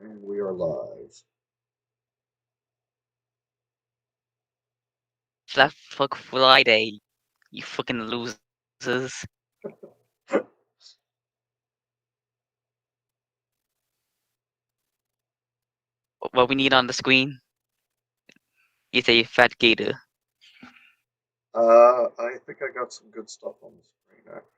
And we are live. That fuck Friday, you fucking losers. What we need on the screen is a fat gator. I think I got some good stuff on the screen, actually.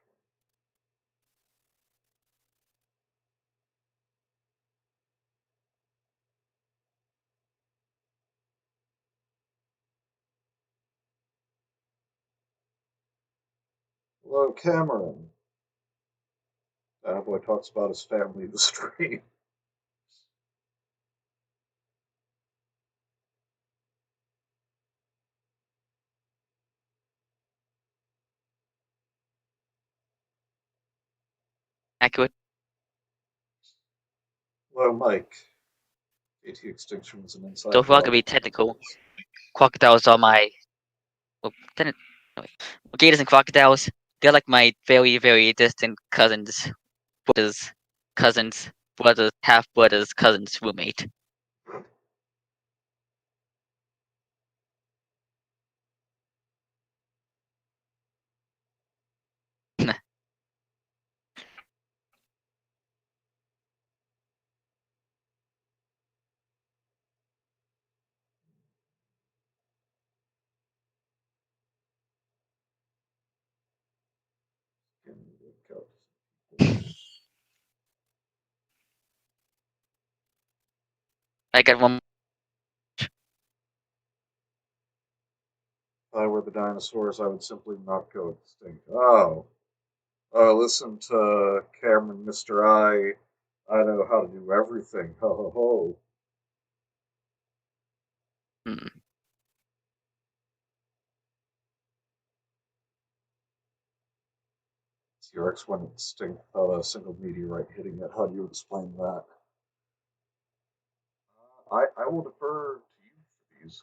Hello, Cameron. That boy talks about his family in the stream. Accurate. Hello, Mike. AT Extinction was an So inside if we're gonna job. be technical, crocodiles are my well, gators and crocodiles. They're like my very, very distant brothers, half brothers, cousins, roommate. I got one. If I were the dinosaurs, I would simply not go extinct. Oh, listen to Cameron, Mr. I know how to do everything. Ho ho ho. Hmm. T-Rex went extinct without a single meteorite hitting it. How do you explain that? I will defer to you for these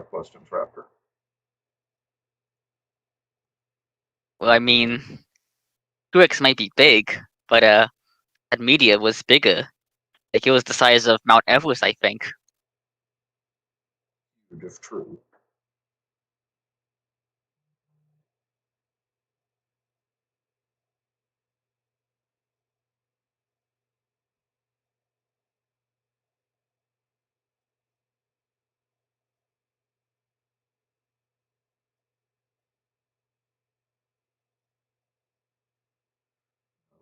questions, Raptor. Well, I mean, T-Rex might be big, but that meteor was bigger. Like it was the size of Mount Everest, I think. If true.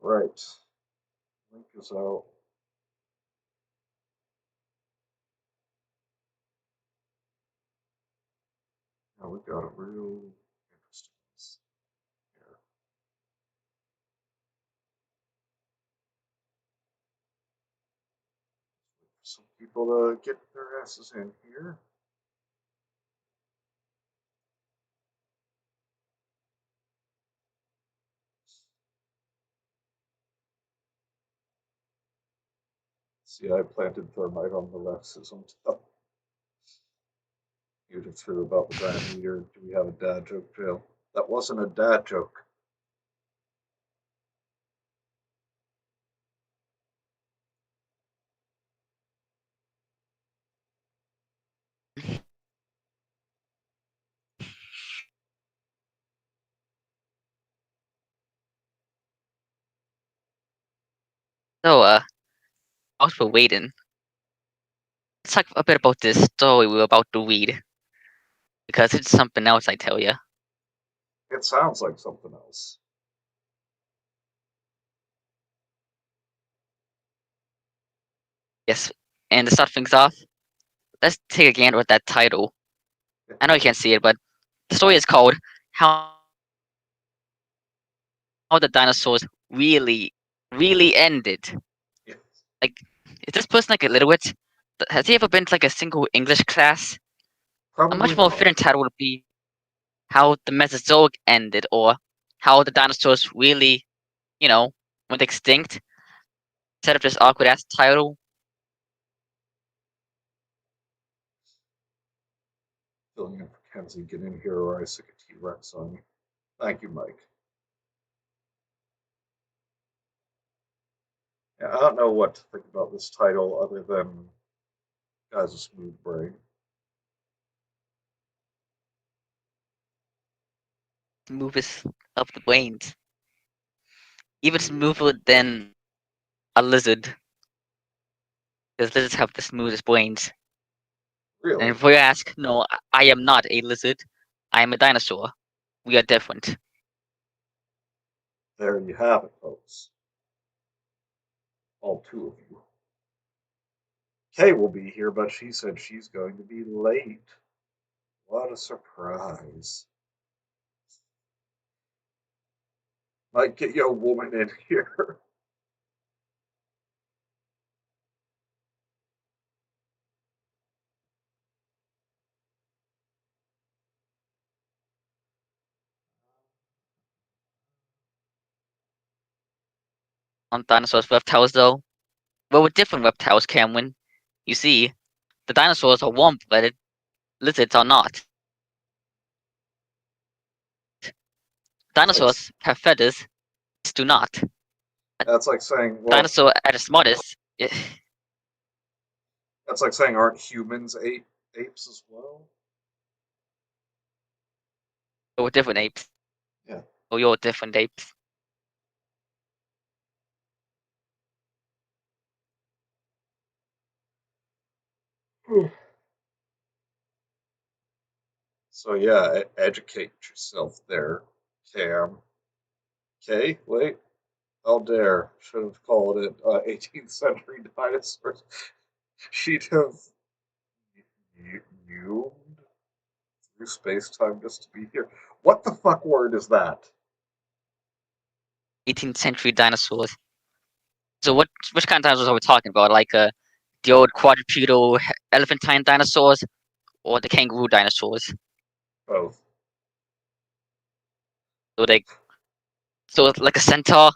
Right. Link is out. Now we got a real interesting here. Some people to get their asses in here. See, I planted thermite on the Rexes on top. You just heard about the diameter. Do we have a dad joke, Jill? That wasn't a dad joke. So, whilst we're waiting, let's talk a bit about this story we're about to read. Because it's something else, I tell you. It sounds like something else. Yes, and to start things off, let's take a gander at that title. I know you can't see it, but the story is called How the Dinosaurs Really Ended. Yes. Like, is this person like illiterate? Has he ever been to like a single English class? A Probably much more not. fitting title would be How the Mesozoic Ended, or How the Dinosaurs Really, went extinct. Instead of this awkward ass title. Filling in for Kenzie. Get in here or I sick a T-Rex on you. Thank you, Mike. Yeah, I don't know what to think about this title other than guy's a smooth brain. Smoothest of the brains. Even smoother than a lizard. Because lizards have the smoothest brains. And Really? if you ask, no, I am not a lizard. I am a dinosaur. We are different. There you have it, folks. All two of you. Kay will be here, but she said she's going to be late. What a surprise. Might get you a woman in here. On dinosaurs, reptiles, though, well, with different reptiles, Cameron. You see, the dinosaurs are warm-blooded. Lizards are not. Like Dinosaurs have feathers. Lizards do not. that's like saying, well, Dinosaur at its smartest. that's like saying, aren't humans apes as well? We're different apes. Yeah. Or you're different apes. So yeah, educate yourself there, Cam. Okay, wait. How dare? Should have called it 18th century dinosaurs. She'd have you through space time just to be here. What the fuck word is that? 18th century dinosaurs. So which kind of dinosaurs are we talking about? Like the old quadrupedal elephantine dinosaurs or the kangaroo dinosaurs? Both. So they so it's like a centaur,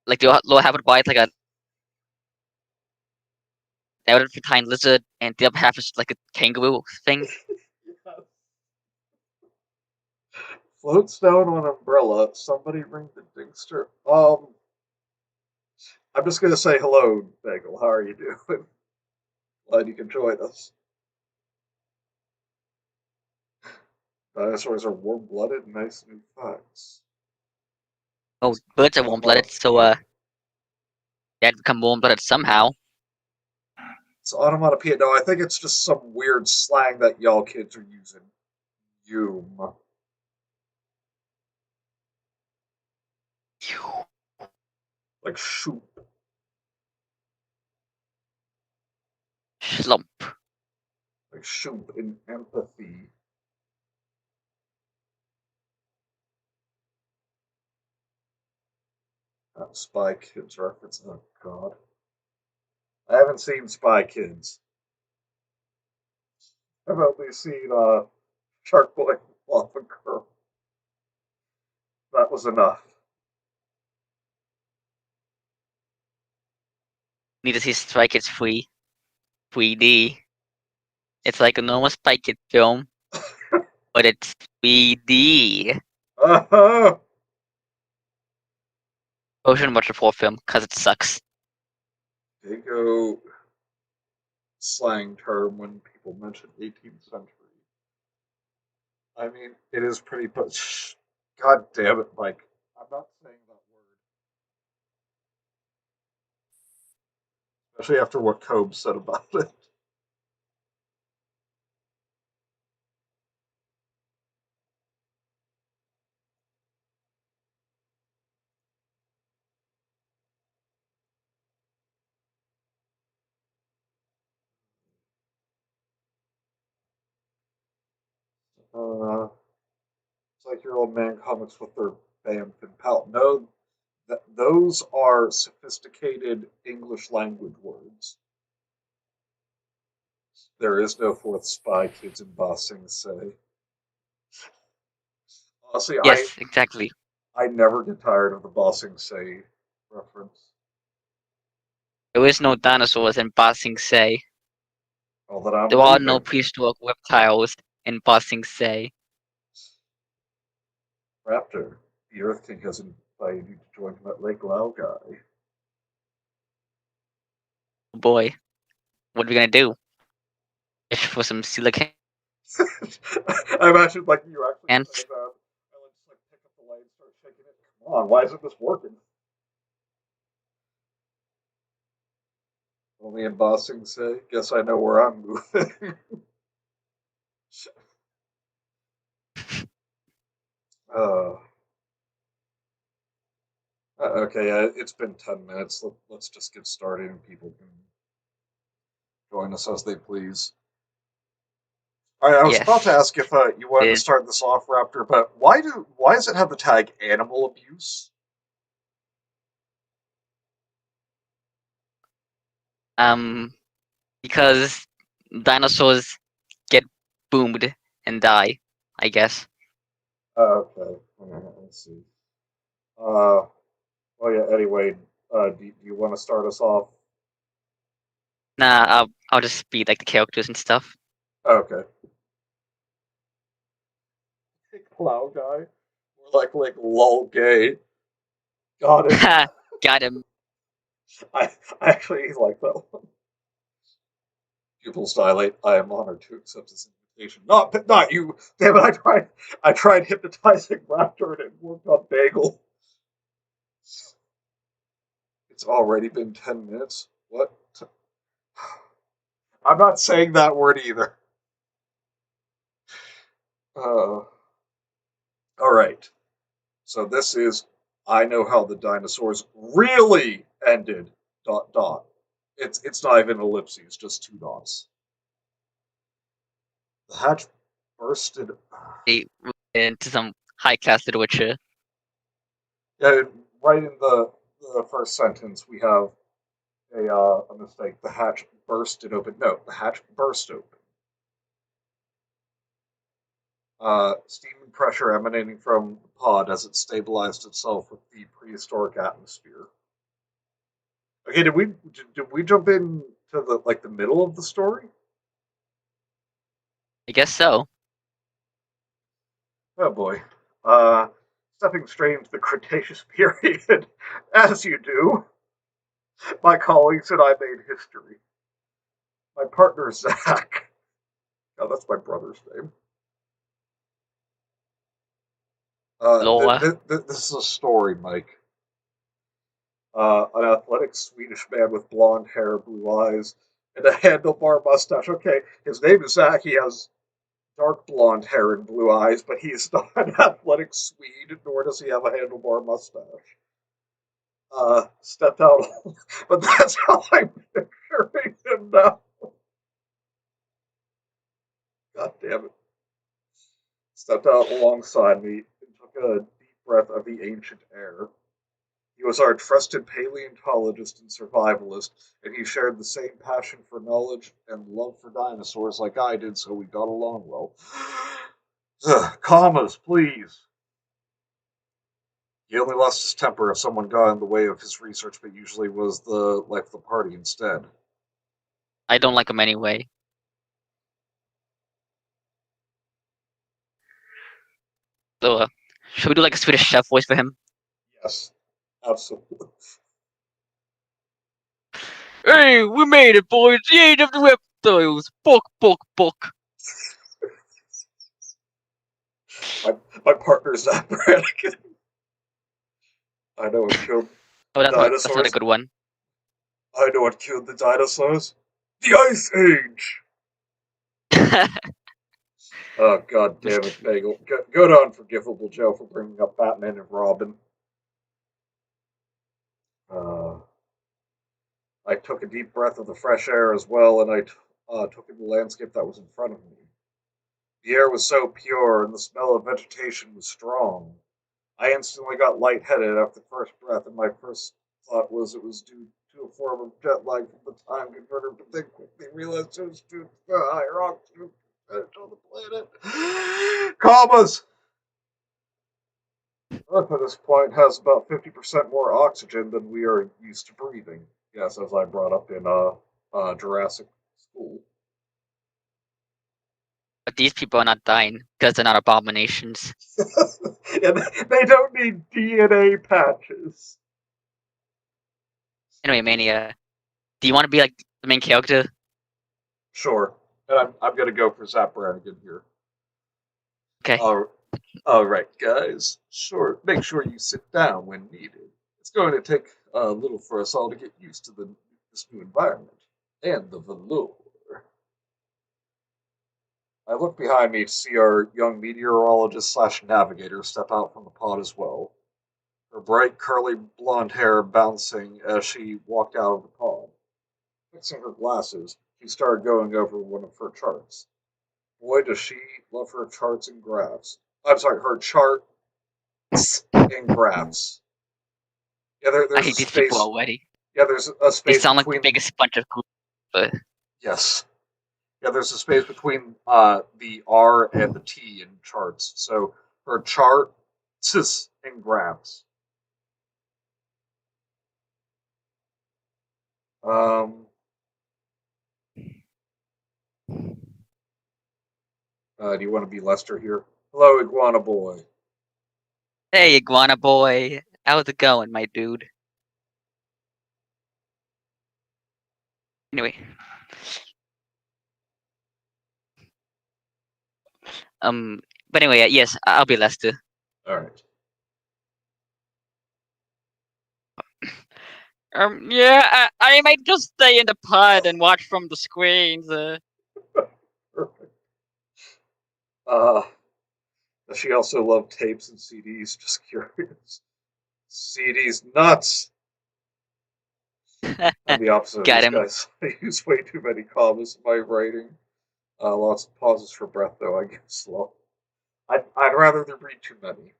like the lower half of the body is like a elephantine lizard, and the upper half is like a kangaroo thing. Floats down on umbrella. Somebody ring the dingster. I'm just gonna say hello, Bagel. How are you doing? Glad you can join us. Dinosaurs are warm-blooded, nice new facts. Oh, birds are warm-blooded, so Onomatopoeia. they had to become warm-blooded somehow. It's onomatopoeia. No, I think it's just some weird slang that y'all kids are using. Yum. Like shoop. Slump. Like shoop in empathy. Spy Kids reference. Oh, God. I haven't seen Spy Kids. I've only seen Shark Boy and Lava Girl. That was enough. Need to see Strike Kids free 3D. It's like a normal Spy Kids film, but it's 3D. Uh-huh. I shouldn't watch the full film because it sucks. Dago slang term when people mention 18th century. I mean, it is pretty, but God damn it, Mike. I'm not saying that word. Especially after what Cobb said about it. It's like your old man comics with their bamf and pal. No, those are sophisticated English language words. There is no fourth Spy Kids in Bossing Say. Honestly, Yes, exactly. I never get tired of the Bossing Say reference. There is no dinosaurs in Ba Sing Se. All that I'm There are no leaving. prehistoric reptiles in Ba Sing Se. Raptor, the Earth King has invited you to join him at Lake Laogai. boy, what are we gonna do? Fish for some silicon? I imagine like you actually And say that, and then just like pick up the light and start shaking it. Come on, why isn't this working? Only in bossing say, guess I know where I'm moving. uh, okay, it's been 10 minutes. Let's just get started and people can join us as they please. All right, I was about to yes, ask if you wanted to it, start this off, Raptor, but why does it have the tag animal abuse? um, because dinosaurs get boomed and die, I guess. Okay, let's see. Oh yeah. Anyway, do you want to start us off? Nah, I'll just be like the characters and stuff. Okay. Cloud guy. More like lol gay. Got it. Got him. I actually like that one. Pupils dilate. I am honored to accept this invitation. Not you. Damn it! I tried hypnotizing Raptor and it worked on Bagel. It's already been 10 minutes. What? I'm not saying that word either. All right. So this is I know how the dinosaurs really ended. Dot dot. It's not even ellipses, just two dots. The hatch bursted. They into some high class literature. Yeah, right in the first sentence we have a mistake. The hatch bursted open. No, the hatch burst open. Steam and pressure emanating from the pod as it stabilized itself with the prehistoric atmosphere. Okay, did we jump in to the middle of the story? I guess so. Oh boy. Uh, Stepping straight into the Cretaceous period, as you do, my colleagues and I made history. My partner Zach. Oh, that's my brother's name. Law. This is a story, Mike. An athletic Swedish man with blonde hair, blue eyes, and a handlebar mustache. Okay, his name is Zach. He has dark blonde hair and blue eyes, but he is not an athletic Swede, nor does he have a handlebar mustache. Stepped out, but that's how I'm picturing him now. God damn it. Stepped out alongside me and took a deep breath of the ancient air. He was our trusted paleontologist and survivalist, and he shared the same passion for knowledge and love for dinosaurs like I did, so we got along well. Commas, please. He only lost his temper if someone got in the way of his research, but usually was the life of the party instead. I don't like him anyway. So, should we do like a Swedish chef voice for him? Yes, absolutely. Hey, we made it, boys! The age of the reptiles! Buck, buck, buck! My partner's not Brannigan. I know what killed Oh, the that's not a dinosaurs. good one. I know what killed the dinosaurs. The Ice Age. Oh god damn it, Bagel. Good unforgivable Joe for bringing up Batman and Robin. Uh, I took a deep breath of the fresh air as well, and I took in the landscape that was in front of me. The air was so pure, and the smell of vegetation was strong. I instantly got lightheaded after the first breath, and my first thought was it was due to a form of jet lag from the time converter, but then quickly realized it was due to the higher oxygen percentage on the planet. Commas! Earth at this point has about 50% more oxygen than we are used to breathing. Yes, as I brought up in Jurassic School. But these people are not dying because they're not abominations. And they don't need DNA patches. Anyway, Mania, Do you want to be like the main character? Sure. And I'm gonna go for Zap Brannigan here. Okay. All right, guys. Sure. Make sure you sit down when needed. It's going to take a little for us all to get used to this new environment and the velour. I look behind me to see our young meteorologist slash navigator step out from the pod as well. Her bright curly blonde hair bouncing as she walked out of the pod. Fixing her glasses, she started going over one of her charts. Boy, does she love her charts and graphs. I'm sorry, her charts and graphs. Yeah, I there's a hate these people space. already. Yeah, there's a They space sound like the between. biggest bunch of goofs, but Yes. Yeah, there's a space between the R and the T in charts. So her charts and graphs. Um, do you want to be Lester here? Hello, Iguana Boy. hey, iguana boy, how's it going, my dude? Anyway, um, but anyway, yes, I'll be Lester. All right. Yeah, I might just stay in the pod and watch from the screens. Perfect. Uh, does she also love tapes and CDs? Just curious. CDs nuts. I'm the opposite of Got these him. guys. I use way too many commas in my writing. Lots of pauses for breath, though. I get slow. I'd rather there read too many.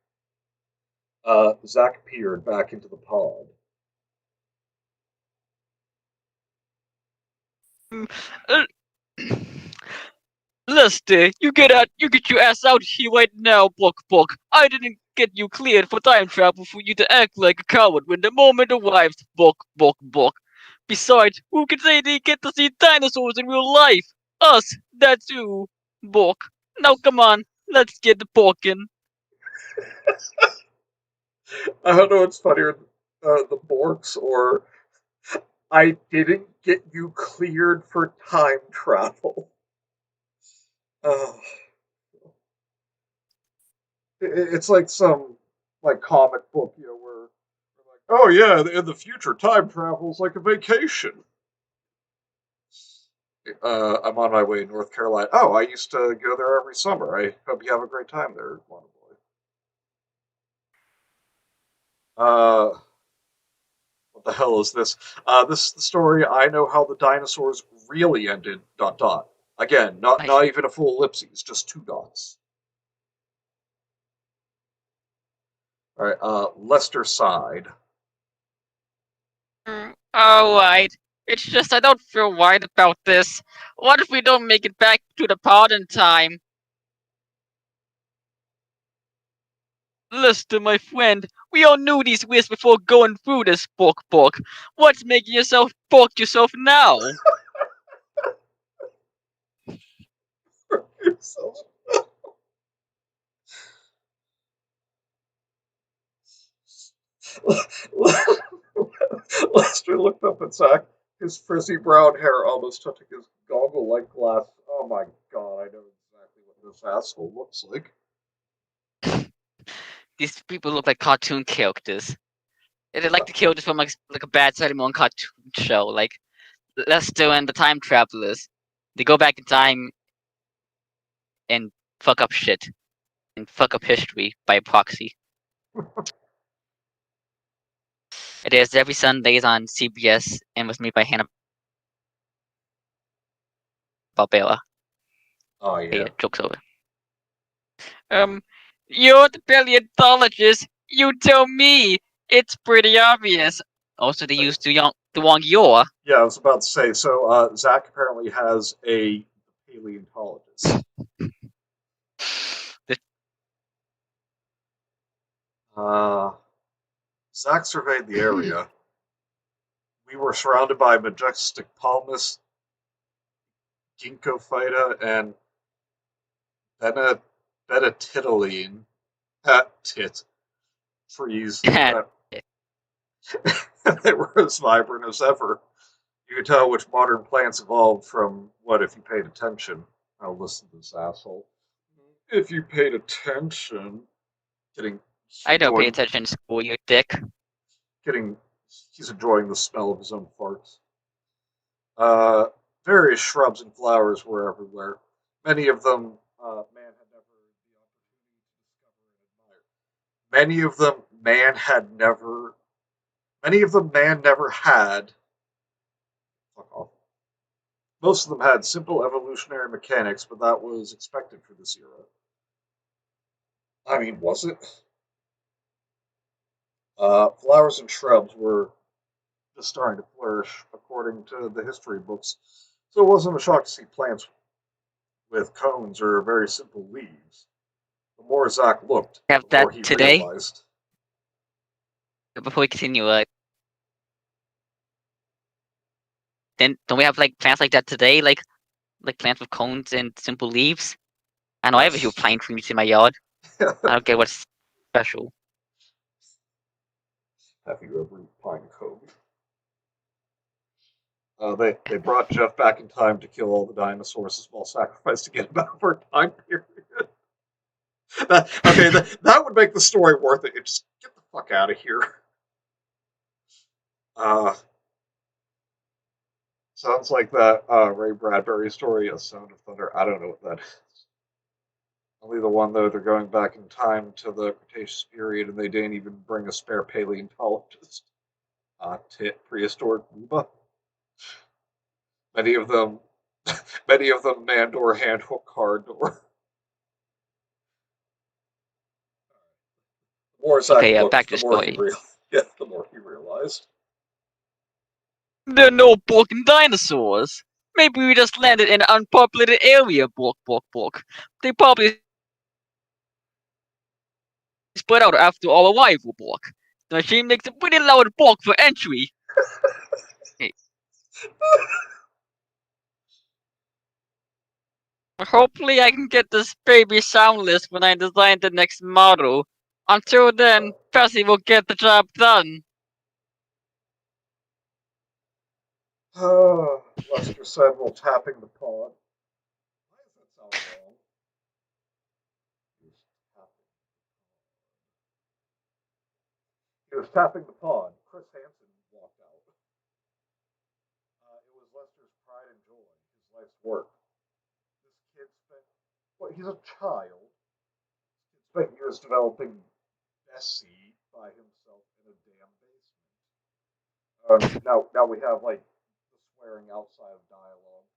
Zach peered back into the pod. Uh, Lester, you get your ass out here right now, Buck. I didn't get you cleared for time travel for you to act like a coward when the moment arrives, Buck. Besides, who can say they get to see dinosaurs in real life? Us, that's you, Buck. Now come on, let's get the porkin'. I don't know what's funnier, the Borks or I didn't get you cleared for time travel. Uh, it's like some like comic book, where like, oh yeah, in the future, time travel's like a vacation. I'm on my way to North Carolina. Oh, I used to go there every summer. I hope you have a great time there, Boy. What the hell is this? This is the story. I know how the dinosaurs really ended. Dot dot. Again, not Nice. even a full ellipses, just two dots. All right. Lester sighed. Alright. It's just I don't feel right about this. What if we don't make it back to the pod in time? Lester, my friend, we all knew these risks before going through this, Buck. What's making yourself balk yourself now? Lester looked up at Zach, his frizzy brown hair almost touching his goggle-like glass. Oh my god, I know exactly what this asshole looks like. These people look like cartoon characters. They're like the characters from like a bad Saturday morning cartoon show, like Lester and the Time Travelers. They go back in time and fuck up shit and fuck up history by proxy. It airs every Sundays on CBS and was made by Hanna Barbera. Oh Hey, yeah. joke's over. Um, you're the paleontologist. You tell me. It's pretty obvious. Also, they used the wrong year. Yeah, I was about to say. So Zach apparently has a paleontologist. The- Uh, Zach surveyed the area. We were surrounded by majestic palmas, ginkgo phyta, and bena, benatityline tit trees. That they were as vibrant as ever. You can tell which modern plants evolved from what if you paid attention. Now listen to this asshole. If you paid attention, getting I don't pay enjoying attention in school, you dick. getting he's enjoying the smell of his own farts. Uh, Various shrubs and flowers were everywhere. Many of them man had never the opportunity to discover and admire. Many of them man never had. Fuck off. Most of them had simple evolutionary mechanics, but that was expected for this era. I mean, was it? Flowers and shrubs were just starting to flourish, according to the history books, so it wasn't a shock to see plants with cones or very simple leaves. The more Zach looked, Have the that more he today. realized. Before we continue, then don't we have like plants like that today? Like plants with cones and simple leaves? I know I have a few Yes. pine trees in my yard. I don't get what's special. Have you ever eaten pine cone? They brought Jeff back in time to kill all the dinosaurs, a small sacrifice to get him out for a time period. Okay, that would make the story worth it. Just get the fuck out of here. Uh, Sounds like that Ray Bradbury story, A Sound of Thunder. I don't know what that is. Only the one, though, they're going back in time to the Cretaceous period and they didn't even bring a spare paleontologist. Prehistoric Buba. Many of them, many of them man door, hand hook, car door. The more Zach Okay, back looked, to the the more he story. realized. Yeah, the more he realized. There are no broken dinosaurs. Maybe we just landed in an unpopulated area, Bork, Bork, Bork. They probably spread out after our arrival, Bork. The machine makes a pretty loud Bork for entry. Hey, hopefully I can get this baby soundless when I design the next model. Until then, Percy will get the job done. Lester said while tapping the pod. Why does that sound wrong? He was tapping the pod. Chris Hansen walked out. It was Lester's pride and joy, his life's work. This kid spent, well, he's a child. He spent years developing Bessie by himself in a damn basement. Now we have like the swearing outside of dialogue.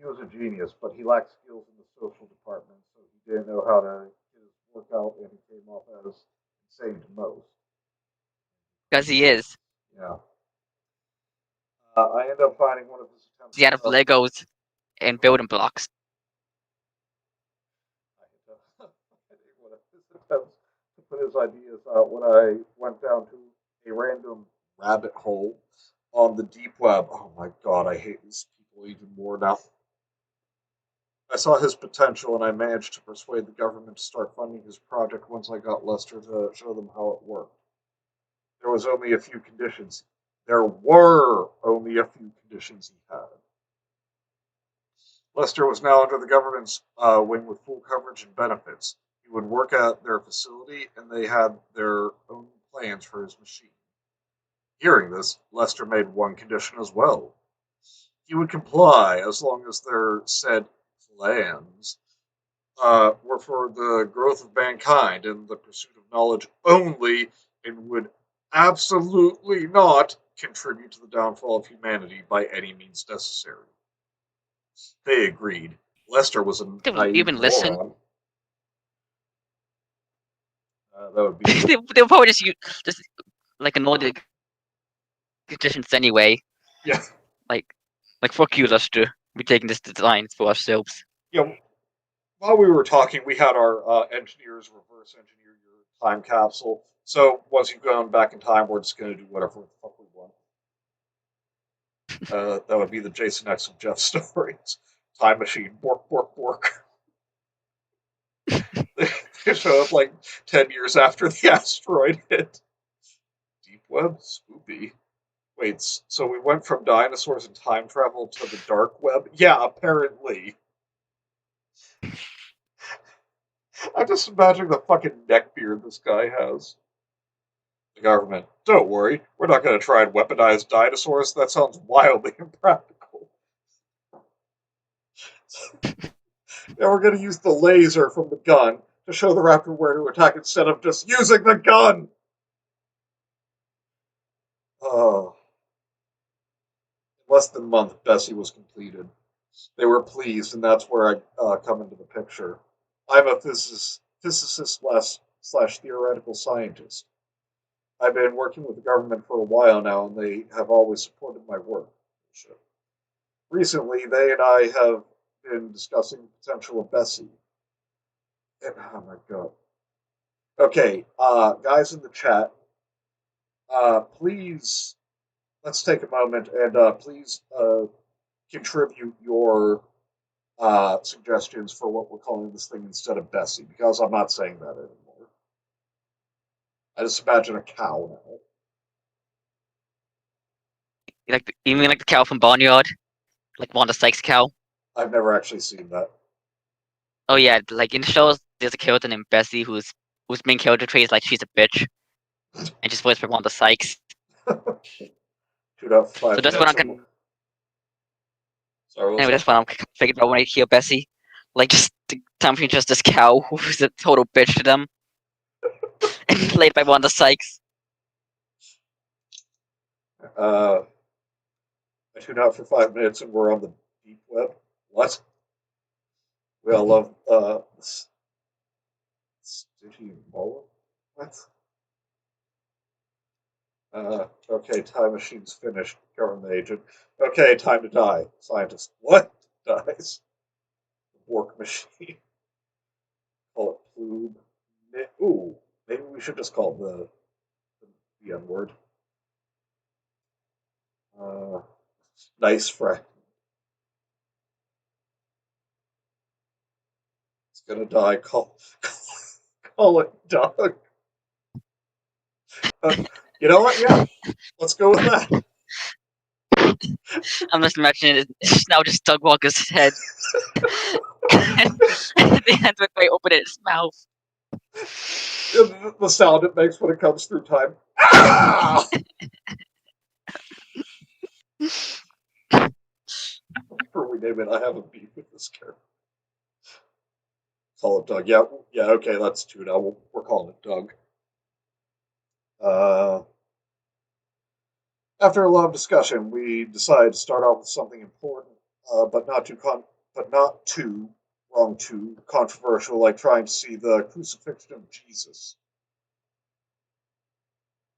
He was a genius, but he lacked skills in the social department, so he didn't know how to get his work out, and he came off as insane to most. Because he is. Yeah. I end up finding one of his attempts He's out of to. Legos and building blocks. I think one of his attempts to put his ideas out when I went down to a random rabbit hole on the deep web. Oh my god, I hate these people even more now. I saw his potential and I managed to persuade the government to start funding his project once I got Lester to show them how it worked. There was only a few conditions. There were only a few conditions he had. Lester was now under the government's wing with full coverage and benefits. He would work at their facility, and they had their own plans for his machine. Hearing this, Lester made one condition as well. He would comply as long as their said plans were for the growth of mankind and the pursuit of knowledge only, and would absolutely not contribute to the downfall of humanity by any means necessary. They agreed. Lester was a They will naive even listen. moron. That would be They'll probably just like ignore the conditions anyway. yeah, Like fuck you, Lester. We're taking this design for ourselves. yeah. While we were talking, we had our engineers reverse engineer your time capsule. So once you've gone back in time, we're just going to do whatever the fuck we want. That would be the Jason X of Jeff stories. Time machine, bork, bork, bork. They show up like 10 years after the asteroid hit. Deep web, spoopy. Wait, so we went from dinosaurs and time travel to the dark web? Yeah, apparently. I just imagine the fucking neckbeard this guy has. The government, don't worry, we're not going to try and weaponize dinosaurs. That sounds wildly impractical. Yeah, we're going to use the laser from the gun to show the raptor where to attack instead of just using the gun. Oh, in less than a month, Bessie was completed. They were pleased, and that's where I come into the picture. I'm a physicist slash theoretical scientist. I've been working with the government for a while now, and they have always supported my work. Recently, they and I have been discussing the potential of Bessie. And, oh my god. Okay, guys in the chat, please let's take a moment and please contribute your suggestions for what we're calling this thing instead of Bessie, because I'm not saying that anymore. I just imagine a cow now. You mean like the cow from Barnyard? Like Wanda Sykes' cow? I've never actually seen that. Oh yeah, like in the shows, there's a character named Bessie whose main character trait is like she's a bitch, and she's voiced by Wanda Sykes. 2.5 So that's what minutes. I'm kind. Sorry, what was Anyway, that? that's what I'm thinking about when I hear Bessie. Like just the time between just this cow who's a total bitch to them, and played by Wanda Sykes. Uh, I tune out for 5 minutes and we're on the deep web. What? We all love Stitchy Mola? What? Okay, time machine's finished. Government agent. Okay, time to die. Scientist. What? Dies. Work machine. Call it plube. Ooh, maybe we should just call it the N word. Uh, nice friend. It's gonna die. Call it Doug. You know what? Yeah, let's go with that. I'm just imagining it's now just Doug Walker's head. The end with by opening its mouth. The sound it makes when it comes through time. Ah! Before we name it, I have a beef with this character. Call it Doug. Yeah, yeah. Okay, that's two now. We're calling it Doug. Uh, After a lot of discussion, we decided to start off with something important, but not too wrong, too controversial, like trying to see the crucifixion of Jesus.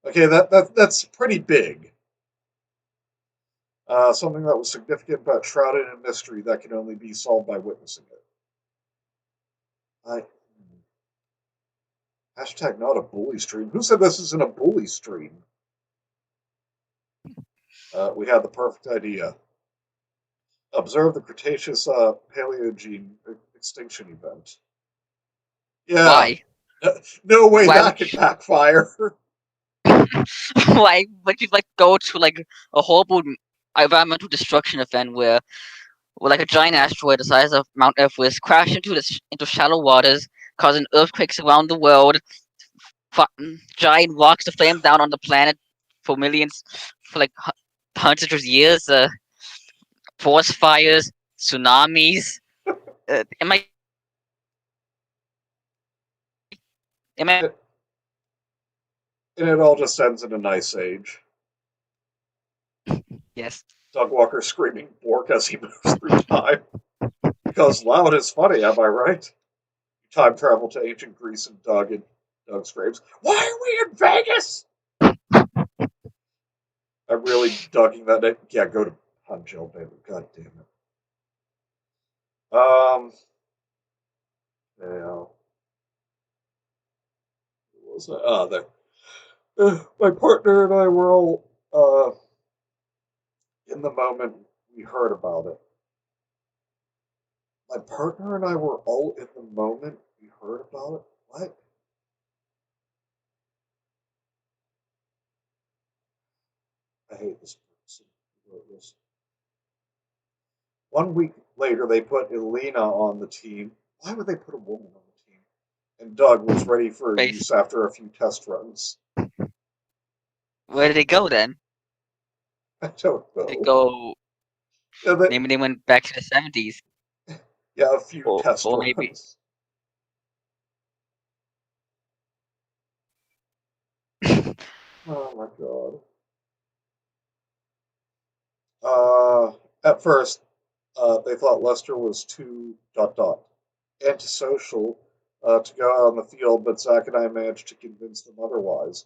Okay, that's pretty big. Something that was significant but shrouded in mystery that can only be solved by witnessing it. I hashtag not a bully stream. Who said this isn't a bully stream? We had the perfect idea. Observe the Cretaceous Paleogene extinction event. Yeah, Why? no way Why that would could backfire. why would you like go to like a horrible environmental destruction event where like a giant asteroid the size of Mount Everest crashed into shallow waters, causing earthquakes around the world, giant rocks to flame down on the planet for millions, for like hundreds of years, forest fires, tsunamis. Am I? Am I? And it all just ends in a nice age. Yes. Doug Walker screaming Bork as he moves through time. Because loud is funny, am I right? Time travel to ancient Greece and Doug screams, "Why are we in Vegas?" I'm really dugging that name. Yeah, go to Punjel, baby. God damn it. Yeah. What was that? Oh, there. My partner and I were all in the moment we heard about it. My partner and I were all in the moment we heard about it. What? I hate this person who wrote this. 1 week later, they put Elena on the team. Why would they put a woman on the team? And Doug was ready for Bas- use after a few test runs. Where did they go then? I don't They know. go. Yeah, they, Maybe they went back to the 70s, yeah, a few or test or maybe. runs. Oh my god. At first, they thought Lester was too antisocial to go out on the field, but Zach and I managed to convince them otherwise.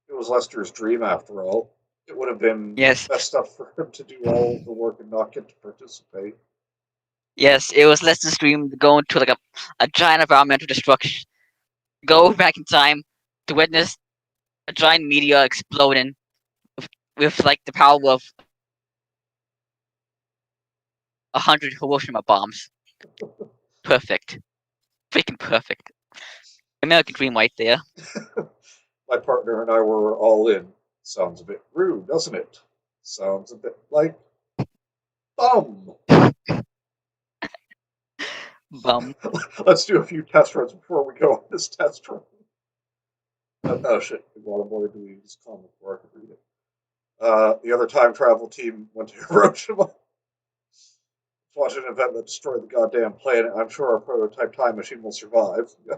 It was Lester's dream, after all. It would have been Yes, messed up for him to do all of the work and not get to participate. yes, it was Lester's dream to go into like a giant environmental destruction, go back in time to witness a giant meteor exploding with like the power of 100 Hiroshima bombs. Perfect, freaking perfect. American dream right there. My partner and I were all in. Sounds a bit rude, doesn't it? Sounds a bit like bum. Bum. Let's do a few test runs before we go on this test run. Oh shit, I got a boy deleted this comment before I could read it. The other time travel team went to Hiroshima to watch an event that destroyed the goddamn planet. I'm sure our prototype time machine will survive. Yeah.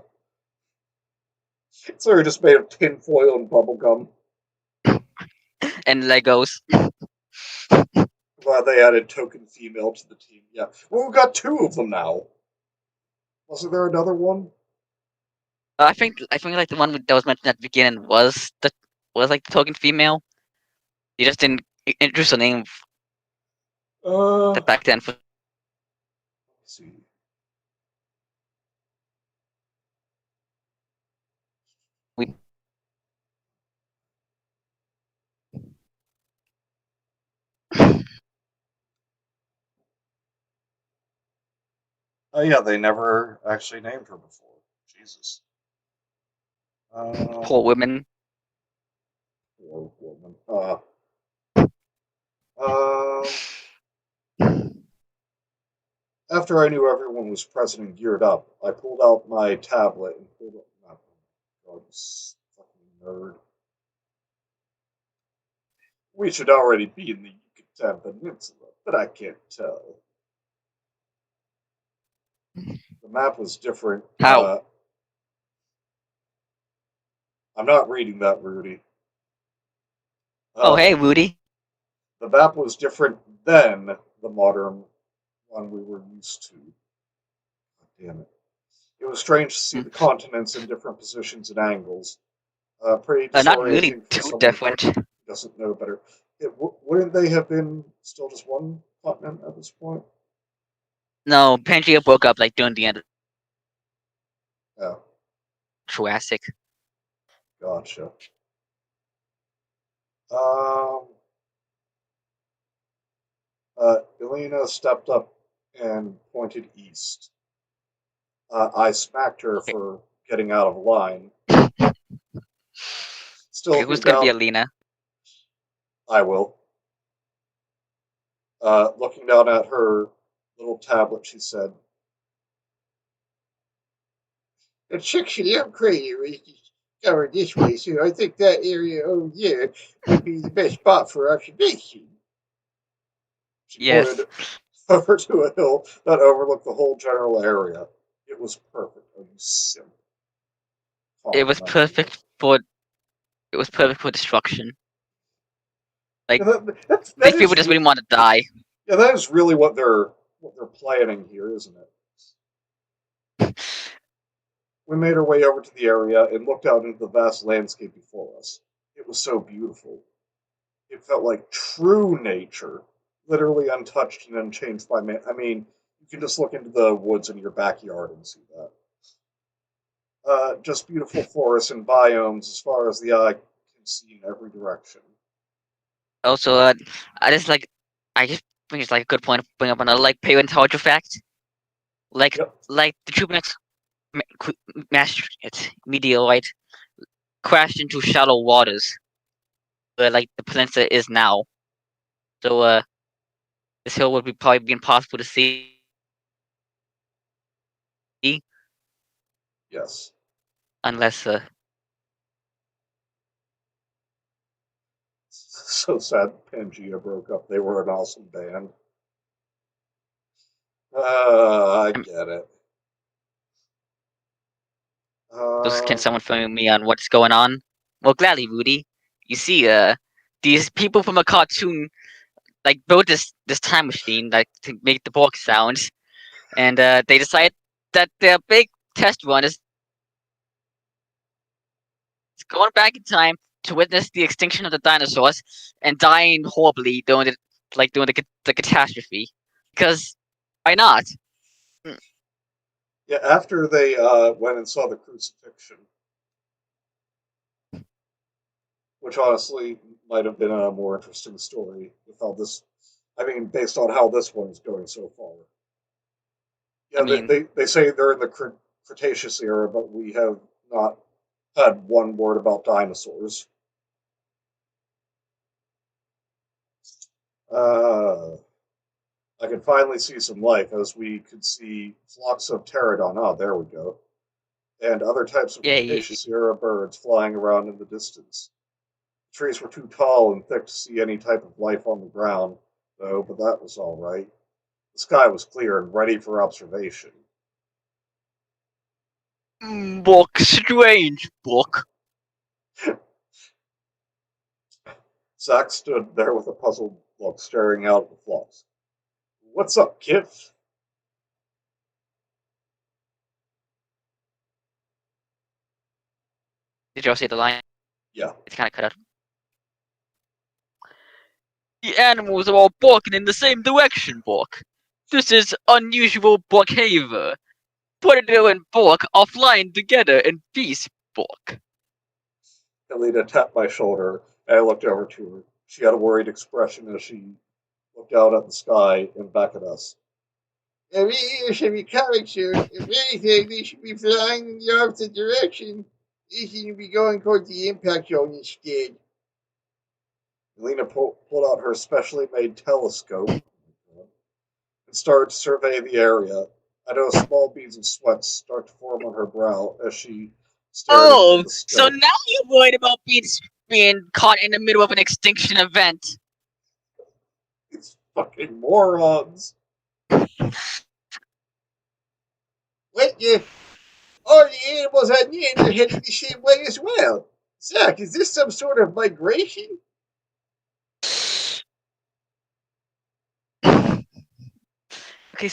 It's literally just made of tin foil and bubble gum. And Legos. Glad they added token female to the team. Yeah. Well, we've got two of them now. Wasn't there another one? I think like the one that was mentioned at the beginning was like the token female. They just didn't introduce a name Let's that back then for see. we. Oh yeah, they never actually named her before. Jesus. Uh, Poor women. poor woman. Um, After I knew everyone was present and geared up, I pulled out my tablet and pulled up. Oh, God, this fucking nerd. We should already be in the Yucatan Peninsula, but I can't tell. The map was different. How? I'm not reading that, Rudy. Oh, Uh, hey, Rudy. the map was different than the modern one we were used to. God damn it. It was strange to see Hmm. the continents in different positions and angles. Pretty Not really disorienting for too someone different. who doesn't know better. Wouldn't they have been still just one continent at this point? No, Pangea broke up like during the end of Oh, Jurassic. gotcha. Um, Elena stepped up and pointed east. I smacked her Okay. for getting out of line. Still Okay, looking who's gonna be down, Alina? I will. Looking down at her little tablet, she said, "It's actually upgraded. It's covered this way, so I think that area over there would be the best spot for observation." She Yes, pointed over to a hill that overlooked the whole general area. It was perfect. Oh, you simp. it was Complimenting her. perfect for it was perfect for destruction. Like Yeah, that these is people just really want to die. yeah, that is really what they're planning here, isn't it? We made our way over to the area and looked out into the vast landscape before us. It was so beautiful. It felt like true nature, literally untouched and unchanged by man. I mean, you can just look into the woods in your backyard and see that. Just beautiful forests and biomes as far as the eye can see in every direction. Also, I just like I just think it's like a good point to bring up another like paleontology fact. Like Yep. like the Chupanex meteorite crashed into shallow waters. like the peninsula is now. So this hill would probably be impossible to see Yes. unless So sad Pangea broke up. They were an awesome band. I get it. can someone fill me on what's going on? Well, gladly, Rudy. You see, these people from a cartoon like built this time machine like to make the Borg sounds, and they decided that their big test run is going back in time to witness the extinction of the dinosaurs and dying horribly during the catastrophe. Because why not? Yeah, after they went and saw the crucifixion, which honestly might have been a more interesting story with how this. I mean, based on how this one's going so far. I Yeah, mean, they say they're in the Cretaceous era, but we have not had one word about dinosaurs. Uh, I could finally see some life as we could see flocks of pterodon. Oh, there we go. And other types of yeah, Cretaceous era birds flying around in the distance. The trees were too tall and thick to see any type of life on the ground, though, but that was all right. The sky was clear and ready for observation. book strange book. Zack stood there with a puzzled look, staring out at the flocks. What's up, kid? Did you all see the line? Yeah. It's kind of cut out. The animals are all barking in the same direction, Bork. This is unusual behavior. Predator and Bork are flying together in peace, Bork. Helena tapped my shoulder, and I looked over to her. She had a worried expression as she looked out at the sky and back at us. Every year should be character. If anything, they should be flying in the opposite direction. They should be going towards the impact zone instead. Helena pulled out her specially made telescope and started to survey the area. I noticed small beads of sweat start to form on her brow as she stared into Oh, the so scope. now you're worried about being caught in the middle of an extinction event. These fucking morons. What the? All the animals on the end are heading the same way as well. Zack, is this some sort of migration? Okay,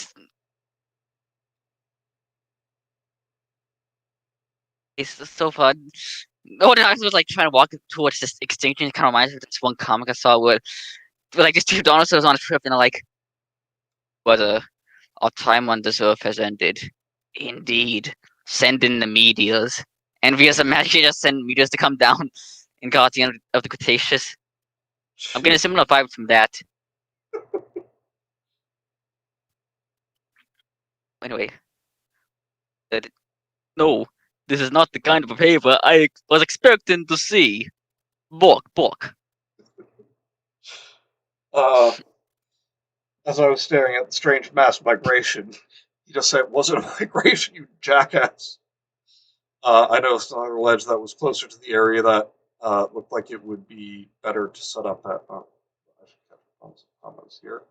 so far, no, I was like trying to walk towards this extinction. It kind of reminds me of this one comic I saw where like this two dinosaurs on a trip and like, but our time on this earth has ended. Indeed, send in the meteors, and we as a magic just send meteors to come down and got the end of the Cretaceous. I'm getting a similar vibe from that. Anyway, that no, this is not the kind of behavior I was expecting to see. Bork. Uh, as I was staring at the strange mass migration, you just said it wasn't a migration, you jackass. I noticed another ledge that was closer to the area that looked like it would be better to set up at. I should catch some comments here.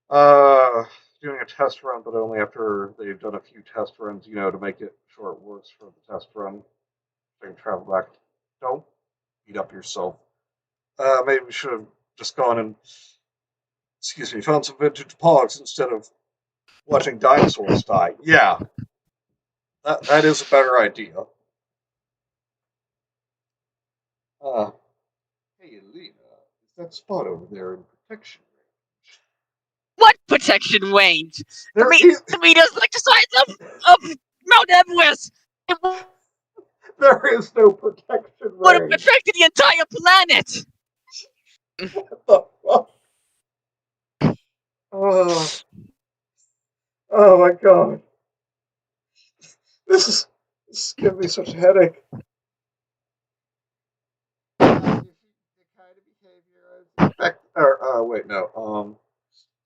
Uh, Doing a test run, but only after they've done a few test runs, to make it sure it works for the test run. They can travel back. Don't beat up yourself. Maybe we should have just gone and, excuse me, found some vintage pogs instead of watching dinosaurs die. Yeah, that is a better idea. Uh, Hey, Alina, is that spot over there in protection range? What protection range? There is, The meteors like the size of Mount Everest. It there is no protection would have range. affected the entire planet. What the fuck? Oh, oh my god. This is giving me such a headache. behavior. Wait, no.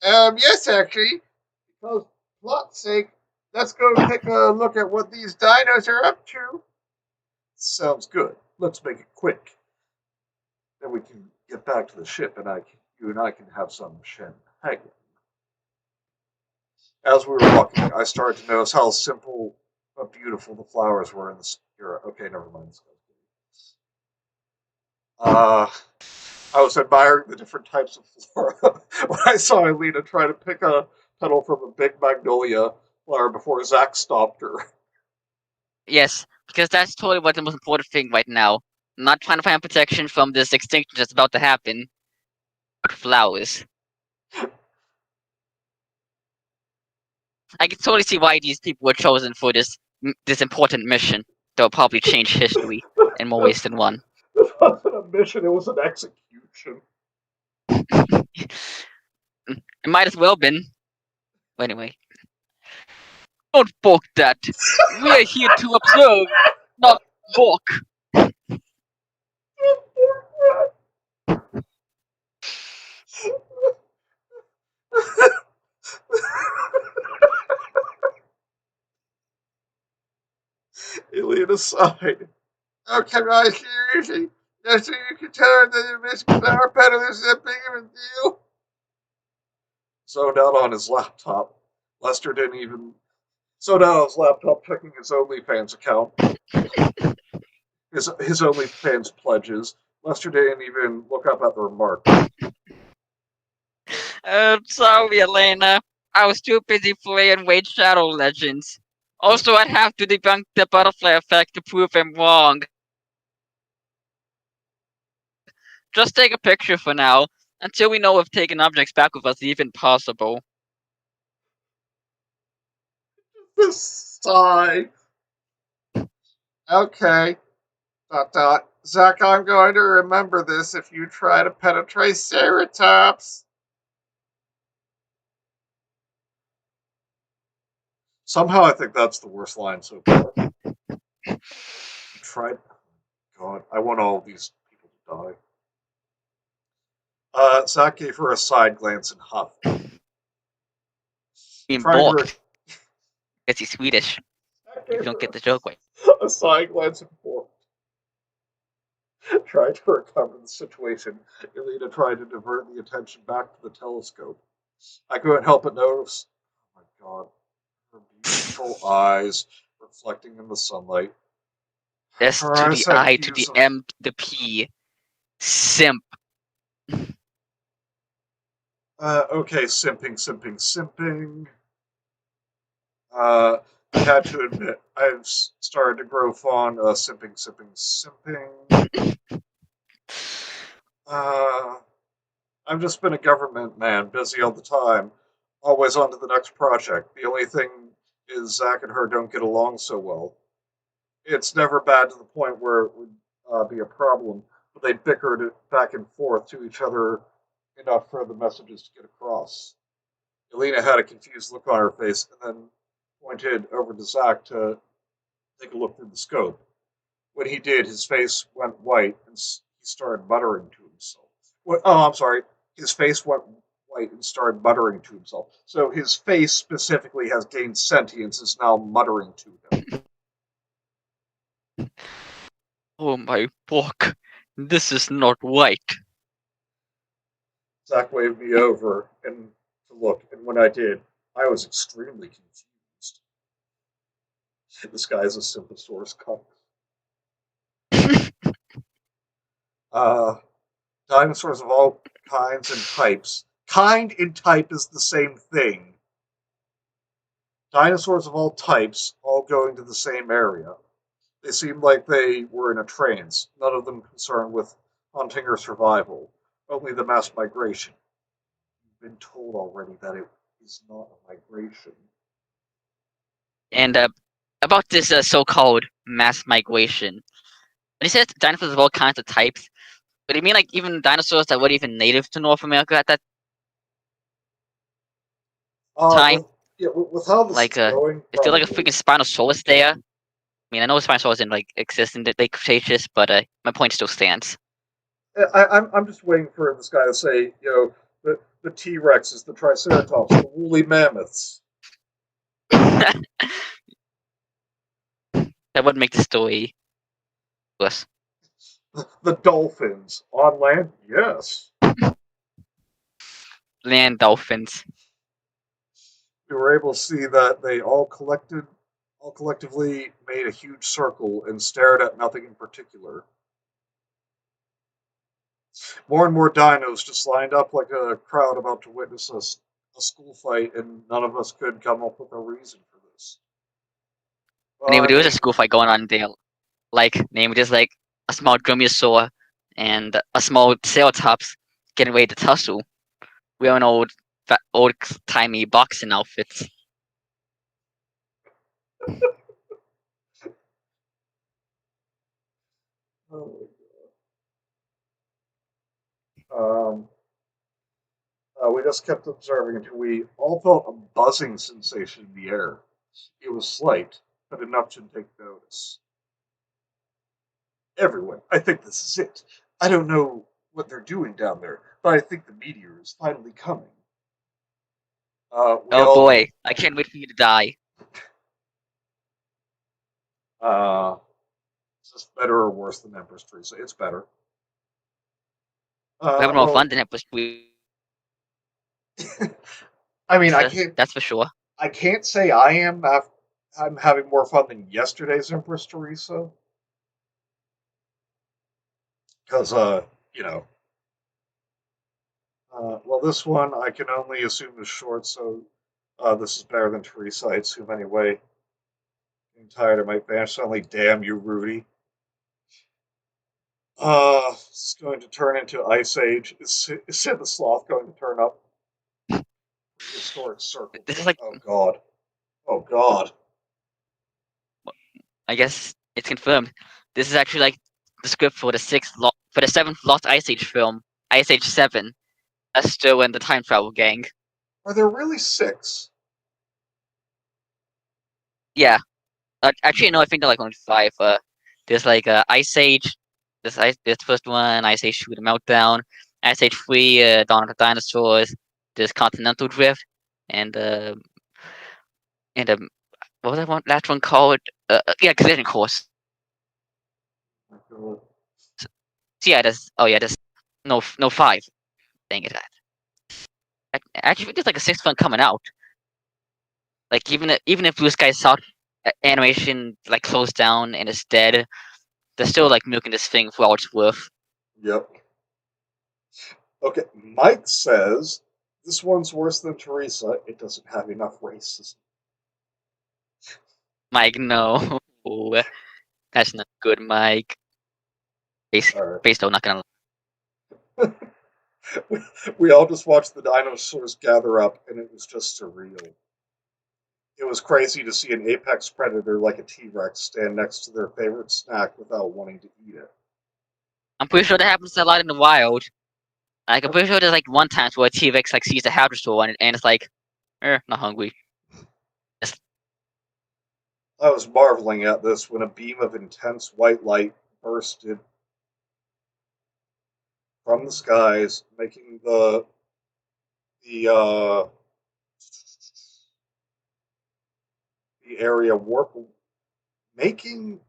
Yes, actually, because plot's sake, let's go take a look at what these dinos are up to. Sounds good. Let's make it quick. Then we can get back to the ship, and you and I can have some champagne. As we were walking, I started to notice how simple but beautiful the flowers were in the era. Okay, never mind. Uh, I was admiring the different types of flora when I saw Alina try to pick a petal from a big magnolia flower before Zach stopped her. Yes, because that's totally what the most important thing right now. I'm not trying to find protection from this extinction that's about to happen, but flowers. I can totally see why these people were chosen for this important mission. That will probably change history in more ways than one. This wasn't a mission; it was an execution. It might as well been. Anyway, don't balk that. We are here to observe, not balk. Alina sighed. Oh, can I seriously? Just so you can tell her that the Miss Flower Petal is that big of a deal? Zoned out on his laptop. Lester didn't even zoned out on his laptop checking his OnlyFans account. His OnlyFans pledges. Lester didn't even look up at the remark. Sorry, Elena. I was too busy playing Raid Shadow Legends. Also, I'd have to debunk the butterfly effect to prove him wrong. Just take a picture for now, until we know if taking objects back with us is even possible. The sigh. Okay. ... Zach, I'm going to remember this if you try to pet a Triceratops. Somehow I think that's the worst line so far. You tried. God, I want all these people to die. Zach gave her a side glance and huffed. Being Trying to. balked. Because he's Swedish. Zach If you gave don't her get the joke right. a side glance and forth. Trying to recover the situation, Elena tried to divert the attention back to the telescope. I couldn't help but notice. Oh my God, her beautiful eyes reflecting in the sunlight. S Her to eyes the had I to hues the of M to the P. Simp. okay, simping. I had to admit, I've started to grow fond of simping. Uh, I've just been a government man, busy all the time, always on to the next project. The only thing is Zach and her don't get along so well. It's never bad to the point where it would be a problem, but they bickered back and forth to each other enough for the messages to get across. Elena had a confused look on her face and then pointed over to Zach to take a look through the scope. When he did, his face went white and he started muttering to himself. Oh, I'm sorry. His face went white and started muttering to himself. So his face specifically has gained sentience and is now muttering to him. Oh my fuck. This is not right. Zach waved me over and to look, and when I did, I was extremely confused. This guy is a Sympasaurus cuck. Uh, Dinosaurs of all kinds and types. Kind and type is the same thing. Dinosaurs of all types, all going to the same area. They seemed like they were in a trance, none of them concerned with hunting or survival, only the mass migration. You've been told already that it is not a migration. And about this so-called mass migration. When he says dinosaurs of all kinds of types, but you mean like even dinosaurs that weren't even native to North America at that time? With how this Like, is going, is there like a probably. freaking Spinosaurus there? I mean, I know Spinosaurus didn't like exist in the late Cretaceous, but my point still stands. I'm just waiting for this guy to say, the T Rex is the Triceratops, the woolly mammoths, That would make the story worse. the dolphins on land. Yes, Land dolphins. we were able to see that they all collectively made a huge circle and stared at nothing in particular. More and more dinos just lined up like a crowd about to witness a school fight, and none of us could come up with a reason for this. Well, Maybe I there was a mean, school fight going on there. Like maybe there's like a small dromaeosaur and a small ceratops getting ready to tussle. Wearing old timey boxing outfits. oh, um, we just kept observing until we all felt a buzzing sensation in the air. It was slight, but enough to take notice. Everyone, I think this is it. I don't know what they're doing down there, but I think the meteor is finally coming. We Oh all, boy, I can't wait for you to die. uh, is this better or worse than Empress Teresa? It's better. We're having more fun Well, than Empress I mean, Teresa, that's for sure. I can't say I am. I'm having more fun than yesterday's Empress Teresa because, you know, well, this one I can only assume is short, so this is better than Teresa, I assume anyway. I'm tired of my fans suddenly, damn you, Rudy. It's going to turn into Ice Age. Is Sid the Sloth going to turn up? Prehistoric circle. This is like, Oh God. Oh God. I guess it's confirmed. This is actually like the script for for the seventh Lost Ice Age film, Ice Age 7. That's still in the time travel gang. Are there really six? Yeah, actually no, I think they're like only five. There's like Ice Age. This first one, Ice Age 2: The Meltdown. Ice Age 3, Dawn of the Dinosaurs. There's Continental Drift, and what was that one? Last one called yeah, Collision Course. So yeah, there's no five. Dang it! Actually, there's like a sixth one coming out. Like even if Blue Sky South animation like closed down and is dead, they're still like milking this thing for all it's worth. Yep. Okay, Mike says this one's worse than Teresa. It doesn't have enough racism. Mike, no, that's not good, Mike. All Based on not gonna. right. We all just watched the dinosaurs gather up, and it was just surreal. It was crazy to see an apex predator like a T Rex stand next to their favorite snack without wanting to eat it. I'm pretty sure that happens a lot in the wild. Like I'm pretty sure there's like one time where a T-Rex like sees a hadrosaur and it's like, not hungry. Just, I was marveling at this when a beam of intense white light bursted from the skies, making the the area warp, making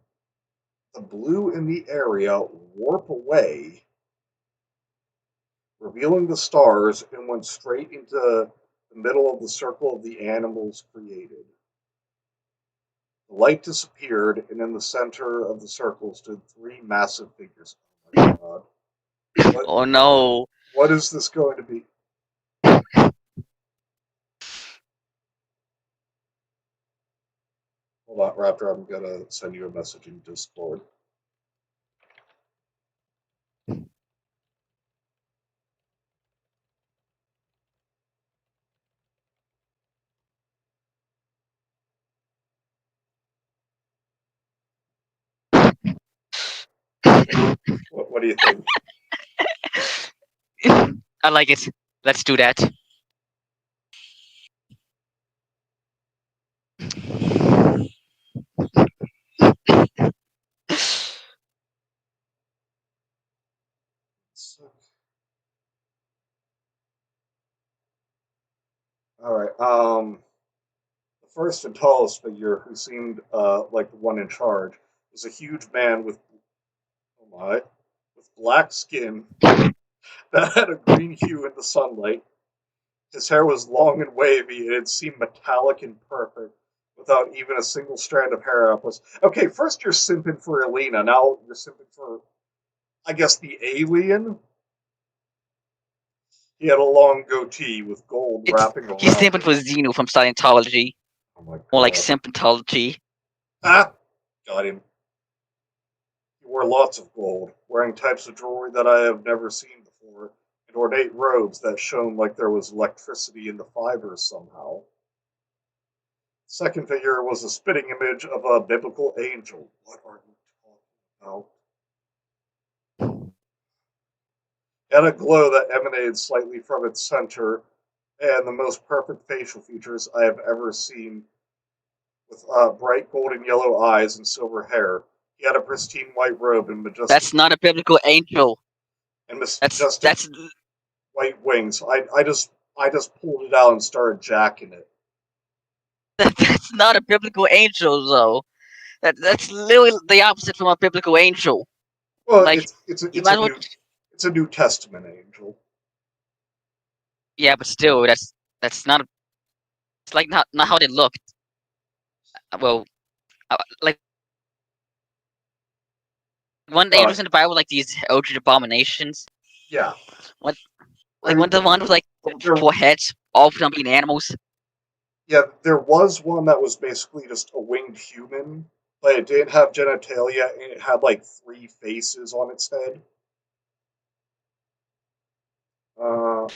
the blue in the area warp away, revealing the stars, and went straight into the middle of the circle of the animals created. The light disappeared, and in the center of the circle stood three massive figures. Oh my God! What oh no. what is this going to be? Hold on, Raptor. I'm gonna send you a message in Discord. What do you think? I like it. Let's do that. So, all right. The first and tallest figure, who seemed like the one in charge, was a huge man with oh my, with black skin that had a green hue in the sunlight. His hair was long and wavy, and it seemed metallic and perfect, without even a single strand of hair up. Was okay. First, you're simping for Elena. Now you're simping for, I guess, the alien. He had a long goatee with gold It's wrapping he's around simping it. for Xeno from Scientology, Oh my more like god! Simpentology. Ah, got him. He wore lots of gold, wearing types of jewelry that I have never seen before, and ornate robes that shone like there was electricity in the fibers somehow. Second figure was a spitting image of a biblical angel. What are you talking about? It had a glow that emanated slightly from its center, and the most perfect facial features I have ever seen, with bright golden yellow eyes and silver hair. He had a pristine white robe and That's not a biblical angel. majestic That's white wings. I just pulled it out and started jacking it. that's not a biblical angel though. That's literally the opposite from a biblical angel. Well, Like it's you it's might a as well, New New Testament angel. yeah, but still, that's not. It's like not how they look. Well, like one of the Uh, angels in the Bible, like these eldritch abominations. yeah. What I like mean, one of the ones with like there, four heads, all of them being animals. yeah, there was one that was basically just a winged human, but it didn't have genitalia and it had like three faces on its head. Uh,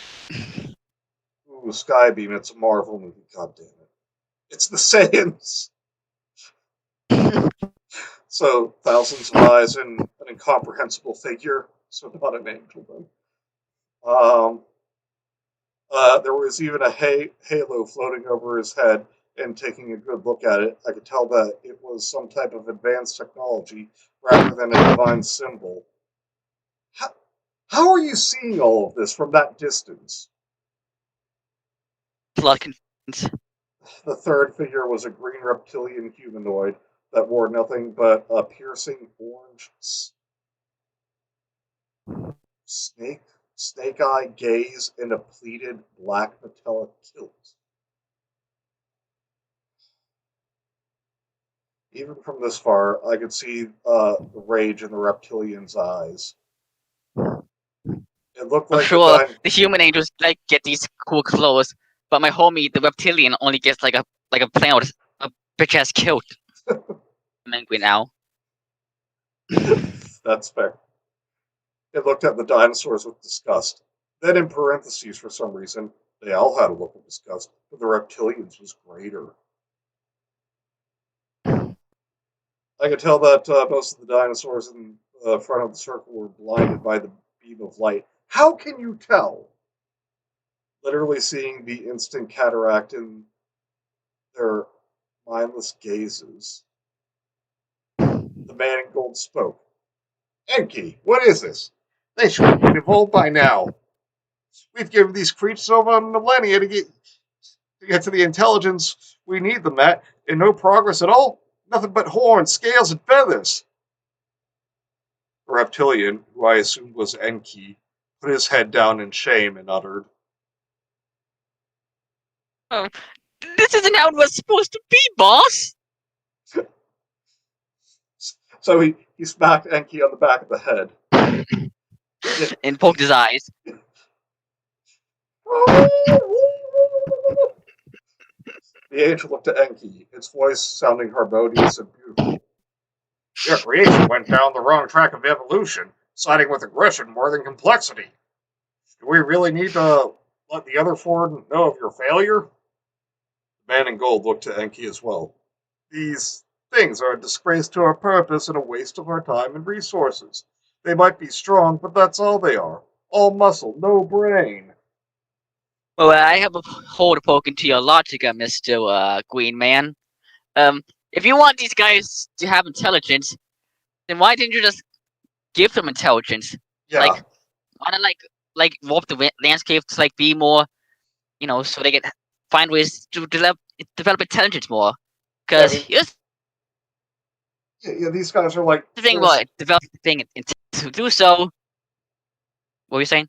ooh, Skybeam. It's a Marvel movie. God damn it! It's the Saiyans. So thousands of eyes and an incomprehensible figure. So not an angel then. Um, there was even a halo floating over his head, and taking a good look at it, I could tell that it was some type of advanced technology rather than a divine symbol. How, how are you seeing all of this from that distance? A lot of confusions. The third figure was a green reptilian humanoid that wore nothing but a piercing orange snake snake eye gaze and a pleated black metallic kilt. Even from this far, I could see the rage in the reptilian's eyes. It looked I'm like the sure dine. the human angels like get these cool clothes, but my homie, the reptilian, only gets like a plain old a bitch ass kilt. I'm angry now. That's fair. It looked at the dinosaurs with disgust. Then, in parentheses, for some reason, they all had a look of disgust, but the reptilians was greater. I could tell that most of the dinosaurs in front of the circle were blinded by the beam of light. How can you tell? Literally seeing the instant cataract in their mindless gazes. The man in gold spoke. Enki, what is this? They should have been evolved by now. We've given these creatures over millennia to get to the intelligence we need them at, and no progress at all. Nothing but horns, scales, and feathers. The reptilian, who I assumed was Enki, put his head down in shame and uttered, Oh, this isn't how it was supposed to be, boss. so he smacked Enki on the back of the head. And poked his eyes. The angel looked at Enki, its voice sounding harmonious and beautiful. Your creation went down the wrong track of evolution, siding with aggression more than complexity. Do we really need to let the other four know of your failure? The man in gold looked to Enki as well. These things are a disgrace to our purpose and a waste of our time and resources. They might be strong, but that's all they are. All muscle, no brain. Well, I have a hole to poke into your logic, Mister Green Man. Um, if you want these guys to have intelligence, then why didn't you just give them intelligence? Yeah, Like wanna warp the landscape to be more, so they can find ways to develop intelligence more. Yeah, I Because mean, here's yeah, these guys are like the thing forced. about developing the thing, and to do so, what were you saying?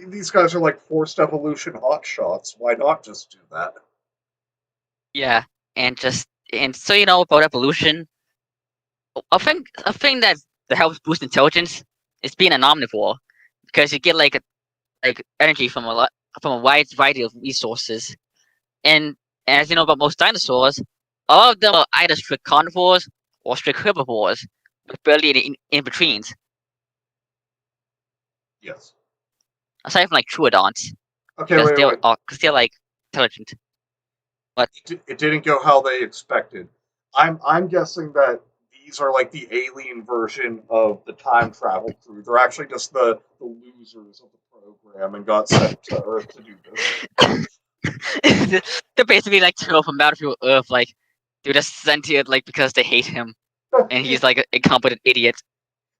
These guys are like forced evolution hotshots. Why not just do that? Yeah, and so about evolution, a thing that helps boost intelligence is being an omnivore, because you get energy from a wide variety of resources. And as you know about most dinosaurs, all of them are either strict carnivores or strict herbivores, with barely any in betweens, Yes. aside from troodonts, Okay, because wait, wait. they're intelligent. But It didn't go how they expected. I'm guessing that these are like the alien version of the time travel crew. They're actually just the losers of the program and got sent to Earth to do this. they're basically two from Battlefield Earth, they're just sent here because they hate him, and he's like a incompetent idiot.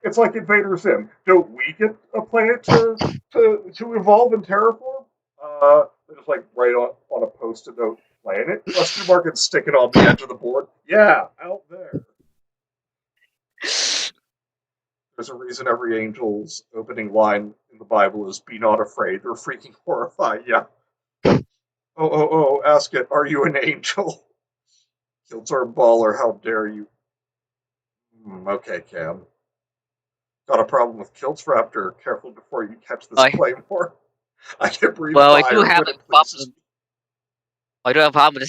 It's like Invader Zim. Don't we get a planet to evolve and terraform? Just like right on a post-it note planet question mark and stick it on the edge of the board. Yeah, out there. There's a reason every angel's opening line in the Bible is "Be not afraid." They're freaking horrified. Yeah. Oh! Ask it. Are you an angel? Kilter baller. How dare you? Okay, Cam. Got a problem with Kilts Raptor. Careful before you catch this I claymore. I can breathe Well, fire when it pleases me. I do have a problem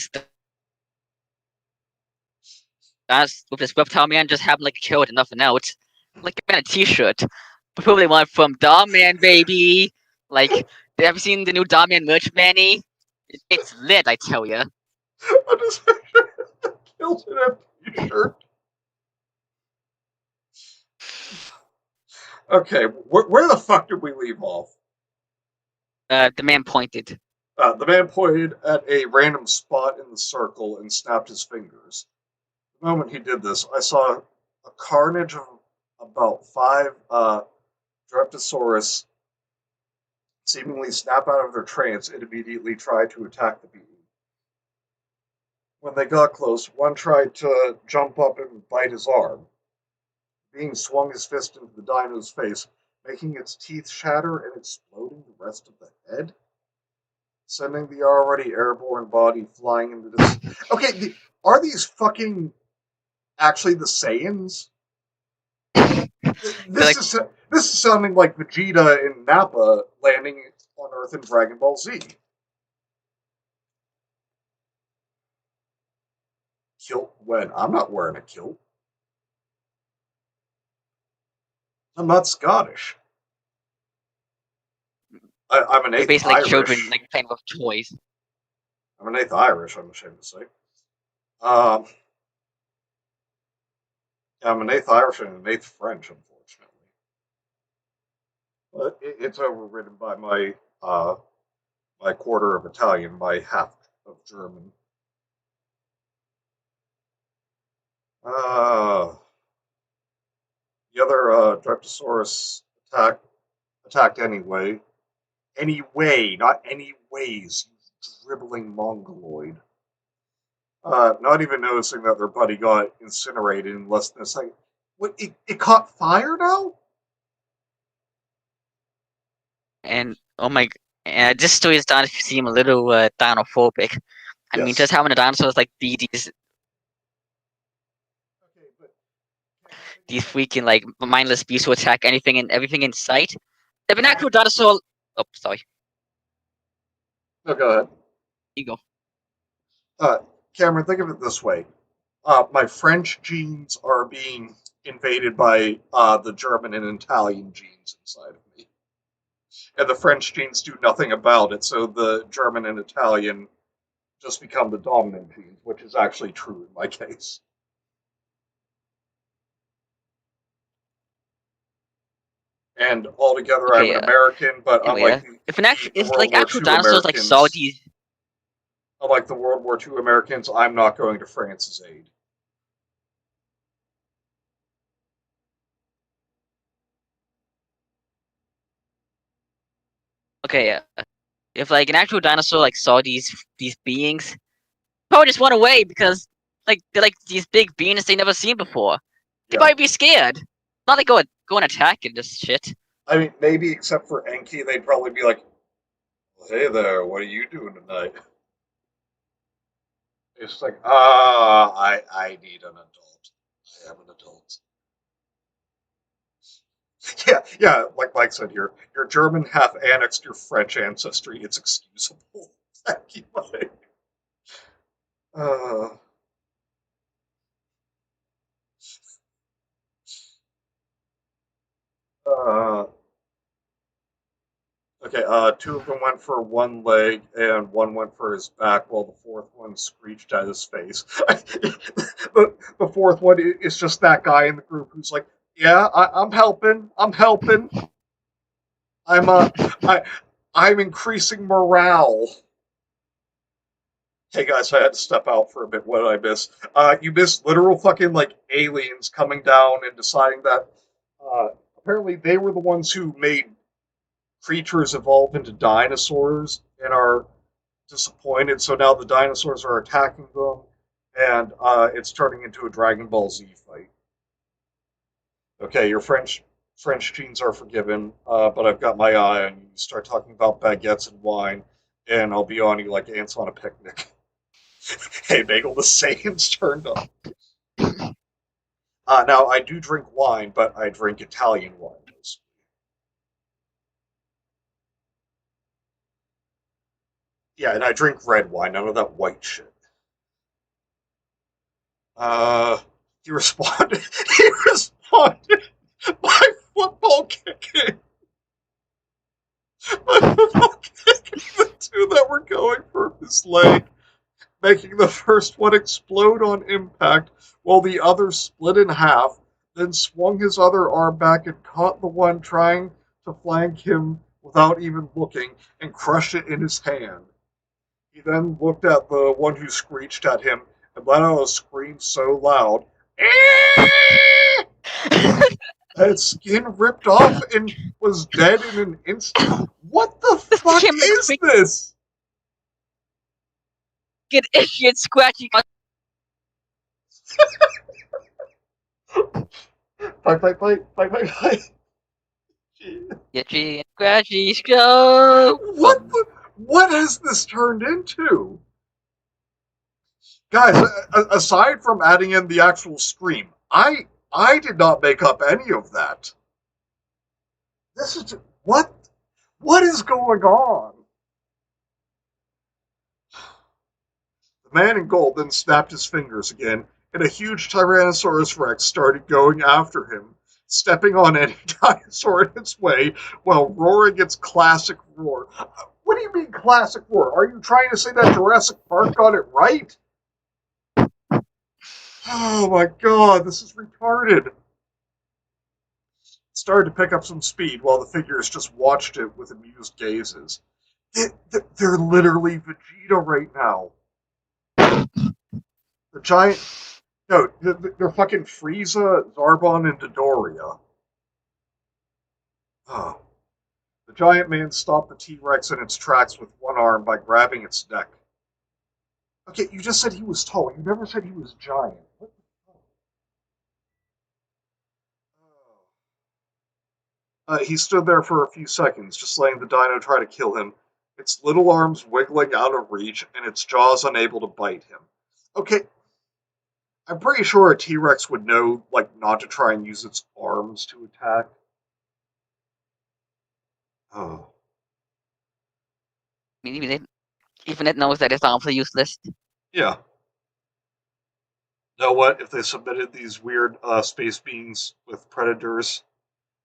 with this reptile man just having a kill and nothing else. A man a T-shirt, probably one from Dom Man, baby. Have you seen the new Dom Man merch, Manny? It's lit, I tell ya. I just killed in a t-shirt. Okay, where the fuck did we leave off? The man pointed. The man pointed at a random spot in the circle and snapped his fingers. The moment he did this, I saw a carnage of about five Dreptosaurus seemingly snap out of their trance and immediately try to attack the being. When they got close, one tried to jump up and bite his arm. The being swung his fist into the dino's face, making its teeth shatter and exploding the rest of the head, sending the already airborne body flying into this. Okay, are these fucking actually the Saiyans? They're This is sounding like Vegeta and Nappa landing on Earth in Dragon Ball Z. Kilt when? I'm not wearing a kilt. I'm not Scottish. I'm an they're eighth basically children Irish. playing with toys. I'm an eighth Irish. I'm ashamed to say. Um, I'm an eighth Irish and an eighth French, unfortunately. But it's overridden by my quarter of Italian, my half of German. Uh, the other Dryptosaurus attacked anyway. Anyway, not anyways, you dribbling mongoloid. Not even noticing that their buddy got incinerated in less than a second. What? It caught fire now? And oh my, this story is starting to seem a little dinophobic. I mean, Yes. just having the dinosaurs be Okay, but these freaking mindless beasts who attack anything and everything in sight. If an actual dinosaur, oh sorry, no, go ahead. you go. Uh, Cameron, think of it this way: my French genes are being invaded by the German and Italian genes inside of me, and the French genes do nothing about it. So the German and Italian just become the dominant genes, which is actually true in my case. And altogether, I'm Okay. an American, but Anyway, if the if World War actual II dinosaurs saw Americans, these, unlike the World War II Americans, I'm not going to France's aid. Okay, if like an actual dinosaur like saw these beings, probably just run away because like they're like these big beings they never seen before. They Yeah. might be scared. Not like go and attack and just shit. I mean, maybe except for Enki, they'd probably be like, well, "Hey there, what are you doing tonight?" It's like, I need an adult. I am an adult. Yeah, yeah. Like Mike said here, your German half annexed your French ancestry. It's excusable. Thank you, Mike. Uh, uh, okay, two of them went for one leg and one went for his back, while the fourth one screeched at his face. The fourth one is just that guy in the group who's like, "Yeah, I'm helping. I'm helping. I'm I, I'm increasing morale." Hey guys, I had to step out for a bit. What did I miss? You missed literal fucking like aliens coming down and deciding that uh, apparently they were the ones who made creatures evolve into dinosaurs and are disappointed. So now the dinosaurs are attacking them, and it's turning into a Dragon Ball Z fight. Okay, your French genes are forgiven, but I've got my eye on you. You start talking about baguettes and wine, and I'll be on you like ants on a picnic. Hey, Bagel, the Saiyans turned up. Now, I do drink wine, but I drink Italian wine. Yeah, and I drink red wine, none of that white shit. Uh, he responded. He responded by football kicking. By football kicking the two that were going for his leg, making the first one explode on impact, while the other split in half. Then swung his other arm back and caught the one trying to flank him without even looking, and crushed it in his hand. He then looked at the one who screeched at him and let out a scream so loud that its skin ripped off and was dead in an instant. What the This fuck became a is this? freaking itchy and scratchy. Fight, fight, fight, fight, fight, fight. Itchy and scratchy. Go. What has this turned into? Guys, aside from adding in the actual scream, I did not make up any of that. This is what is going on? The man in gold then snapped his fingers again, and a huge Tyrannosaurus Rex started going after him, stepping on any dinosaur in its way while roaring its classic roar. What do you mean classic roar? Are you trying to say that Jurassic Park got it right? Oh my god, this is retarded. It started to pick up some speed while the figures just watched it with amused gazes. They're literally Vegeta right now. The giant. No, they're fucking Frieza, Zarbon, and Dodoria. Oh. The giant man stopped the T Rex in its tracks with one arm by grabbing its neck. Okay, you just said he was tall. You never said he was giant. What the fuck? He stood there for a few seconds, just letting the dino try to kill him, its little arms wiggling out of reach and its jaws unable to bite him. Okay, I'm pretty sure a T Rex would know, like, not to try and use its arms to attack. Oh. Even it knows that its arms are useless. Yeah. Know what? If they submitted these weird space beings with predators,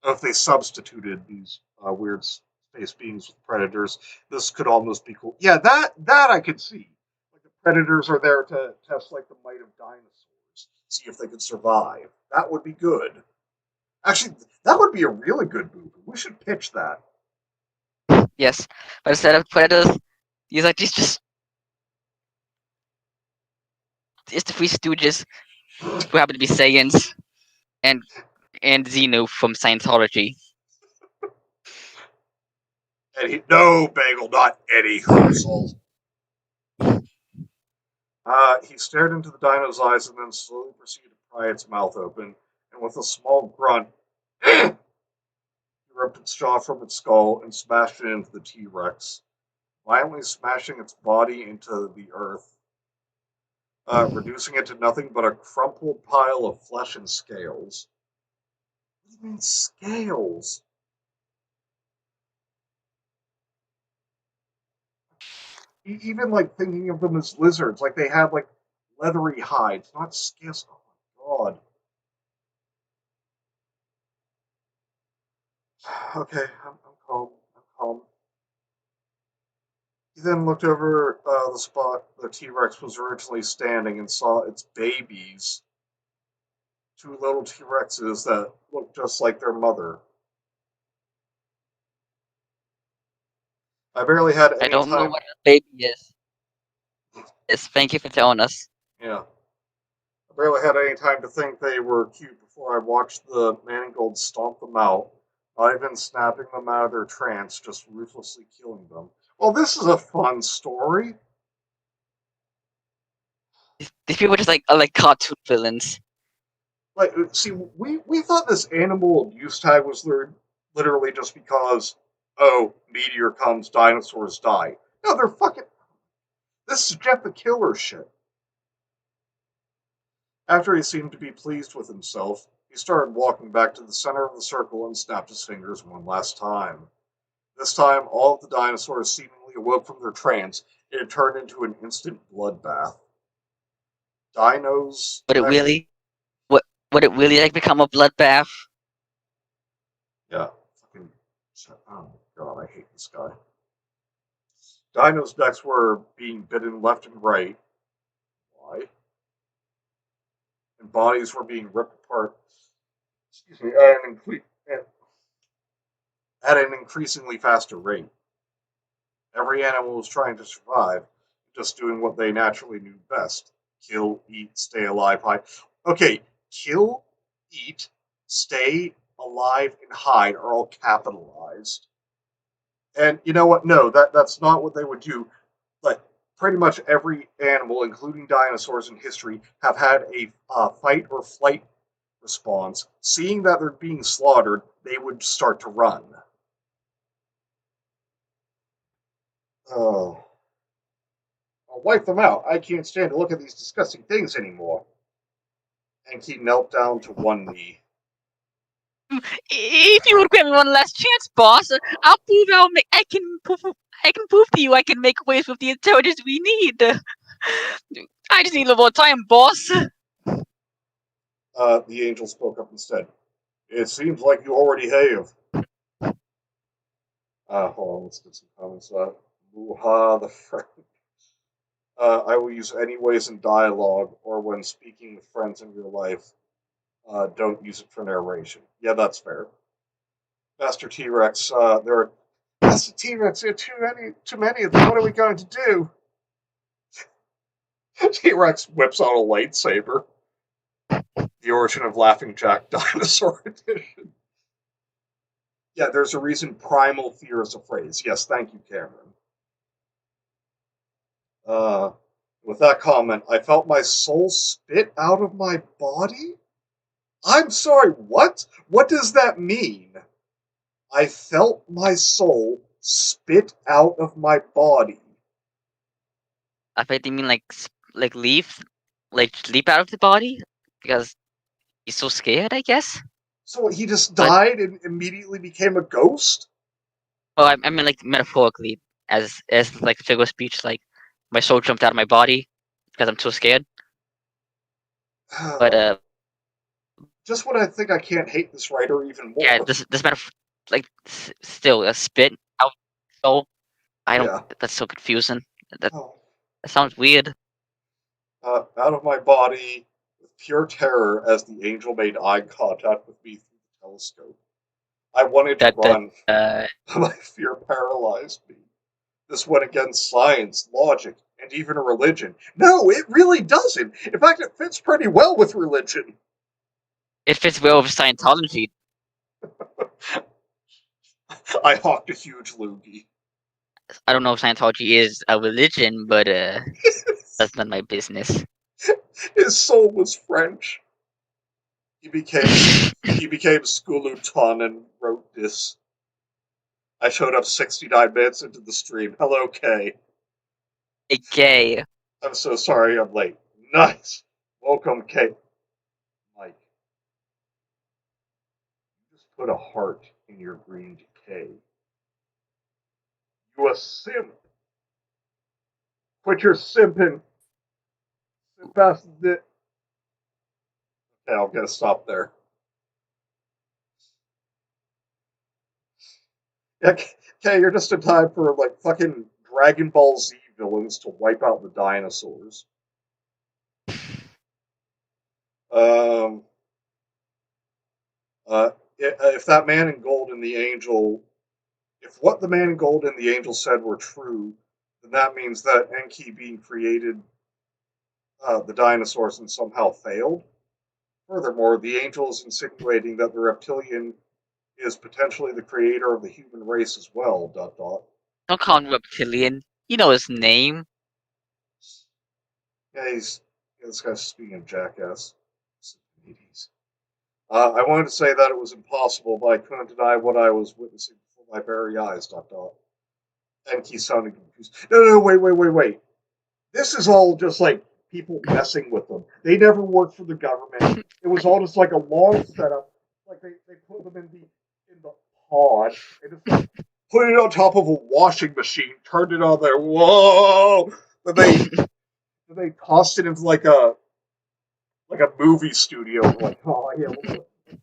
or if they substituted these weird space beings with predators, this could almost be cool. Yeah, that I could see. Like the predators are there to test like the might of dinosaurs, see if they could survive. That would be good. Actually, that would be a really good movie. We should pitch that. Yes, but instead of predators, these are just it's the Three Stooges who happen to be Saiyans and Xenu from Scientology. No, Bagel, not Eddie Hoozle. He stared into the dino's eyes and then slowly proceeded to pry its mouth open, and with a small grunt, he ripped its jaw from its skull and smashed it into the T-Rex, violently smashing its body into the earth, reducing it to nothing but a crumpled pile of flesh and scales. What do you mean scales? Even like thinking of them as lizards, like they had like leathery hides, not scales. Oh my god. Okay, I'm calm. I'm calm. He then looked over the spot the T Rex was originally standing and saw its babies, two little T Rexes that looked just like their mother. I barely had I any don't know time. what a baby is. Yes, thank you for telling us. Yeah, I barely had any time to think they were cute before I watched the mangold stomp them out, not even snapping them out of their trance, just ruthlessly killing them. Well, this is a fun story. These people are just like cartoon villains. Like, see, we thought this animal abuse tag was literally just because, oh, meteor comes, dinosaurs die. No, they're fucking. This is Jeff the Killer shit. After he seemed to be pleased with himself, he started walking back to the center of the circle and snapped his fingers one last time. This time, all of the dinosaurs seemingly awoke from their trance. It had turned into an instant bloodbath. Dinos. Would it really? What would it really like become a bloodbath? Yeah, fucking. Oh my god, I hate this guy. Dinos' necks were being bitten left and right. Why? And bodies were being ripped apart. Excuse me, at an increasingly faster rate. Every animal was trying to survive, just doing what they naturally knew best: kill, eat, stay alive, hide. Okay, kill, eat, stay alive, and hide are all capitalized. And you know what? No, that's not what they would do. Like pretty much every animal, including dinosaurs in history, have had a fight or flight response. Seeing that they're being slaughtered, they would start to run. Oh, I'll wipe them out. I can't stand to look at these disgusting things anymore. Enki knelt down to one knee. If you would grant me one last chance, boss, I'll prove I can prove to you I can make waves with the intelligence we need. I just need a little more time, boss. The angel spoke up instead. It seems like you already have. Hold on, let's get some comments. Muha the friend. I will use anyways in dialogue or when speaking with friends in real life. Don't use it for narration. Yeah, that's fair. Master T Rex, there are Master T Rex. There are too many of them. What are we going to do? T Rex whips out a lightsaber. The origin of Laughing Jack Dinosaur Edition. Yeah, there's a reason primal fear is a phrase. Yes, thank you, Cameron. Uh, with that comment, I felt my soul spit out of my body? I'm sorry, what? What does that mean? I felt my soul spit out of my body. I bet you mean like leave, like leap out of the body because he's so scared. I guess. So he just But died and immediately became a ghost? well, I mean like metaphorically, as like figure of speech, like my soul jumped out of my body because I'm too scared. But Just when I think I can't hate this writer even yeah, more. this metaphor, like still a spit out soul. I don't. Yeah. That's so confusing. That Oh. that sounds weird. Out of my body with pure terror as the angel made eye contact with me through the telescope. I wanted to That run, but my fear paralyzed me. This went against science, logic, and even religion. No, it really doesn't. In fact, it fits pretty well with religion. it fits well with Scientology. I hawked a huge loogie. I don't know if Scientology is a religion, but that's not my business. His soul was French. He became he became Skuluton and wrote this. I showed up 69 minutes into the stream. Hello, Kay. A gay. I'm so sorry I'm late. Nice. Welcome, Kay. Mike, you just put a heart in your green decay. You a simp. Quit your simping. Simp ass it. Okay, I'll get a stop there. Yeah, Kay, you're just in time for like fucking Dragon Ball Z villains to wipe out the dinosaurs. Um, if that man in gold and the angel, if what the man in gold and the angel said were true, then that means that Enki being created the dinosaurs and somehow failed. Furthermore, the angel is insinuating that the reptilian is potentially the creator of the human race as well. Dot dot. Don't call him reptilian. You know his name. Yeah, this guy's speaking of jackass. I wanted to say that it was impossible, but I couldn't deny what I was witnessing before my very eyes. Dot dot. Enki sounded confused. No, wait. This is all just like people messing with them. They never worked for the government. It was all just like a long setup. Like they put them in the pod and just like put it on top of a washing machine, turned it on there. Whoa! Then they tossed it into like a movie studio. Like, oh yeah,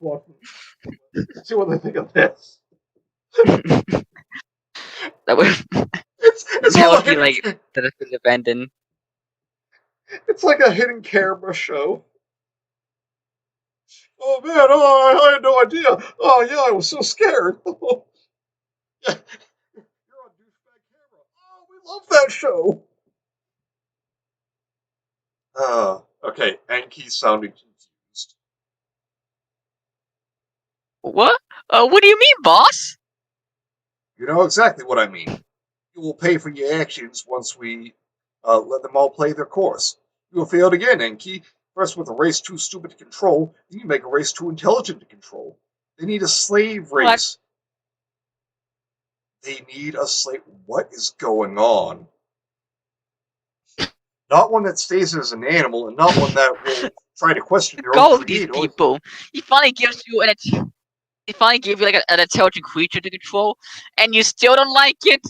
let's see what they think of this. That would It's that all a would be hidden. like that is abandoned. It's like a hidden camera show. Oh man, oh, I had no idea. Oh yeah, I was so scared. Yeah, you're on douchebag camera. Oh, we love that show. Okay, Enki's sounding confused. What? What do you mean, boss? You know exactly what I mean. You will pay for your actions once we let them all play their course. You will fail again, Enki. First with a race too stupid to control, then you make a race too intelligent to control. They need a slave What? race. They need a slave. What is going on? Not one that stays as an animal, and not one that will try to question their own Go with these creator. people. He finally gives you he finally gave you like an intelligent creature to control, and you still don't like it.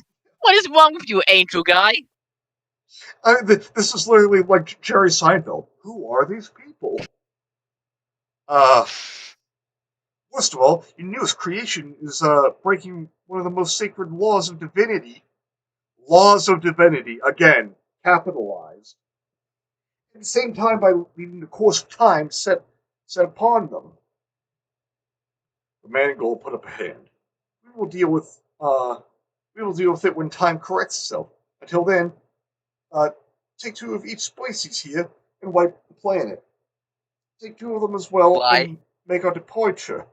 What is wrong with you, angel guy? I mean, this is literally like Jerry Seinfeld. Who are these people? Uh, First of all, your newest creation is breaking one of the most sacred laws of divinity. Laws of divinity, again, capitalized. At the same time, by leaving the course of time set upon them. The man in gold put up a hand. We will deal with we will deal with it when time corrects itself. Until then, uh, take two of each species here and wipe the planet. Take two of them as well Why? and make our departure.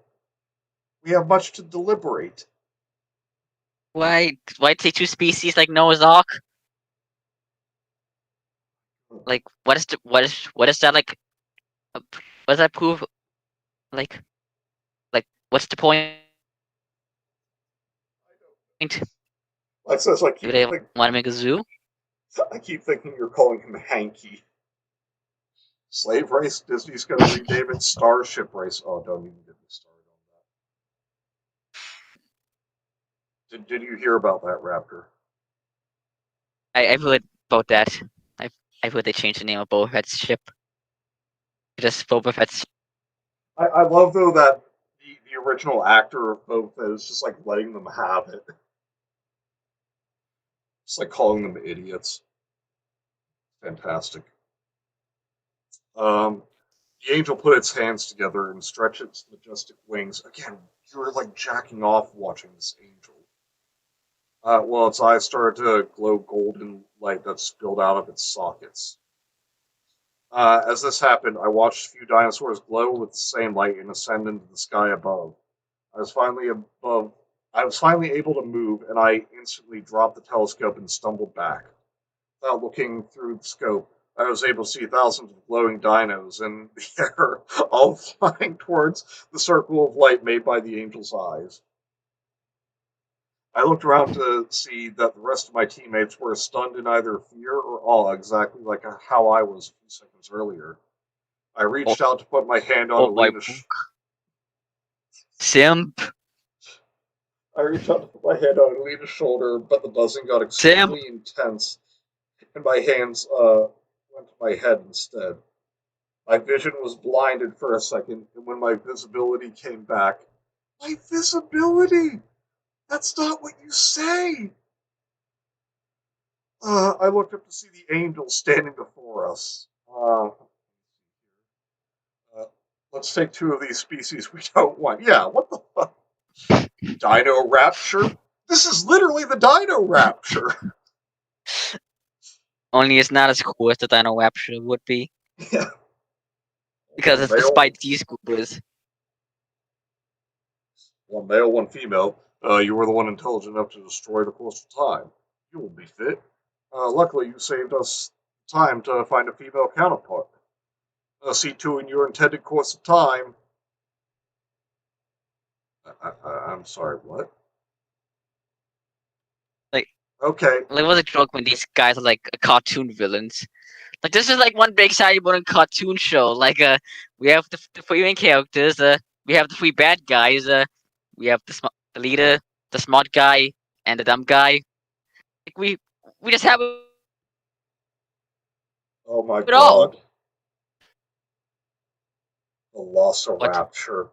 We have much to deliberate. Why take two species like Noah's Ark? Like, what is that like? What does that prove? Like, what's the point? Says I Do keep they think, want to make a zoo? I keep thinking you're calling him Hanky. Slave race. Disney's going to rename it Starship Race. Oh, don't even get me started on that. Did you hear about that, Raptor? I've heard about that. I've heard they changed the name of Boba Fett's ship. Just Boba Fett's. I love though that the original actor of both is just like letting them have it. Just like calling them idiots. Fantastic. Um, the angel put its hands together and stretched its majestic wings. Again, you're like jacking off watching this angel. Well, its eyes started to glow golden light that spilled out of its sockets. As this happened, I watched a few dinosaurs glow with the same light and ascend into the sky above. I was finally above I was finally able to move, and I instantly dropped the telescope and stumbled back. Without looking through the scope, I was able to see thousands of glowing dinos in the air, all flying towards the circle of light made by the angel's eyes. I looked around to see that the rest of my teammates were stunned in either fear or awe, exactly like how I was a few seconds earlier. I Oh, reached out to put my hand on oh my Alina's. simp, I reached out to put my hand on Alina's shoulder, but the buzzing got simp. extremely intense, and my hands went to my head instead. My vision was blinded for a second, and when my visibility came back, my visibility! That's not what you say! I looked up to see the angel standing before us. Uh, let's take two of these species we don't want. Yeah, what the fuck? Dino Rapture? This is literally the Dino Rapture! Only it's not as cool as the Dino Rapture would be Yeah. because One it's male, despite these scoopers. one male, one female. You were the one intelligent enough to destroy the course of time. You will be fit. Luckily, you saved us time to find a female counterpart. See to in your intended course of time. I'm sorry, what? Like, Okay. like, what's a joke when these guys are like cartoon villains? Like, this is like one big Saturday morning cartoon show. Like, we have the three main characters. We have the three bad guys. We have the leader, the smart guy, and the dumb guy. Like, we just have Oh my it all. god. The What? Velociraptor.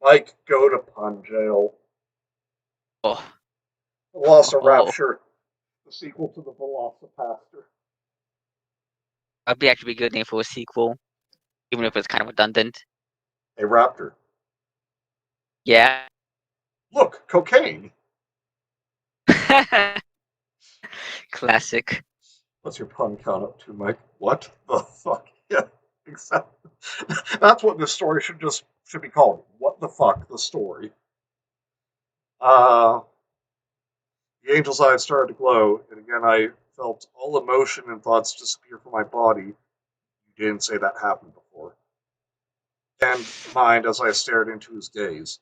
Mike, go to pun jail. Oh, oh, Velociraptor, the sequel to the Velocipaster. that'd be actually a good name for a sequel, even if it's kind of redundant. A raptor. Yeah. Look, cocaine. Classic. What's your pun count up to, Mike? What the fuck? Yeah, exactly. That's what this story should be called. What the fuck? The story. Uh, the angel's eyes started to glow, and again I felt all emotion and thoughts disappear from my body. You didn't say that happened before. And mind as I stared into his gaze.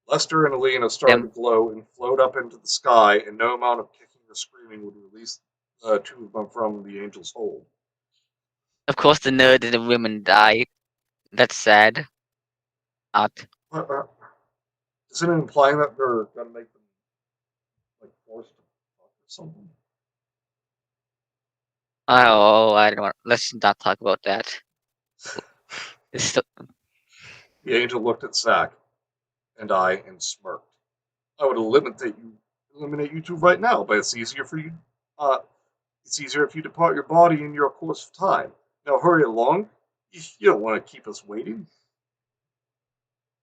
Lester and Alina started to Them, glow and float up into the sky, and no amount of kicking or screaming would release two of them from the angel's hold. of course, the nerd and the women died. That's sad. Not. Isn't it implying that they're going to make them like forced to fuck or something? Oh, I don't want. Let's not talk about that. It's still, The angel looked at Zack and I and smirked. I would eliminate you two right now, but it's easier for you. Uh, it's easier if you depart your body in your course of time. Now hurry along. You don't want to keep us waiting.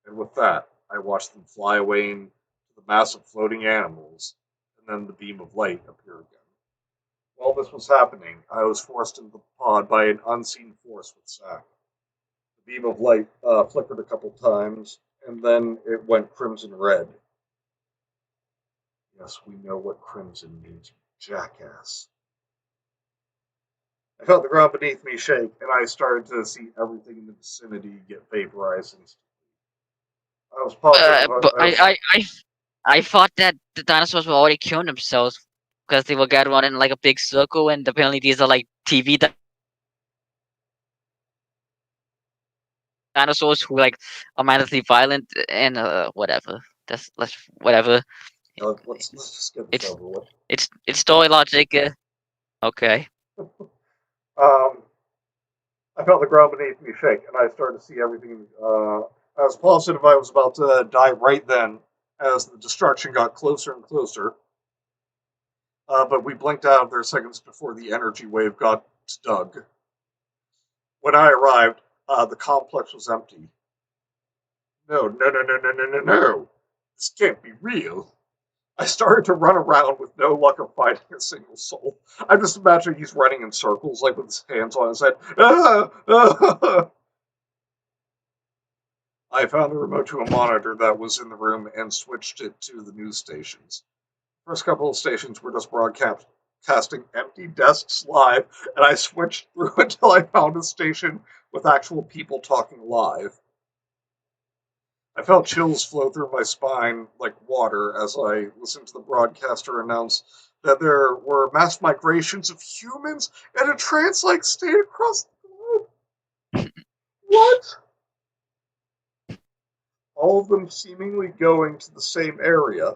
And with that, I watched them fly away into the mass of floating animals, and then the beam of light appear again. While this was happening, I was forced into the pod by an unseen force with Zack. The beam of light flickered a couple times, and then it went crimson red. Yes, we know what crimson means, jackass. I felt the ground beneath me shake, and I started to see everything in the vicinity get vaporized instantly. I was positive. but I thought that the dinosaurs were already killing themselves because they were gathered around in like a big circle, and apparently these are like TV dinosaurs who like are madly violent and whatever. That's let's whatever. Let's just get this It's over with. it's story logic. Okay. Um, I felt the ground beneath me shake, and I started to see everything. I was positive I was about to die right then, as the destruction got closer and closer. But we blinked out of there seconds before the energy wave got to Doug. When I arrived, the complex was empty. No, no, no, no, no, no, no, no. This can't be real. I started to run around with no luck of finding a single soul. I'm just imagining he's running in circles, like with his hands on his head. Ah, ah. I found the remote to a monitor that was in the room and switched it to the news stations. First couple of stations were just broadcasting empty desks live, and I switched through until I found a station with actual people talking live. I felt chills flow through my spine like water as I listened to the broadcaster announce that there were mass migrations of humans in a trance-like state across the globe. What? All of them seemingly going to the same area.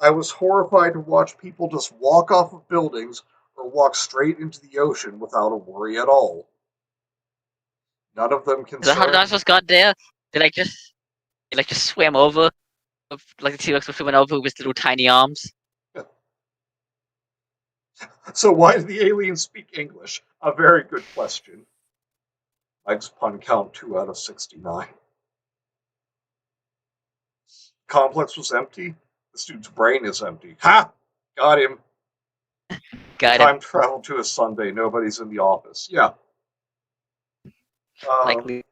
I was horrified to watch people just walk off of buildings or walk straight into the ocean without a worry at all. None of them Is that how the concerned. dinosaurs got there? They like just swam over, like the T-Rex was swimming over with his little tiny arms. So why do the aliens speak English? A very good question. Mike's pun count 2 out of 69. Complex was empty. The student's brain is empty. Ha! Got him. Got him. Time travel to a Sunday. Nobody's in the office. Yeah. Um, Likely.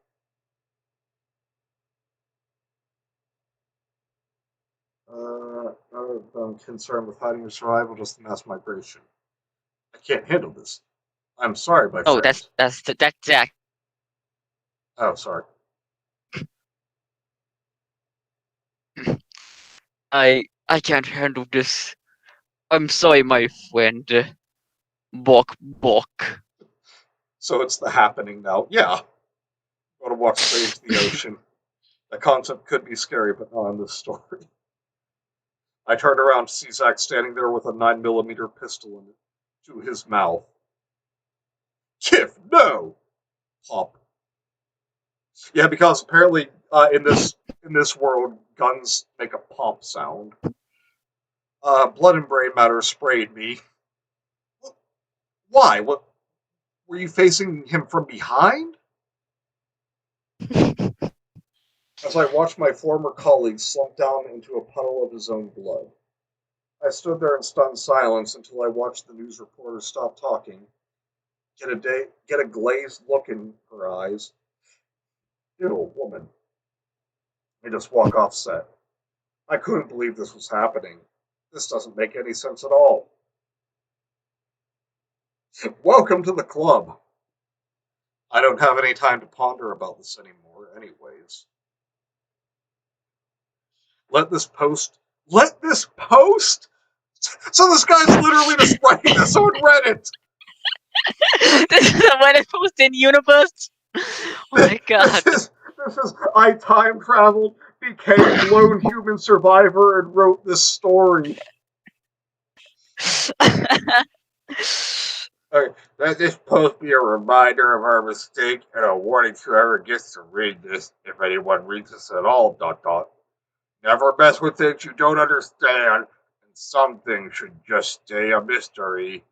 I'm concerned with hiding your survival, just the mass migration. I can't handle this. I'm sorry, my Oh, friend. that's Jack. Oh, sorry. I can't handle this. I'm sorry, my friend. Bok bok. So it's the happening now. Yeah. Going to walk straight into the ocean. The concept could be scary, but not in this story. I turned around to see Zack standing there with a 9mm pistol to his mouth. Kif, no! Pop. Yeah, because apparently in this world, guns make a pop sound. Blood and brain matter sprayed me. Why? What were you facing him from behind? As I watched my former colleague slump down into a puddle of his own blood. I stood there in stunned silence until I watched the news reporter stop talking, get a glazed look in her eyes. Ew, woman. And just walk off set. I couldn't believe this was happening. This doesn't make any sense at all. Welcome to the club. I don't have any time to ponder about this anymore, anyways. Let this post. Let this post? So this guy's literally just writing this on Reddit. This is a Reddit post in universe. Oh my god. This is I time traveled, became lone human survivor, and wrote this story. Let this post be a reminder of our mistake and a warning to whoever gets to read this, if anyone reads this at all. ... Never mess with things you don't understand, and some things should just stay a mystery.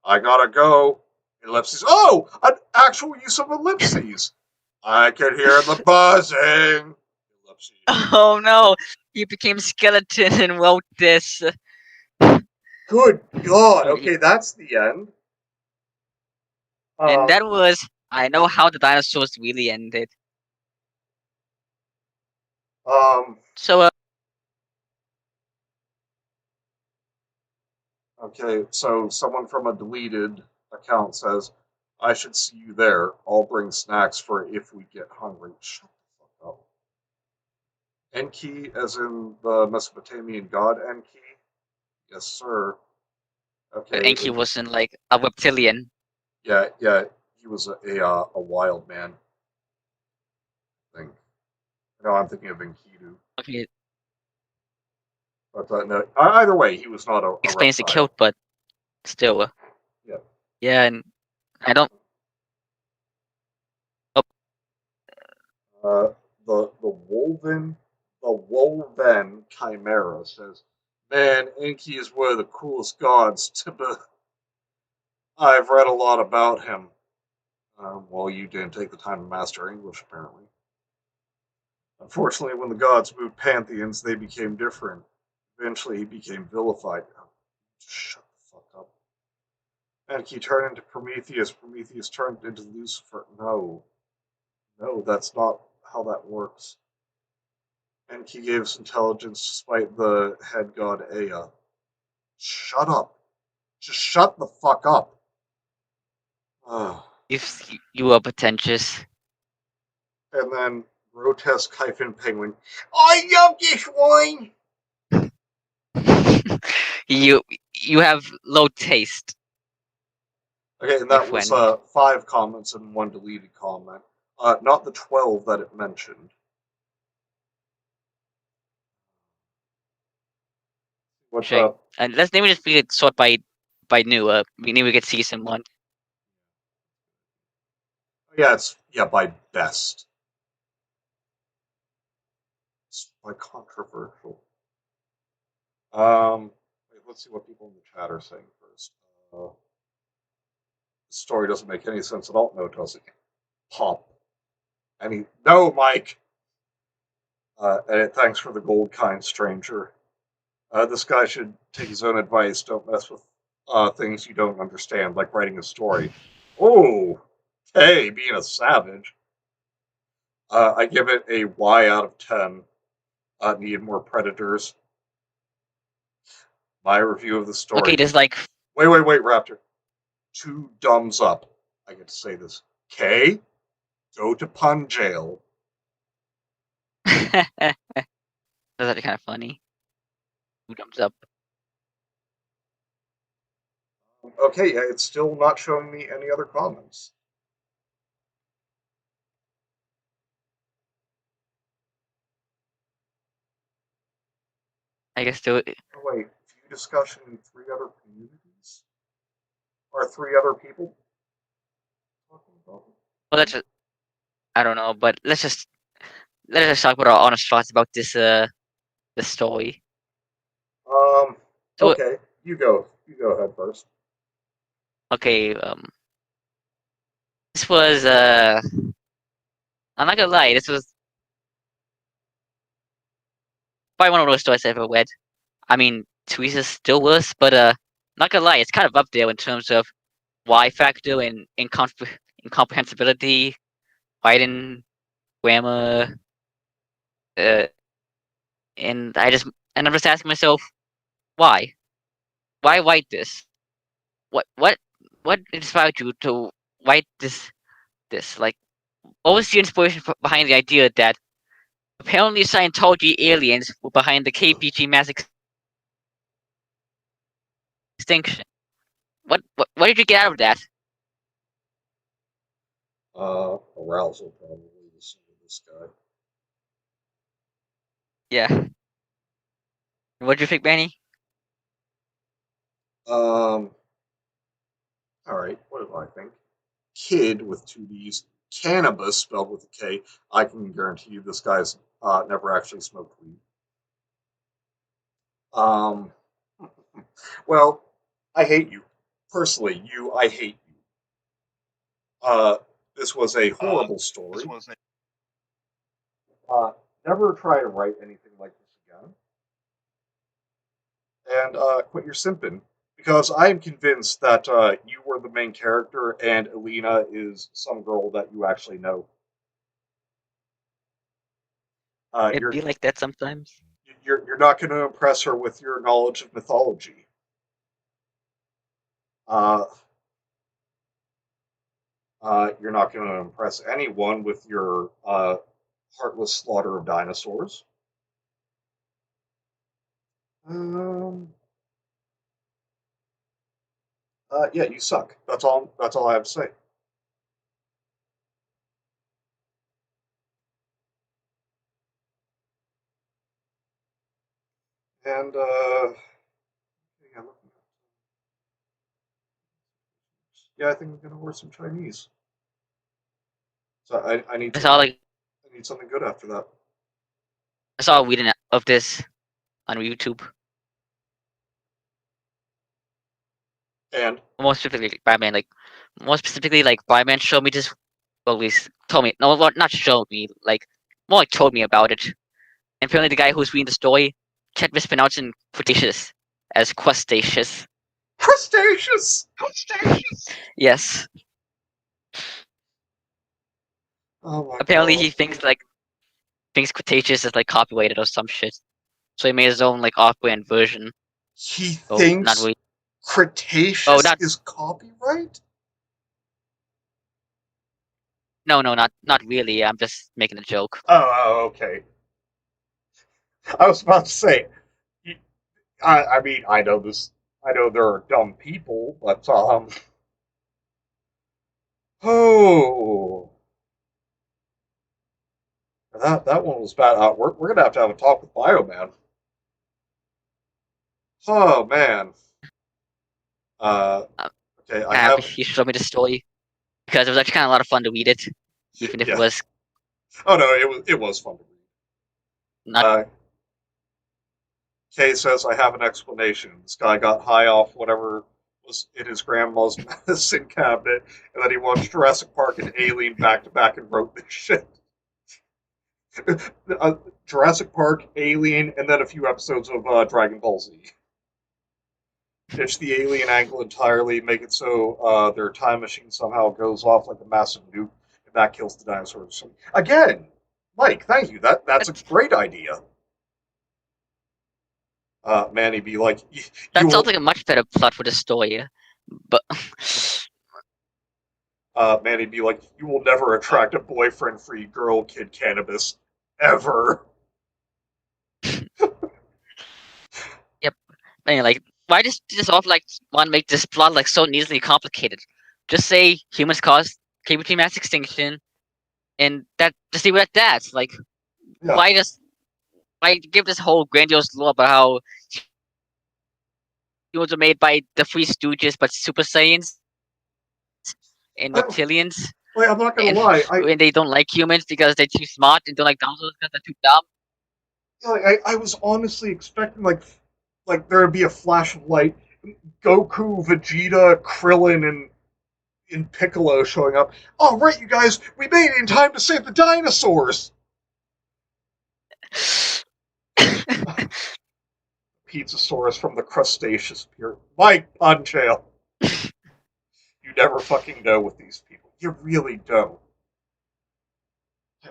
I gotta go. Ellipses. Oh, an actual use of ellipses. I can hear the buzzing. Ellipses. Oh no, he became skeleton and wrote this. Good God. Oh, Okay, that's the end. and Um, that was I know how the dinosaurs really ended. um, So okay, so someone from a deleted account says, I should see you there. I'll bring snacks for if we get hungry. Shut the fuck up. Enki, as in the Mesopotamian god Enki? Yes, sir. Okay, Enki wasn't like a reptilian. yeah, he was a wild man. I think. No, I'm thinking of Enkidu. Okay, But no, either way, he was not a explains the reptile. kilt, but still, Yeah. yeah. And I don't. Oh, Uh, the Wolven Chimera says, "Man, Enki is one of the coolest gods to be. I've read a lot about him. Well, you didn't take the time to master English, apparently. Unfortunately, when the gods moved pantheons, they became different. Eventually, he became vilified. Oh, shut the fuck up. Enki turned into Prometheus. Prometheus turned into Lucifer. No, no, that's not how that works. and he gives intelligence despite the head god Ea. Shut up. Just shut the fuck up. Ugh. If you are pretentious. And then grotesque hyphen penguin. I love this wine. you you have low taste, Okay, and my that was friend. 5 comments and 1 deleted comment. Not the 12 that it mentioned. What's Interesting. up? And let's maybe just be sort by new. Maybe we get season 1. Yeah, it's by best. It's by controversial. Wait, let's see what people in the chat are saying first. The story doesn't make any sense at all. No, it doesn't. Pop. No, Mike. And thanks for the gold, kind stranger. This guy should take his own advice. Don't mess with things you don't understand, like writing a story. Oh, hey, being a savage. I give it a Y out of 10. Need more predators. My review of the Okay, story. there's like Wait, Raptor. 2 thumbs up. I get to say this. K, go to pun jail. that's actually kind of funny. 2 thumbs up. Okay, it's still not showing me any other comments. I guess do it. Oh, wait, view discussion in 3 other communities? Or 3 other people talking about it? Well, that's just, I don't know, but let's just talk about our honest thoughts about this story. So Okay, you go. You go ahead first. okay, this was I'm not gonna lie, this was probably one of the worst stories I ever read. I mean, Teresa's still worse, but not gonna lie, it's kind of up there in terms of Y factor and incomprehensibility, writing, grammar, uh, and I'm just asking myself, why? Why write this? What what what inspired you to write this? Like, what was the inspiration behind the idea that apparently Scientology aliens were behind the KPG mass extinction? What did you get out of that? Arousal, probably, listen to this guy. Yeah. What did you think, Benny? Alright, what do I think? Kid with 2 D's, cannabis spelled with a K. I can guarantee you this guy's never actually smoked weed. Um, well, I hate you. Personally, I hate you. This was a horrible story. Uh, Never try to write anything like this again. And quit your simping. Because I am convinced that you were the main character and Alina is some girl that you actually know. Uh, It'd you're be like that sometimes. you're not going to impress her with your knowledge of mythology. Uh, you're not going to impress anyone with your heartless slaughter of dinosaurs. Um, yeah, you suck. That's all. That's all I have to say. And yeah, I think I'm gonna order some Chinese. So I need I saw something. like I need something good after that. I saw a reading of this on YouTube. And More specifically, like, Batman. Like more specifically, like Batman showed me this. Well, at least told me. No, well, not showed me. Like more like told me about it. And apparently, the guy who was reading the story kept mispronouncing Cretaceous as Crustaceous. crustaceous. Yes. Oh my Apparently, god. he thinks like thinks Cretaceous is like copyrighted or some shit. So he made his own like off-brand version. He Oh, not thinks really. Oh, Cretaceous not is copyright? no, not really. I'm just making a joke. Okay. I was about to say, I mean, I know this. I know there are dumb people, but oh, that one was bad. We're gonna have a talk with Bioman. Oh man. Uh, I'm okay, I kind of have. happy you showed me the story because it was actually kind of a lot of fun to read it, even if it Yeah. was Oh no, it was fun to read. not. Kay says I have an explanation. This guy got high off whatever was in his grandma's medicine cabinet, and then he watched Jurassic Park and Alien back to back and wrote this shit. uh, Jurassic Park, Alien, and then a few episodes of Dragon Ball Z. Ditch the alien angle entirely, make it so their time machine somehow goes off like a massive nuke, and that kills the dinosaurs. So, again, Mike, thank you. That's a great idea. Manny be like, you That sounds will. like a much better plot for the story, but Manny be like, you will never attract a boyfriend-free girl, Kid Cannabis, ever. yep. Anyway, like, why just off like want to make this plot like so easily complicated? Just say humans caused premature mass extinction, and that just leave it at that. Like, Yeah. why give this whole grandiose lore about how humans were made by the Three Stooges, but Super Saiyans and reptilians, Like, I'm not gonna and lie. when they don't like humans because they're too smart and don't like dinosaurs because they're too dumb. I was honestly expecting there would be a flash of light, Goku, Vegeta, Krillin, and Piccolo showing up. Oh right, you guys, we made it in time to save the dinosaurs. Pizzasaurus from the Crustaceous period. Mike Punchail. You never fucking know with these people. You really don't.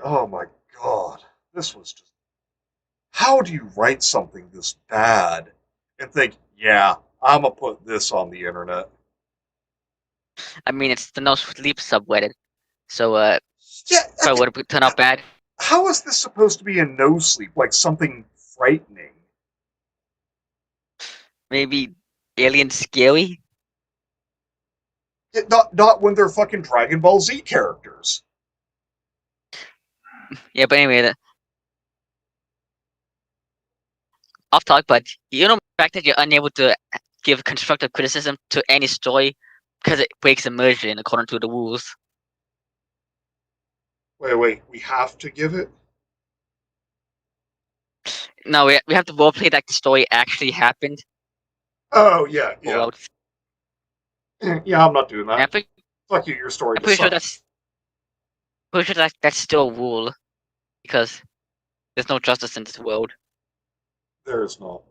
Oh my god. This was just. How do you write something this bad and think, yeah, I'm gonna put this on the internet? I mean, it's the nosleep subreddit, so Yeah, probably would have turned out bad. how is this supposed to be a no sleep? Like something frightening? Maybe alien scary. Not when they're fucking Dragon Ball Z characters. Yeah, but anyway, off talk. But you know, the fact that you're unable to give constructive criticism to any story because it breaks immersion according to the rules. Wait, we have to give it? No, we have to roleplay that the story actually happened. Oh, yeah. Well, Yeah, I'm not doing I'm that. Fuck you, your story pretty just sure sucks. that's still a rule because there's no justice in this world. There is not.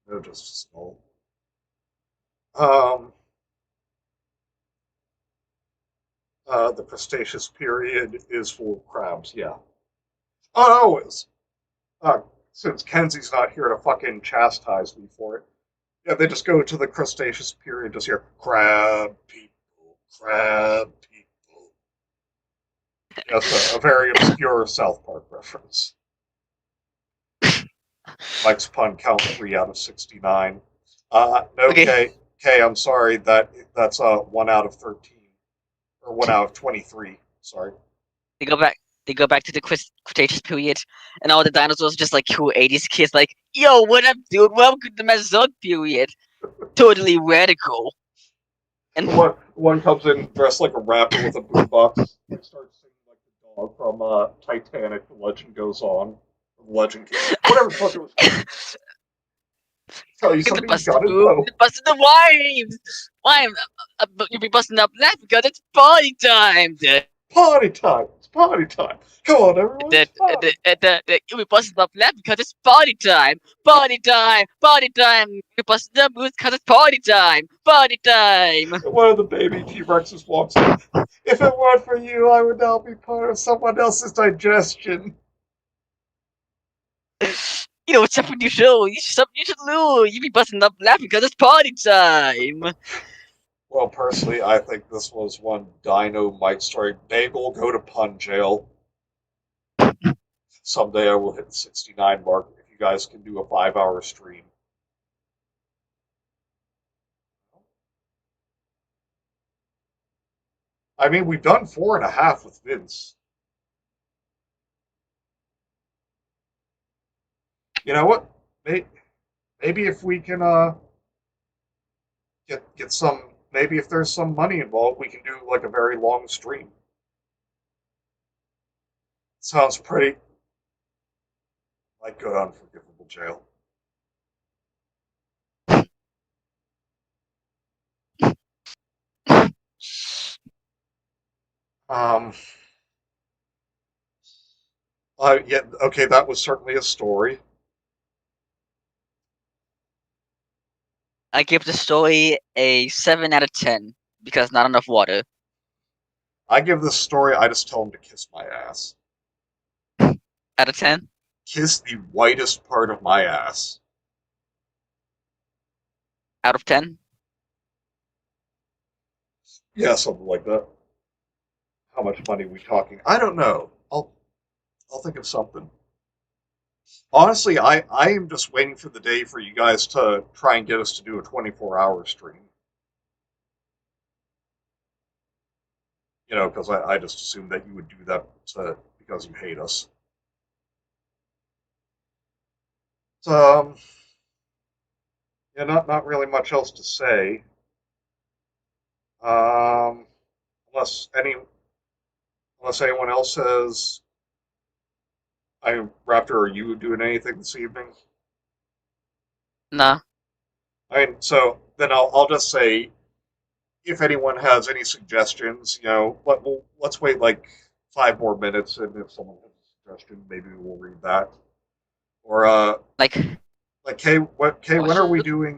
No justice at all. Um, the Cretaceous period is full of crabs, yeah. Oh, always. Since Kenzie's not here to fucking chastise me for it. Yeah, they just go to the Cretaceous period, just hear crab people, crab people. Yes, a very obscure South Park reference. Mike's pun count 3 out of 69. No, Okay, K, I'm sorry, that's 1 out of 13. Or 1 out of 23. Sorry. they go back. They go back to the Cretaceous period, and all the dinosaurs are just like cool '80s kids, like, "Yo, what up, dude? Welcome to the Mesozoic period. Totally radical." And One comes in dressed like a rapper with a boombox. They start singing like the dog from Titanic. The legend goes on. The legend, whatever the fuck it was. Tell you get the something you busted gotta move, know. busting the wives. Why? You'll be busting up left because it's party time, dude. Party time. It's party time. Come on, everyone, it's party. You'll be busting up laughing because it's party time. Party time. Party time. You're busting up because it's party time. Party time. And one of the baby T-Rexes walks in. If it weren't for you, I would now be part of someone else's digestion. You know what's up with your show? You should lose. You be busting up laughing because it's party time. Well, personally, I think this was one Dino Mike story. Bagel, go to pun jail. Someday I will hit the 69 mark if you guys can do a 5-hour stream. I mean, we've done 4.5 with Vince. You know what? Maybe if we can get some, maybe if there's some money involved, we can do like a very long stream. Sounds pretty like good unforgivable jail. Um. Yeah. Okay. That was certainly a story. I give the story a 7 out of 10 because not enough water. I give this story. I just tell him to kiss my ass. Out of 10? Kiss the whitest part of my ass. Out of 10? Yeah, something like that. How much money are we talking? I don't know. I'll think of something. Honestly, I am just waiting for the day for you guys to try and get us to do a 24-hour stream. You know, because I just assumed that you would do that because you hate us. So, yeah, not really much else to say. Um, unless any unless anyone else says, I Raptor, are you doing anything this evening? Nah. I mean, so then I'll just say, if anyone has any suggestions, let's wait like 5 more minutes, and if someone has a suggestion, maybe we'll read that. Or Like, like Kay, what when are we should. doing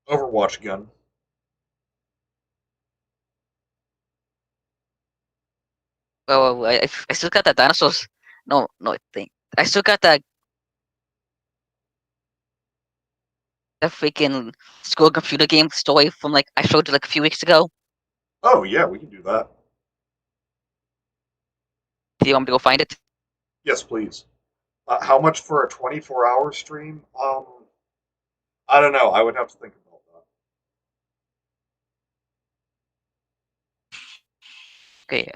Overwatch again? Well, I still got that dinosaurs. No, no, I think. I still got that freaking school computer game story from like I showed you like a few weeks ago. Oh yeah, we can do that. Do you want me to go find it? Yes, please. How much for a 24-hour stream? I don't know. I would have to think about that. Okay,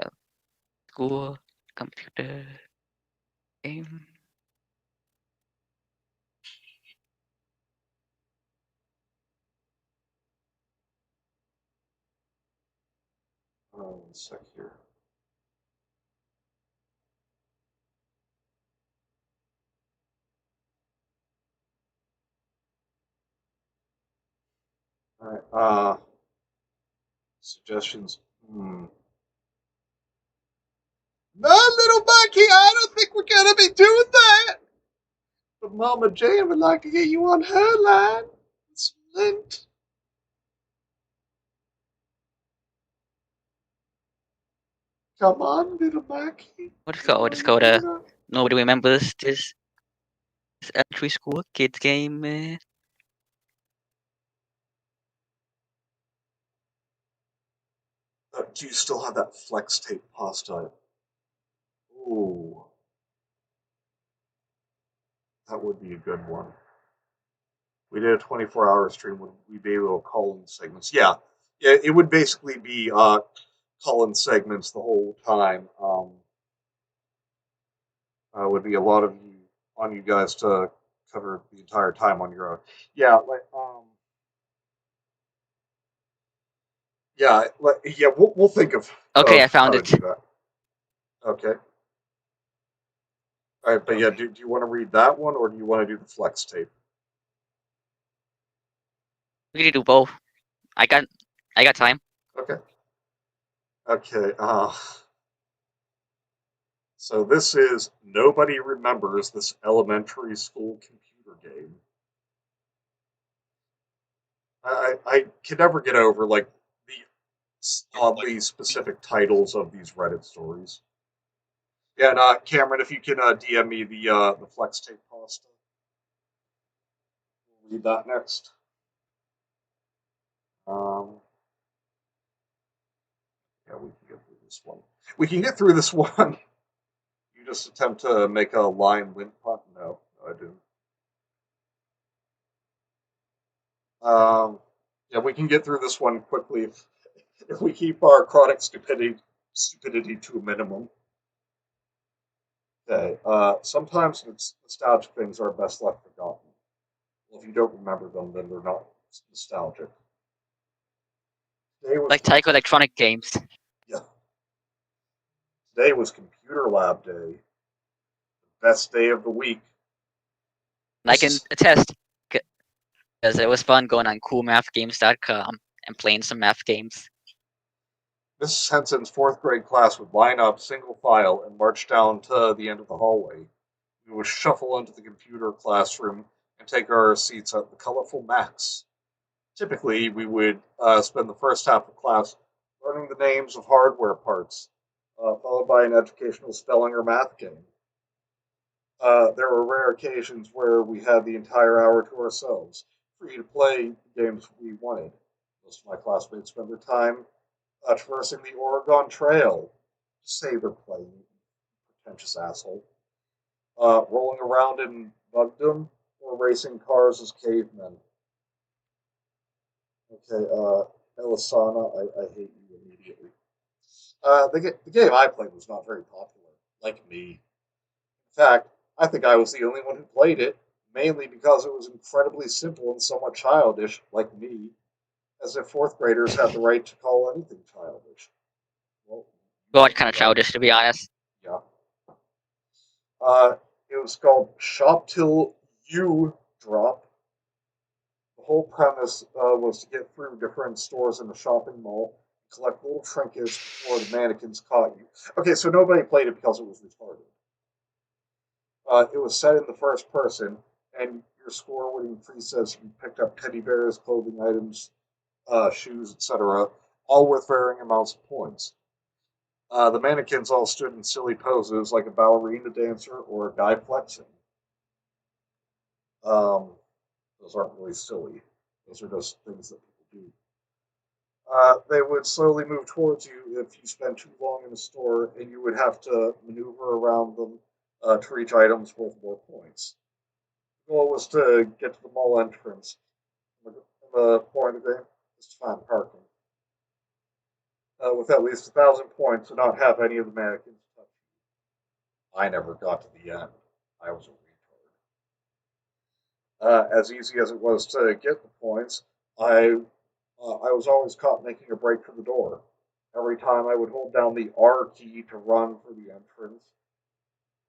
school computer game. One sec here. All right. Suggestions. No, little monkey, I don't think we're gonna be doing that. But Mama Jane would like to get you on her line. It's Lint. Come on, little monkey. What is You called? What is wanna called? get on? Nobody remembers this elementary school kids game. Do you still have that flex tape pasta? Ooh, that would be a good one. We did a 24-hour stream. Would we be able to call in segments? Yeah, yeah. It would basically be call in segments the whole time. Would be a lot of you guys to cover the entire time on your own. Yeah, yeah. We'll think Okay, I of found how to it. do that. Okay. All right, but yeah, do you want to read that one or do you want to do the flex tape? We can do both. I got time. Okay. Okay. So this is nobody remembers this elementary school computer game. I can never get over like the oddly specific titles of these Reddit stories. Yeah, and Cameron, if you can DM me the flex tape pasta, we'll read that next. Um, yeah, we can get through this one. We can get through this one. You just attempt to make a line lint pot? No, I didn't. Yeah, we can get through this one quickly if we keep our chronic stupidity to a minimum. Okay. Sometimes nostalgic things are best left forgotten. Well, if you don't remember them, then they're not nostalgic. Today was Like Taiko Electronic Games. yeah. Today was computer lab day. Best day of the week. And I can attest, because it was fun going on coolmathgames.com and playing some math games. Mrs. Henson's fourth grade class would line up single file and march down to the end of the hallway. We would shuffle into the computer classroom and take our seats at the colorful Macs. Typically, we would spend the first half of class learning the names of hardware parts, followed by an educational spelling or math game. There were rare occasions where we had the entire hour to ourselves, free to play games we wanted. Most of my classmates spent their time traversing the Oregon Trail. Say they're playing, pretentious asshole. Rolling around in bugdom or racing cars as cavemen. Okay, Elisana, I hate you immediately. The game I played was not very popular, like me. In fact, I think I was the only one who played it, mainly because it was incredibly simple and somewhat childish, like me, as if fourth graders had the right to call anything childish. Well, God, kind of childish, to be honest. yeah. Uh, it was called Shop Till You Drop. The whole premise was to get through different stores in a shopping mall, collect little trinkets before the mannequins caught you. Okay, so nobody played it because it was retarded. It was set in the first person, and your score would increase as you picked up teddy bears, clothing items, shoes, etc., all with varying amounts of points. The mannequins all stood in silly poses like a ballerina dancer or a guy flexing. Um, those aren't really silly. Those are just things that people do. They would slowly move towards you if you spent too long in a store, and you would have to maneuver around them to reach items worth more points. The goal was to get to the mall entrance. The point of the game is to find parking with at least 1,000 points and not have any of the mannequins touch you. I never got to the end. I was a retard. As easy as it was to get the points, I was always caught making a break for the door. Every time I would hold down the R key to run for the entrance.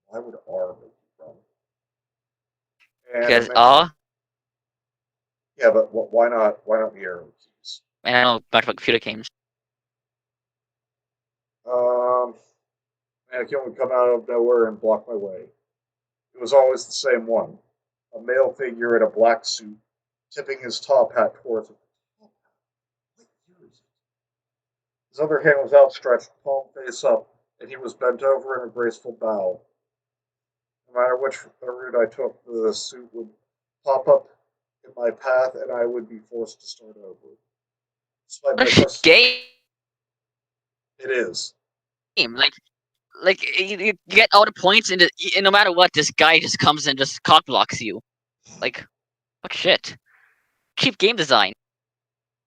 Why would R make you run? And Because, yeah, but why not? Why not the arrow keys? I don't know much about computer games. Mannequin would come out of nowhere and block my way. It was always the same one, a male figure in a black suit, tipping his top hat towards me. What year is it? His other hand was outstretched, palm face up, and he was bent over in a graceful bow. No matter which route I took, the suit would pop up in my path, and I would be forced to start over. Despite What my a shit game! it is. Like you get all the points, and no matter what, this guy just comes and just cock blocks you. Like, what shit? Cheap game design.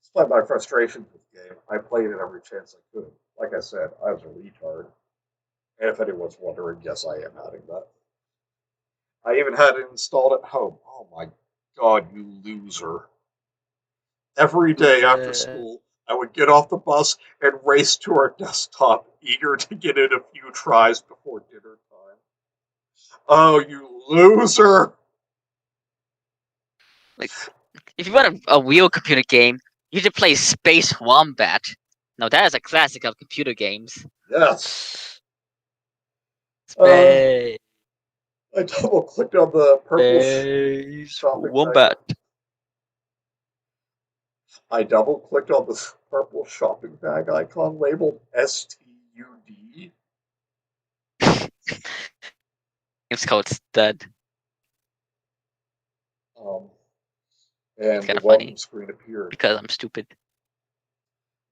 Despite my frustrations with the game, I played it every chance I could. Like I said, I was a retard. And if anyone's wondering, yes, I am adding that. I even had it installed at home. Oh my god, you loser. Every day after school, I would get off the bus and race to our desktop, eager to get in a few tries before dinner time. Oh, you loser! Like, if you want a real computer game, you should play Space Wombat. Now that is a classic of computer games. Yes. Uh, Space, I double clicked on the purple space shopping bag. wombat. I double clicked on the purple shopping bag icon labeled STUD. It's called stud. Um, It's and the kind of welcome funny screen appeared. because I'm stupid.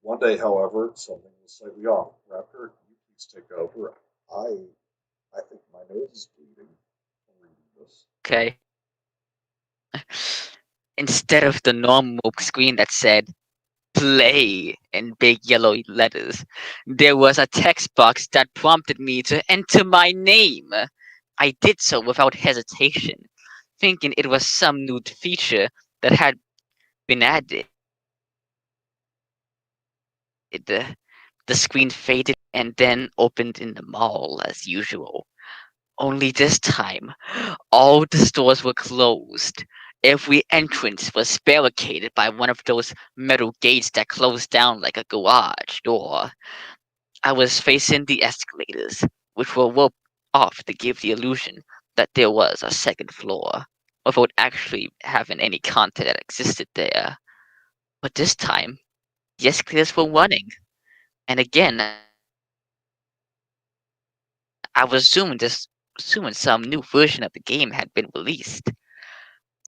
One day, however, something was slightly off. Raptor, can you please take over? I I think my nose is bleeding from reading this. Okay. Instead of the normal screen that said play in big yellow letters, there was a text box that prompted me to enter my name. I did so without hesitation, thinking it was some new feature that had been added. The screen faded and then opened in the mall as usual. Only this time, all the stores were closed. Every entrance was barricaded by one of those metal gates that close down like a garage door. I was facing the escalators, which were roped off to give the illusion that there was a second floor, without actually having any content that existed there. But this time, the escalators were running, and again, I was assuming some new version of the game had been released.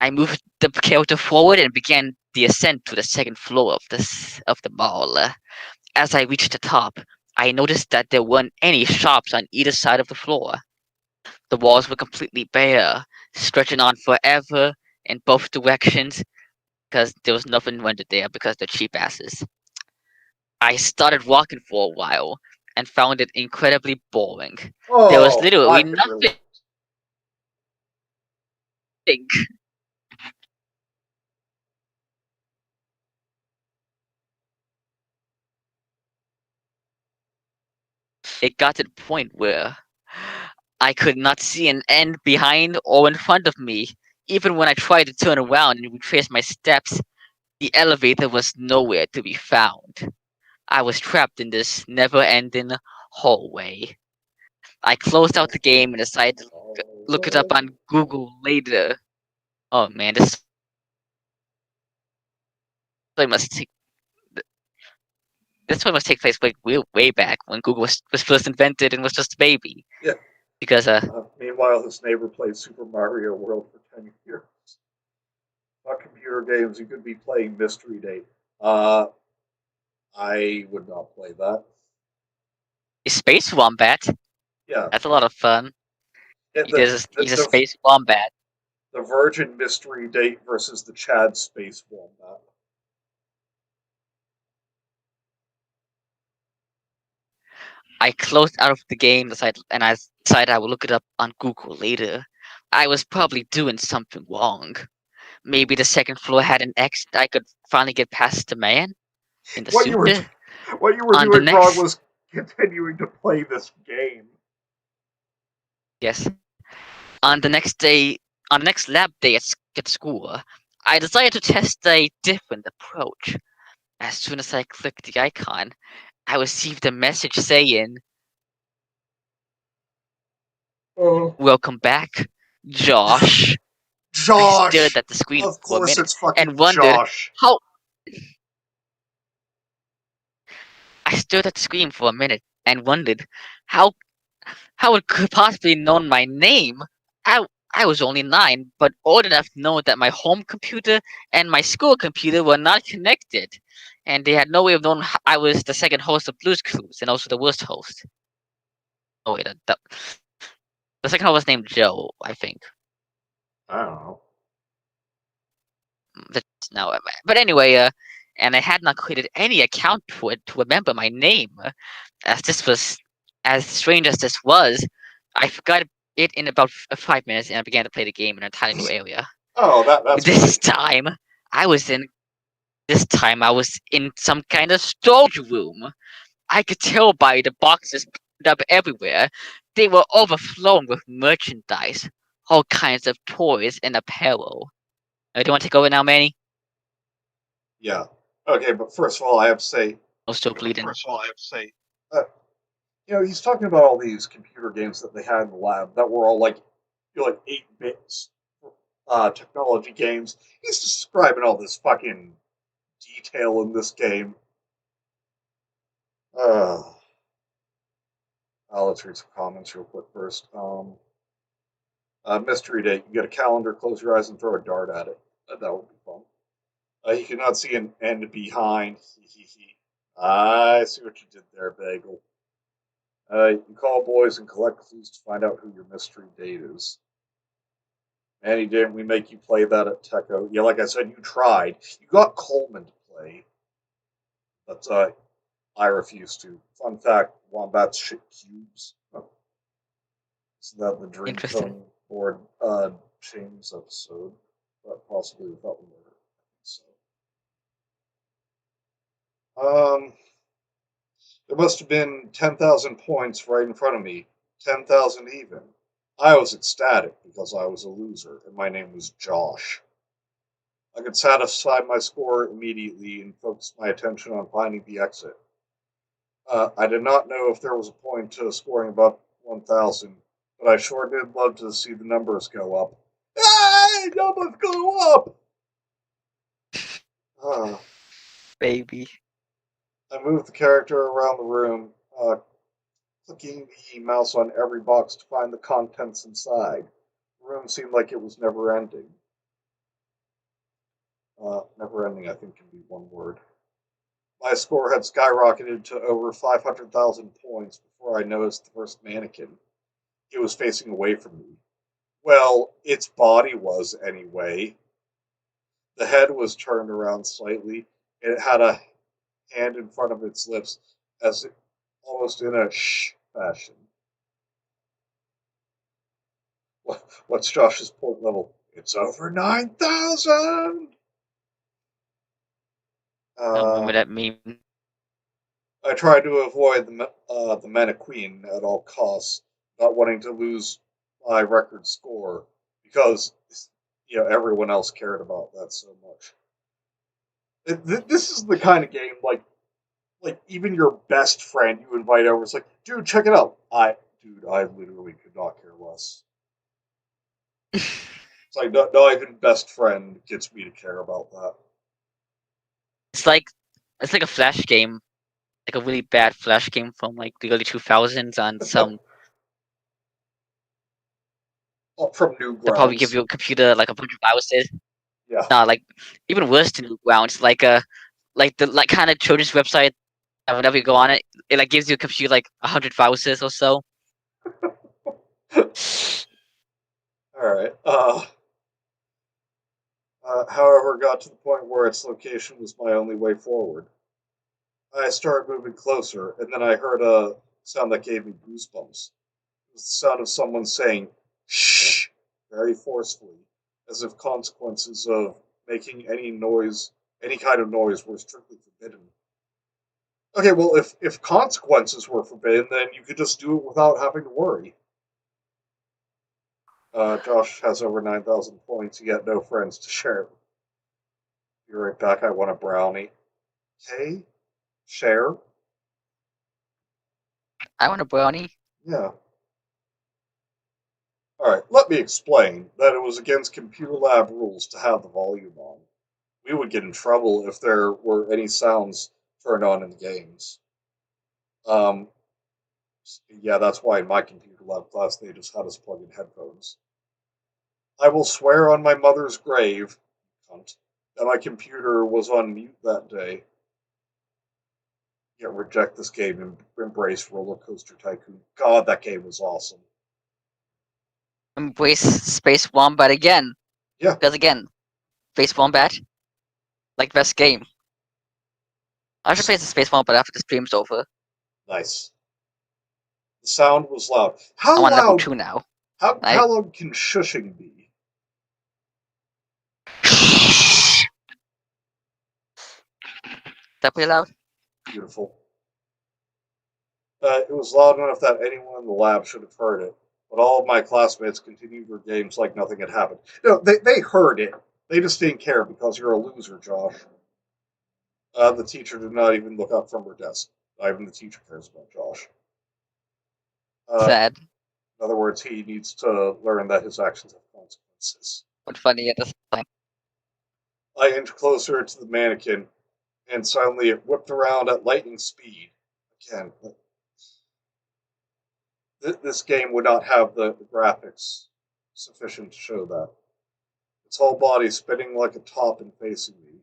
I moved the character forward and began the ascent to the second floor of the mall. As I reached the top, I noticed that there weren't any shops on either side of the floor. The walls were completely bare, stretching on forever in both directions, because there was nothing rented there because they're cheap asses. I started walking for a while and found it incredibly boring. There was Oh, literally I can nothing. relate. It got to the point where I could not see an end behind or in front of me. Even when I tried to turn around and retrace my steps, the elevator was nowhere to be found. I was trapped in this never-ending hallway. I closed out the game and decided to look it up Alright. on Google later. Oh man, this story must take this story must take place like way back when Google was first invented and was just a baby. Yeah. Because Meanwhile, his neighbor played Super Mario World for 10 years. Not computer games, you could be playing Mystery Date. Uh, I would not play that. Space Wombat, Yeah. that's a lot of fun. And He's a space wombat. the Virgin Mystery Date versus the Chad Space Wombat. I closed out of the game and I decided I would look it up on Google later. I was probably doing something wrong. Maybe the second floor had an exit I could finally get past the man in the What you suit. were what you were On the doing wrong next was continuing to play this game. yes. On the next day on the next lab day at school, I decided to test a different approach. As soon as I clicked the icon, I received a message saying, Oh, "Welcome back, Josh." I stared Josh. at the screen Of for a course, minute it's fucking and wondered Josh. how I stared at the screen for a minute and wondered how how it could possibly known my name. I I was only 9, but old enough to know that my home computer and my school computer were not connected, and they had no way of knowing I was the second host of Blue's Clues and also the worst host. Oh wait, the second host was named Joe, I think. I don't know. That's no, but anyway, and I had not created any account for it to remember my name. As this was as strange as this was, I forgot it in about 5 minutes, and I began to play the game in an entirely new area. Oh, that's This great. time, I was in. This time, I was in some kind of storage room. I could tell by the boxes put up everywhere. They were overflowing with merchandise, all kinds of toys and apparel. Do you want to take over now, Manny? Yeah. Okay, but first of all, I have to say, I'm still bleeding. uh, he's talking about all these computer games that they had in the lab that were all like, 8 bits technology games. He's describing all this fucking detail in this game. Uh, let's read some comments real quick first. Mystery date. You get a calendar, close your eyes, and throw a dart at it. That would be fun. You cannot see an end behind. I see what you did there, Bagel. You can call boys and collect clues to find out who your mystery date is. Manny, didn't we make you play that at Techo? Yeah, like I said, you tried. You got Coleman to play, but I refuse to. Fun fact: wombats shit cubes. Oh, is that the Interesting. Dreamtone board James episode? But possibly without the murder. So, there must have been 10,000 points right in front of me. 10,000 even. I was ecstatic because I was a loser, and my name was Josh. I could satisfy my score immediately and focus my attention on finding the exit. I did not know if there was a point to scoring above 1,000, but I sure did love to see the numbers go up. Hey, numbers go up! Uh, Baby. I moved the character around the room, clicking the mouse on every box to find the contents inside. The room seemed like it was never ending. Never ending, I think, can be one word. My score had skyrocketed to over 500,000 points before I noticed the first mannequin. It was facing away from me. Well, its body was anyway. The head was turned around slightly, and it had a hand in front of its lips, as it, almost in a shh fashion. What's Josh's point level? It's over 9,000! I remember Uh, that meme. I tried to avoid the mannequin at all costs, not wanting to lose my record score because everyone else cared about that so much. This is the kind of game like even your best friend you invite over is like, dude, check it out. I literally could not care less. It's like not even best friend gets me to care about that. It's like it's like a flash game, like a really bad flash game from like the early 2000s on some. From They'll probably give Newgrounds, you a computer like a bunch of viruses. yeah. No, like even worse than Newgrounds, like the like kind of children's website that whenever you go on it, it like gives you a computer like 100 viruses or so. All right. However, got to the point where its location was my only way forward. I started moving closer, and then I heard a sound that gave me goosebumps. It was the sound of someone saying, shh, very forcefully, as if consequences of making any kind of noise, were strictly forbidden. Okay, well, if consequences were forbidden, then you could just do it without having to worry. Josh has over 9,000 points, yet no friends to share. Be right back, I want a brownie. Okay, share? I want a brownie. Yeah. Alright, let me explain that it was against computer lab rules to have the volume on. We would get in trouble if there were any sounds turned on in the games. Um, yeah, that's why in my computer lab class they just had us plug in headphones. I will swear on my mother's grave, cunt, that my computer was on mute that day. Yet reject this game and embrace Roller Coaster Tycoon. God, that game was awesome. Embrace Space Wombat again. Yeah, Because again, Space Wombat, like best game. I should play the Space Wombat after the stream's over. nice. The sound was loud. I'm How on level loud? 2 now. How Right? loud can shushing be? That pretty loud? Beautiful. It was loud enough that anyone in the lab should have heard it, but all of my classmates continued their games like nothing had happened. No, they heard it. They just didn't care because you're a loser, Josh. The teacher did not even look up from her desk. Not even the teacher cares about Josh. Sad, In other words, he needs to learn that his actions have consequences. but funny at the same time. I inched closer to the mannequin, and suddenly it whipped around at lightning speed. Again, this game would not have the graphics sufficient to show that. Its whole body spinning like a top and facing me.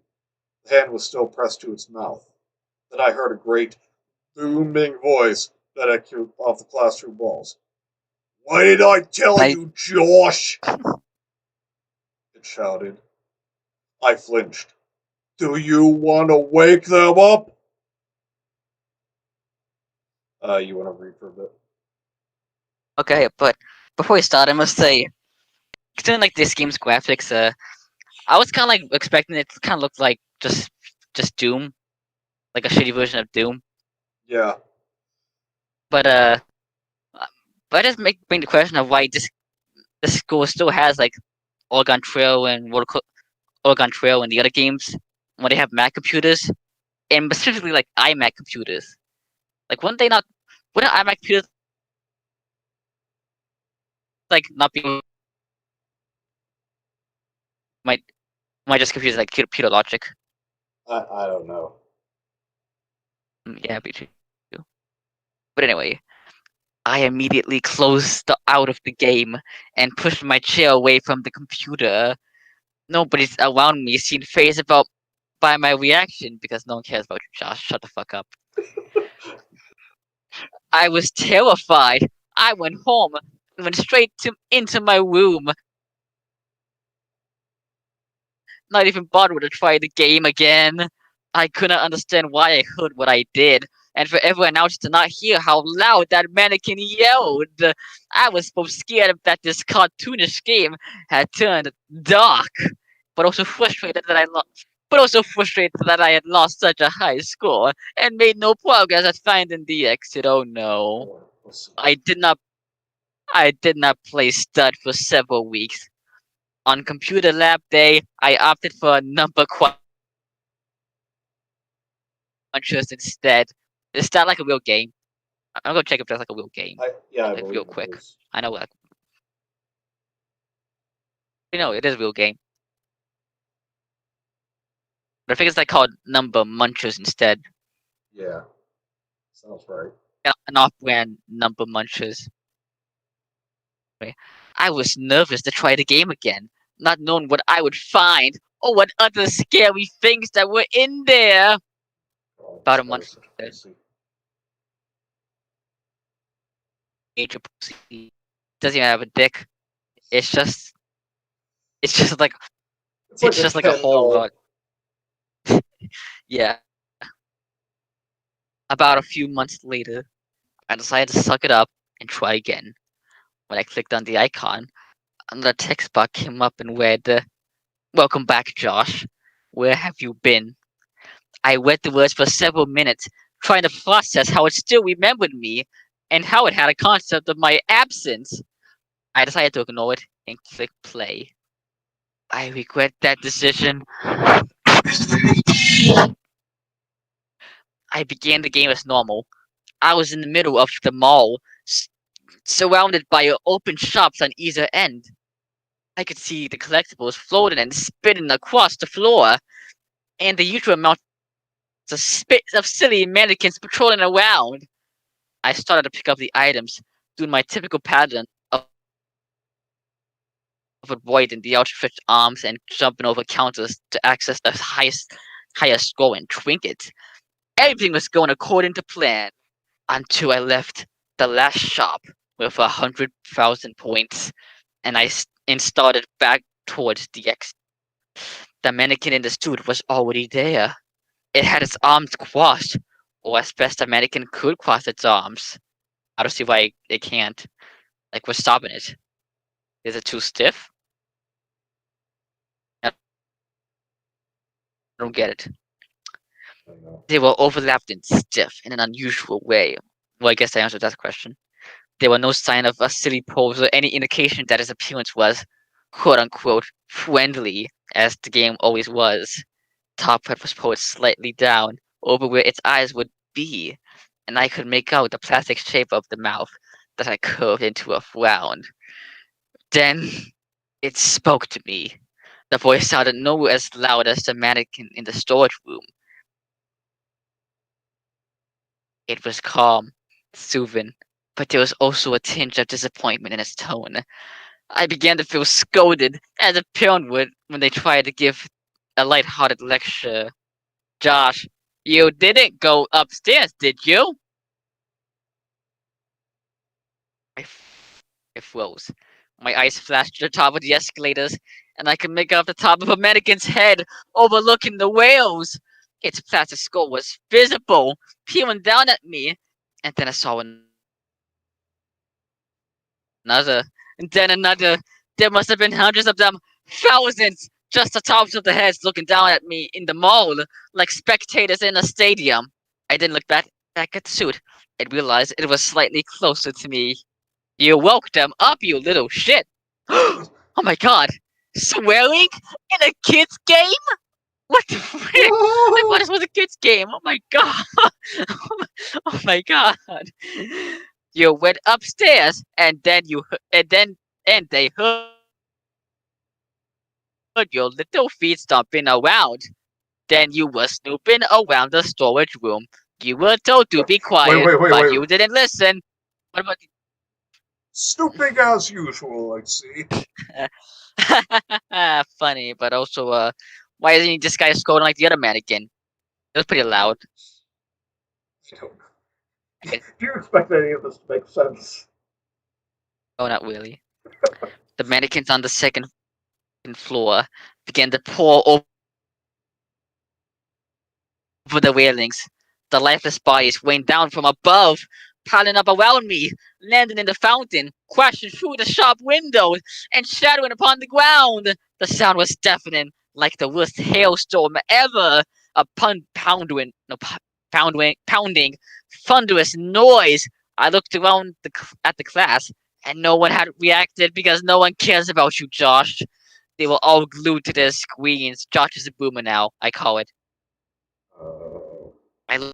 The hand was still pressed to its mouth. Then I heard a great, booming voice that echoed off the classroom walls. What did I tell I you, Josh? It shouted. I flinched. Do you want to wake them up? You want to read for a bit? okay, but before we start, I must say, considering like this game's graphics, I was kind of like expecting it to kind of look like just Doom, like a shitty version of Doom. Yeah. But but I just bring the question of why this school still has like Oregon Trail and Oregon Trail and the other games when they have Mac computers and specifically like iMac computers. Like wouldn't iMac computers like not be might might just confuse like computer logic. I don't know. Yeah, be true. But anyway, I immediately closed out of the game and pushed my chair away from the computer. Nobody's around me seemed phased about by my reaction because no one cares about you, Josh. Shut the fuck up. I was terrified. I went home and went straight into my room, not even bothered to try the game again. I could not understand why I heard what I did, and for everyone else to not hear how loud that mannequin yelled. I was both scared that this cartoonish game had turned dark, but also frustrated that I had lost such a high score and made no progress at finding the exit. Oh no. Let's see. I did not I did not play stud for several weeks. On computer lab day, I opted for a number crunchers instead. Is that like a real game? I'm gonna check if that's like a real game. I Like real believe quick. it is. I know like it is a real game. But I think it's like called number munchers instead. Yeah. Sounds right. An off-brand number munchers. I was nervous to try the game again, not knowing what I would find or what other scary things that were in there. Oh, About this a guy month is such a later, pussy. Major Pussy doesn't even have a dick. It's just it's just like It's like it's a just like a Ken whole doll. yeah. About a few months later, I decided to suck it up and try again. When I clicked on the icon, another text bar came up and read, "Welcome back, Josh. Where have you been?" I read the words for several minutes, trying to process how it still remembered me and how it had a concept of my absence. I decided to ignore it and click play. I regret that decision. I began the game as normal. I was in the middle of the mall, surrounded by open shops on either end. I could see the collectibles floating and spinning across the floor, and the usual amount of silly mannequins patrolling around. I started to pick up the items, doing my typical pattern of avoiding the outstretched arms and jumping over counters to access the highest scoring trinkets. Everything was going according to plan until I left the last shop with 100,000 points, and and started back towards the exit. The mannequin in the suit was already there. It had its arms crossed, or as best a mannequin could cross its arms. I don't see why it can't. Like, what's stopping it? Is it too stiff? I don't get it. I don't know. They were overlapped and stiff in an unusual way. Well, I guess I answered that question. There were no sign of a silly pose or any indication that his appearance was, quote unquote, friendly, as the game always was. Top hat was pulled slightly down over where its eyes would be, and I could make out the plastic shape of the mouth. that I curved into a frown. Then it spoke to me. The voice sounded no as loud as the mannequin in the storage room. It was calm, soothing, but there was also a tinge of disappointment in its tone. I began to feel scolded, as a parent would when they try to give a light-hearted lecture. Josh, you didn't go upstairs, did you? I, I froze. My eyes flashed to the top of the escalators, and I could make out the top of a mannequin's head overlooking the rails. Its plastic skull was visible, peering down at me, and then I saw another, and then another. There must have been hundreds of them, thousands, just the tops of the heads looking down at me in the mall, like spectators in a stadium. I didn't look back at the suit and realized it was slightly closer to me. You woke them up, you little shit! Oh my god! Swearing in a kid's game? What the frick? I thought this was a kid's game. Oh my god! Oh my god! You went upstairs, and then they heard your little feet stomping around. Then you were snooping around the storage room. You were told to be Wait, quiet, wait, wait, but wait. you didn't listen. What about Snooping as usual, I see. funny, but also why isn't this guy scolding like the other mannequin? It was pretty loud. I don't know. Okay. Do you expect any of this to make sense? Oh, not really. The mannequins on the second floor began to pour over the railings. The lifeless bodies rained down from above, piling up around me, landing in the fountain, crashing through the shop windows, and shattering upon the ground. The sound was deafening, like the worst hailstorm ever. A pounding, thunderous noise. I looked around at the class, and no one had reacted because no one cares about you, Josh. They were all glued to their screens. Josh is a boomer now, I call it. Uh, I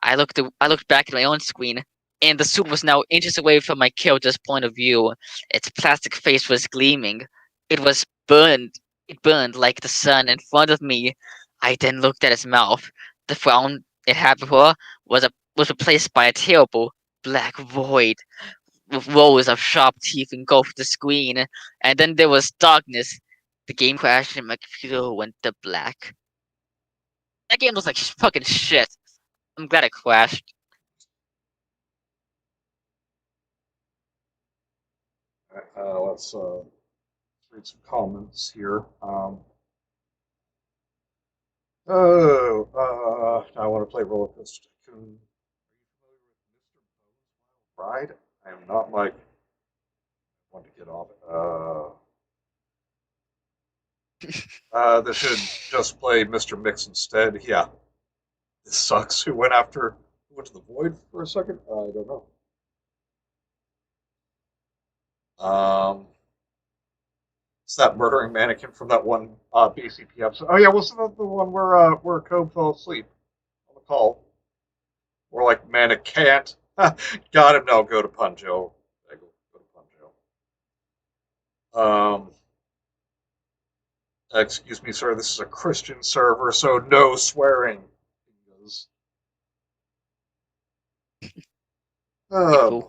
I looked back at my own screen, and the suit was now inches away from my character's point of view. Its plastic face was gleaming. It was burned. It burned like the sun in front of me. I then looked at its mouth. The frown it had before was replaced by a terrible black void with rows of sharp teeth engulfed the screen, and then there was darkness. The game crashed and my computer went to black. That game was like fucking shit. I'm glad it crashed. let's read some comments here. I want to play Roller Coaster Tycoon. Are you familiar with Mr. Bones Wild Ride? I am not, Mike. I want to get off it. They should just play Mr. Mix instead. Yeah, this sucks. Who went to the void for a second? I don't know. It's that murdering mannequin from that one BCP episode. Oh yeah, wasn't that the one where Cobb fell asleep on the call? Or like mannequin. Got him. No, go to Punjo. Go to Punjo. Excuse me, sir. This is a Christian server, so no swearing. Oh People. boy.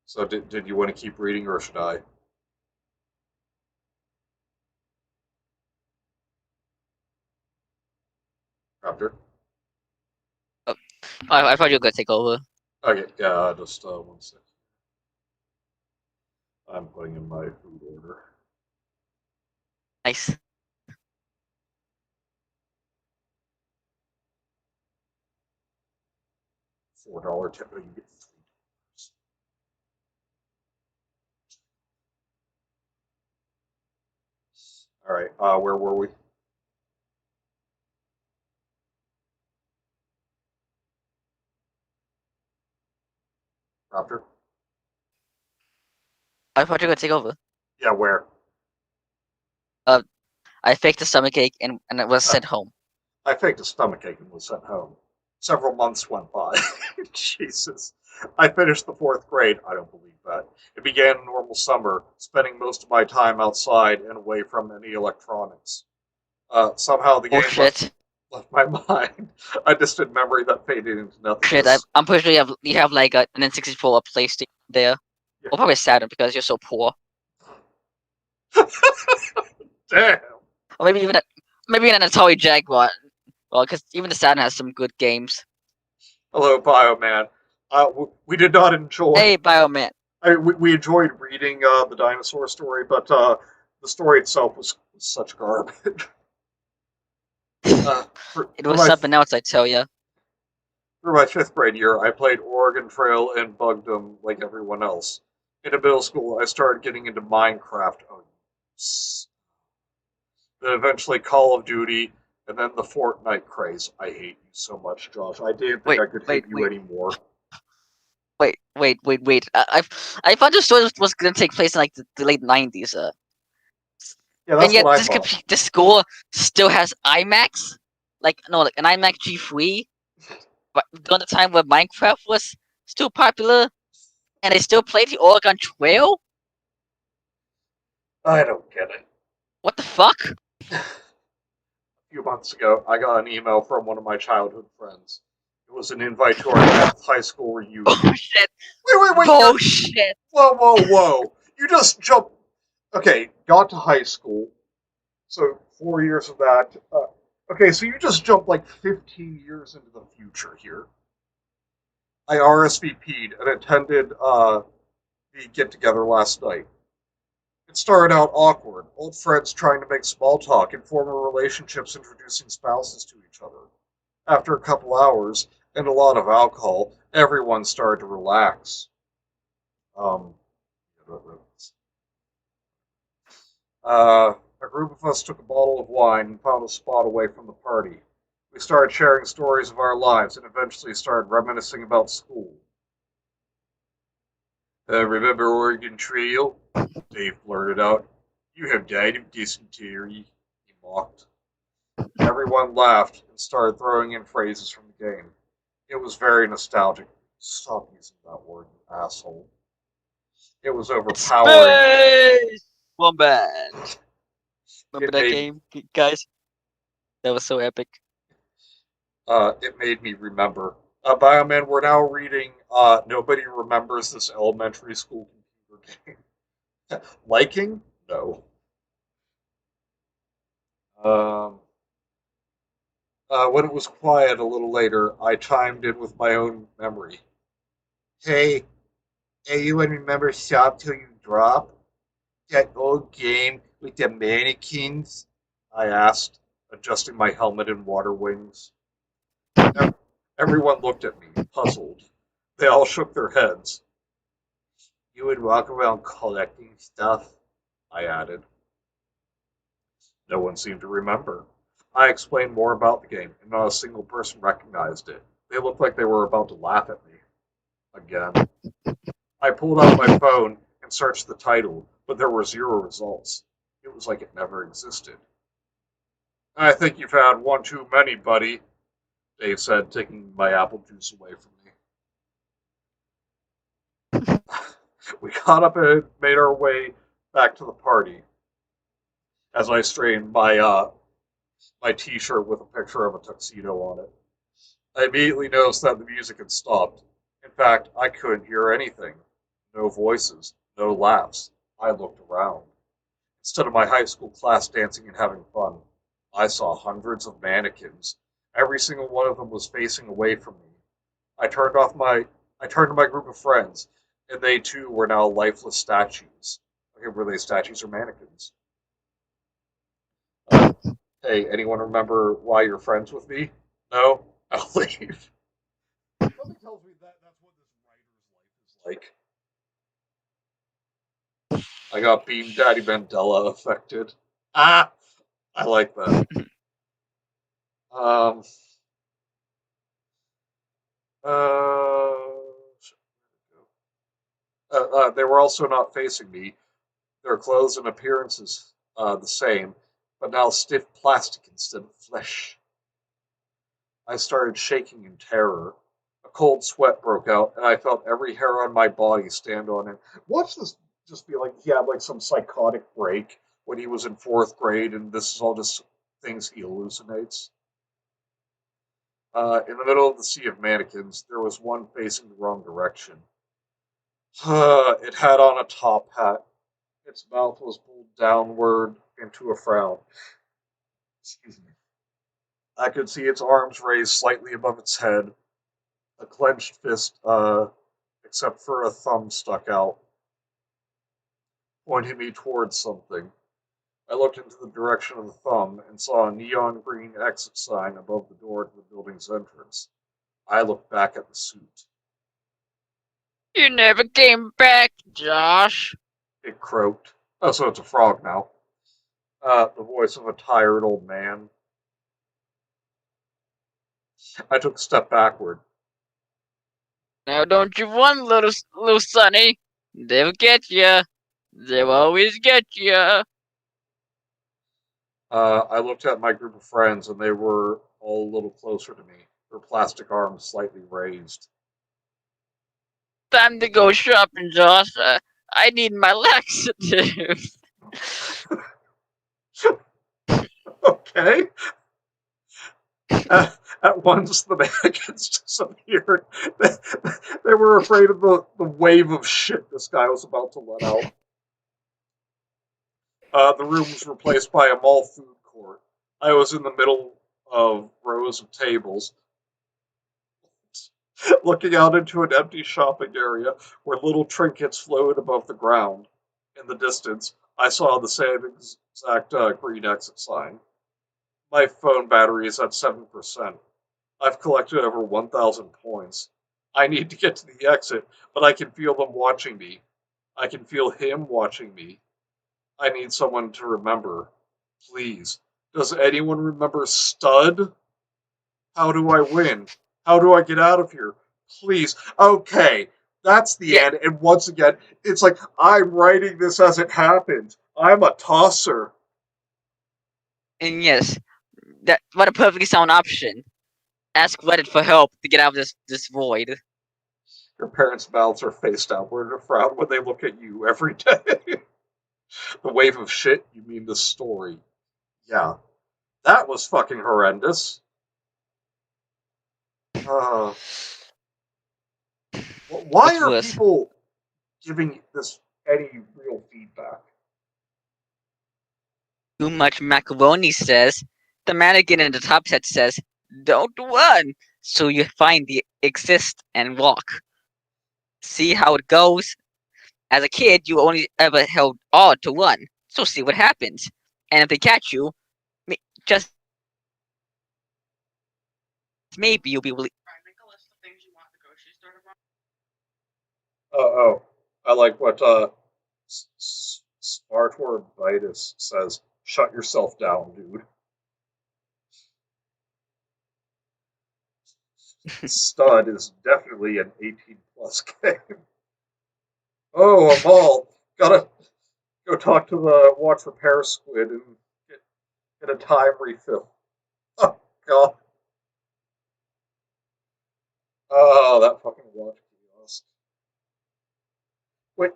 So did you want to keep reading or should I? Raptor? Oh, I thought you were gonna take over. Okay, yeah, just 1 second. I'm putting in my food order. Nice. $4 tip. You get $3. All right, where were we? Raptor? I thought you were gonna take over. Yeah, where? Uh, I faked a stomachache and it was Uh, sent home. I faked a stomachache and was sent home. Several months went by. Jesus. I finished the fourth grade. I don't believe that. It began a normal summer, spending most of my time outside and away from any electronics. Somehow the Oh game shit! left my mind. A distant memory that faded into Shit! nothingness. I'm pretty sure you have like an N64 or PlayStation there. Yeah. Well, probably Saturn because you're so poor. Damn. Or maybe an Atari Jaguar. Well, because even the Saturn has some good games. Hello, Bioman. We did not enjoy. Hey, Bioman. We enjoyed reading the dinosaur story, but the story itself was such garbage. For, It for was my something else, I tell ya. for my fifth grade year, I played Oregon Trail and bugged them like everyone else. In middle school, I started getting into Minecraft. Oh, then eventually Call of Duty, and then the Fortnite craze. I hate you so much, Josh. I didn't think Wait, I could hate wait, you wait, anymore. wait. I thought the story was gonna take place in like the late '90s. Yeah, And that's what yet I thought. this school still has IMAX, like an IMAX G3. But during the time where Minecraft was still popular, and they still played the Oregon Trail. I don't get it. What the fuck? A few months ago, I got an email from one of my childhood friends. It was an invite to our 10th high school reunion. Oh shit! Wait, Bullshit! whoa. You just jumped. Okay, got to high school. So 4 years of that. Okay, so you just jumped like 15 years into the future here. I RSVP'd and attended the get together last night. It started out awkward, old friends trying to make small talk and former relationships introducing spouses to each other. After a couple hours and a lot of alcohol, everyone started to relax. Um, a group of us took a bottle of wine and found a spot away from the party. We started sharing stories of our lives and eventually started reminiscing about school. Remember Oregon Trail? Dave blurted out. You have died of dysentery, he mocked. Everyone laughed and started throwing in phrases from the game. It was very nostalgic. Stop using that word, you asshole. It was overpowering. Space Wombat. Remember It that made game, guys? That was so epic. it made me remember. Bioman, we're now reading Nobody Remembers This Elementary School Computer Game. Liking? No. Um, when it was quiet a little later, I chimed in with my own memory. Hey, anyone remember Shop Till You Drop? That old game with the mannequins? I asked, adjusting my helmet and water wings. Everyone looked at me, puzzled. They all shook their heads. You would walk around collecting stuff? I added. No one seemed to remember. I explained more about the game, and not a single person recognized it. They looked like they were about to laugh at me. Again. I pulled out my phone and searched the title, but there were zero results. It was like it never existed. I think you've had one too many, buddy, Dave said, taking my apple juice away from me. We got up and made our way back to the party as I straightened my T-shirt with a picture of a tuxedo on it. I immediately noticed that the music had stopped. In fact, I couldn't hear anything. No voices, no laughs. I looked around. Instead of my high school class dancing and having fun, I saw hundreds of mannequins. Every single one of them was facing away from me. I turned off my I turned to my group of friends, and they too were now lifeless statues. Okay, were they statues or mannequins? Uh, hey, anyone remember why you're friends with me? No? I'll leave. Something tells me that that's what this writer's life is like. I got Bean Daddy Mandela affected. Ah, I like that. Um, uh, they were also not facing me. Their clothes and appearances the same. but now stiff plastic instead of flesh. I started shaking in terror. A cold sweat broke out, and I felt every hair on my body stand on end. Watch this just be like he had like some psychotic break when he was in fourth grade, and this is all just things he hallucinates. In the middle of the sea of mannequins, there was one facing the wrong direction. It had on a top hat. Its mouth was pulled downward into a frown. Excuse me. I could see its arms raised slightly above its head, a clenched fist, except for a thumb stuck out, pointing me towards something. I looked into the direction of the thumb and saw a neon green exit sign above the door to the building's entrance. I looked back at the suit. You never came back, Josh. It croaked. Oh, so it's a frog now. The voice of a tired old man. I took a step backward. Now don't you run, little Sonny. They'll get ya. They'll always get ya. I looked at my group of friends, and they were all a little closer to me, their plastic arms slightly raised. Time to go shopping, Josh. I need my laxative. Okay. At once, the mannequins disappeared. They were afraid of the wave of shit this guy was about to let out. The room was replaced by a mall food court. I was in the middle of rows of tables, looking out into an empty shopping area where little trinkets floated above the ground. In the distance, I saw the same exact green exit sign. My phone battery is at 7%. I've collected over 1,000 points. I need to get to the exit, but I can feel them watching me. I can feel him watching me. I need someone to remember. Please. Does anyone remember Stud? How do I win? How do I get out of here? Please. Okay, that's the Yeah, end. And once again, it's like I'm writing this as it happened. I'm a tosser. and yes, that what a perfectly sound option. Ask Reddit for help to get out of this void. Your parents' mouths are face downward in a frown when they look at you every day. The wave of shit, you mean the story. Yeah, that was fucking horrendous. Uh, why What's are worse? people giving this any real feedback? Too much macaroni says. The mannequin in the top set says, "Don't run." So you find the exist and walk. See how it goes. As a kid, you only ever held R to run. So see what happens. And if they catch you, just maybe you'll be really. Oh, I like what Spartor Vitus says. Shut yourself down, dude. Stud is definitely an 18 plus game. Oh, a mall. Gotta go talk to the watch repair squid and get, get a time refill. Oh, God. Oh, that fucking watch kiosk. Wait,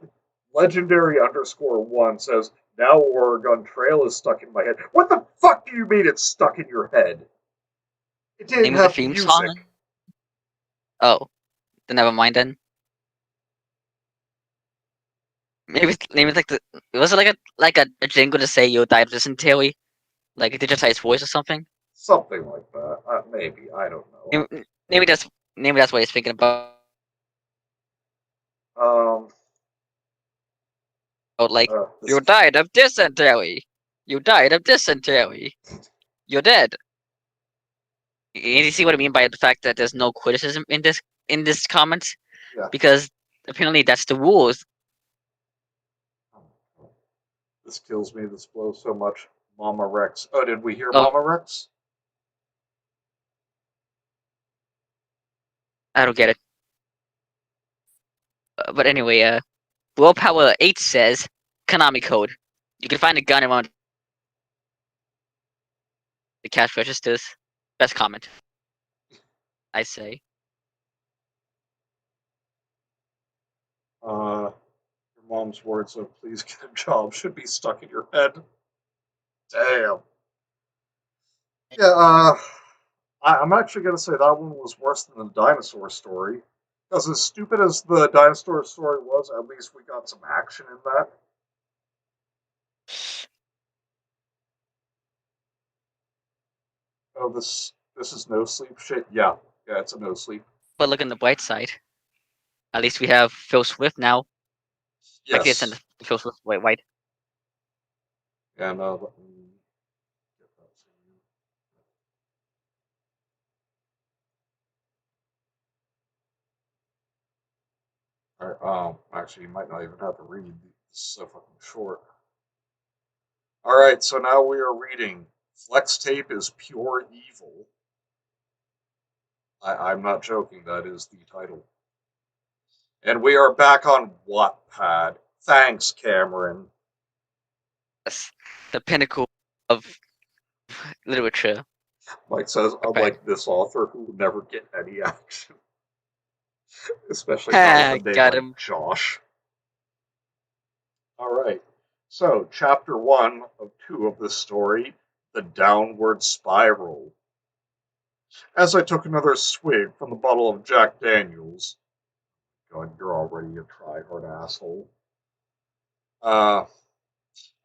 legendary underscore one says, now Oregon Trail is stuck in my head. What the fuck do you mean it's stuck in your head? It didn't Name of the have theme song? music. Oh, then never mind then. Maybe name it like the. Was it like a jingle to say you died of dysentery? Like a digitized voice or something? Something like that. Maybe. I don't know. Maybe, maybe that's maybe that's what he's thinking about. Um, Like you this, died of dysentery. You died of dysentery. You're dead. You see what I mean by the fact that there's no criticism in this comment yeah. because apparently that's the rules. This kills me. This blows so much. Mama Rex. Oh, did we hear Oh, Mama Rex? I don't get it. But anyway, Willpower 8 says Konami code. You can find a gun around The cash registers. Best comment. I say. Your mom's words of "please get a job" should be stuck in your head. Damn. Yeah. I'm actually gonna say that one was worse than the dinosaur story. Because as stupid as the dinosaur story was, at least we got some action in that. Oh, this is no sleep shit. Yeah, it's a no sleep. But look on the bright side. At least we have Phil Swift now. Actually, it's Yes. Phil Swift. Wait, white. And let me get that to you. All right. Actually, you might not even have to read. This is so fucking short. All right. So now we are reading. Flex tape is pure evil. I'm not joking. That is the title. And we are back on Wattpad. Thanks, Cameron. Yes, the pinnacle of literature. Mike says, Wattpad. unlike this author who will never get any action, especially not with Ha! a name Got like him. Josh. All right. So, chapter 1 of 2 of this story, The Downward Spiral. As I took another swig from the bottle of Jack Daniels, God, you're already a try-hard asshole. Uh,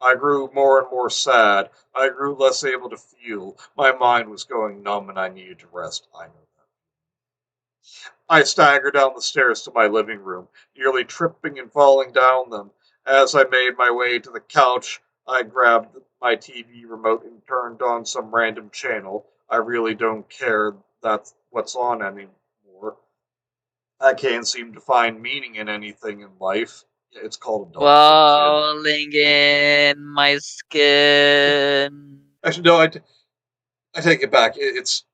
I grew more and more sad. I grew less able to feel. My mind was going numb and I needed to rest. I know that. I staggered down the stairs to my living room, nearly tripping and falling down them. As I made my way to the couch, I grabbed my TV remote and turned on some random channel. I really don't care that's what's on anymore. I can't seem to find meaning in anything in life. It's called adulthood, kid. Falling in my skin. Actually, no, I take it back. It's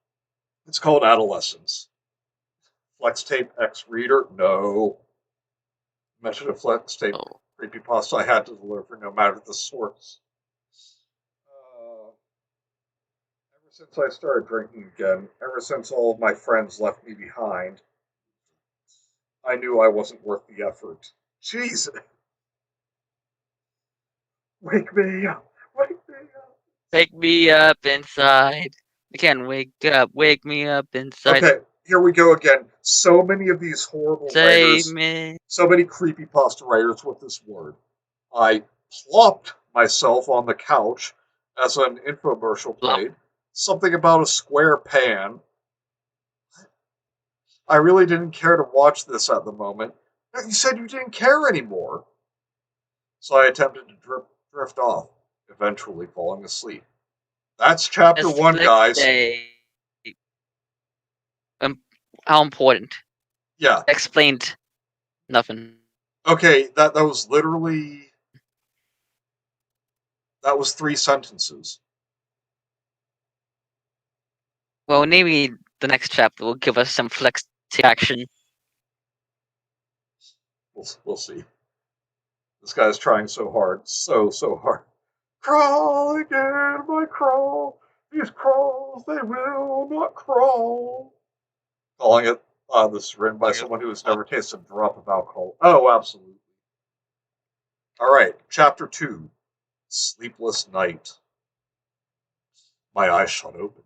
called adolescence. Flex tape X reader? No. Mention a flex tape Oh. creepypasta I had to deliver, no matter the source. Ever since I started drinking again, ever since all of my friends left me behind, I knew I wasn't worth the effort. Jesus! Wake me up! Wake me up! Wake me up inside. I can't wake up. Wake me up inside. Okay, here we go again. So many of these horrible Save writers, me. so many creepypasta writers with this word. I plopped myself on the couch as an infomercial Plop. played. Something about a square pan. I really didn't care to watch this at the moment. You said you didn't care anymore. So I attempted to drift off, eventually falling asleep. That's chapter As 1, flex guys. day. How important? Yeah. Explained nothing. Okay, that was literally that was 3 sentences. Well, maybe the next chapter will give us some flex action. We'll see. This guy's trying so hard, so hard. Crawl again, my crawl. These crawls, they will not crawl. Calling it. This is written by someone who has never tasted a drop of alcohol. Oh, absolutely. All right, chapter 2, Sleepless Night. My eyes shot open.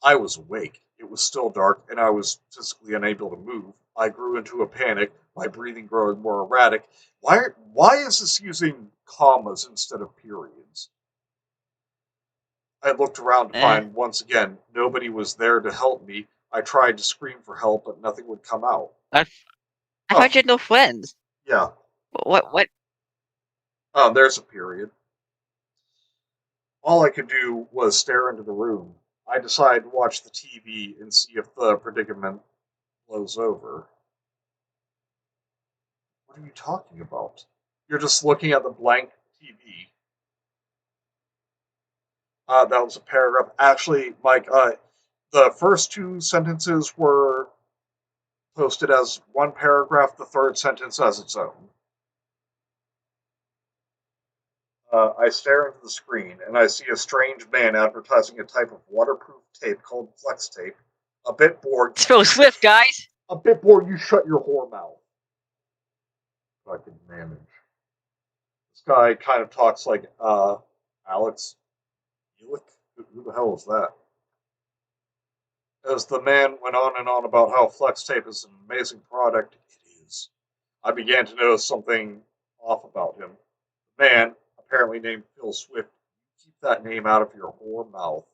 I was awake. It was still dark, and I was physically unable to move. I grew into a panic, my breathing growing more erratic. Why is this using commas instead of periods? I looked around to Eh. find, once again, nobody was there to help me. I tried to scream for help, but nothing would come out. I Oh, thought you had no friends. yeah. What? Oh, there's a period. All I could do was stare into the room. I decided to watch the TV and see if the predicament blows over. What are you talking about? You're just looking at the blank TV. That was a paragraph. Actually, Mike, the first 2 sentences were posted as one paragraph, the third sentence as its own. I stare into the screen and I see a strange man advertising a type of waterproof tape called flex tape. A bit bored. It's Phil Swift, guys. A bit bored. You shut your whore mouth. I can manage. This guy kind of talks like Alex Ulick. Who the hell is that? As the man went on and on about how flex tape is an amazing product, it is. I began to notice something off about him. The man, apparently named Phil Swift, keep that name out of your whore mouth,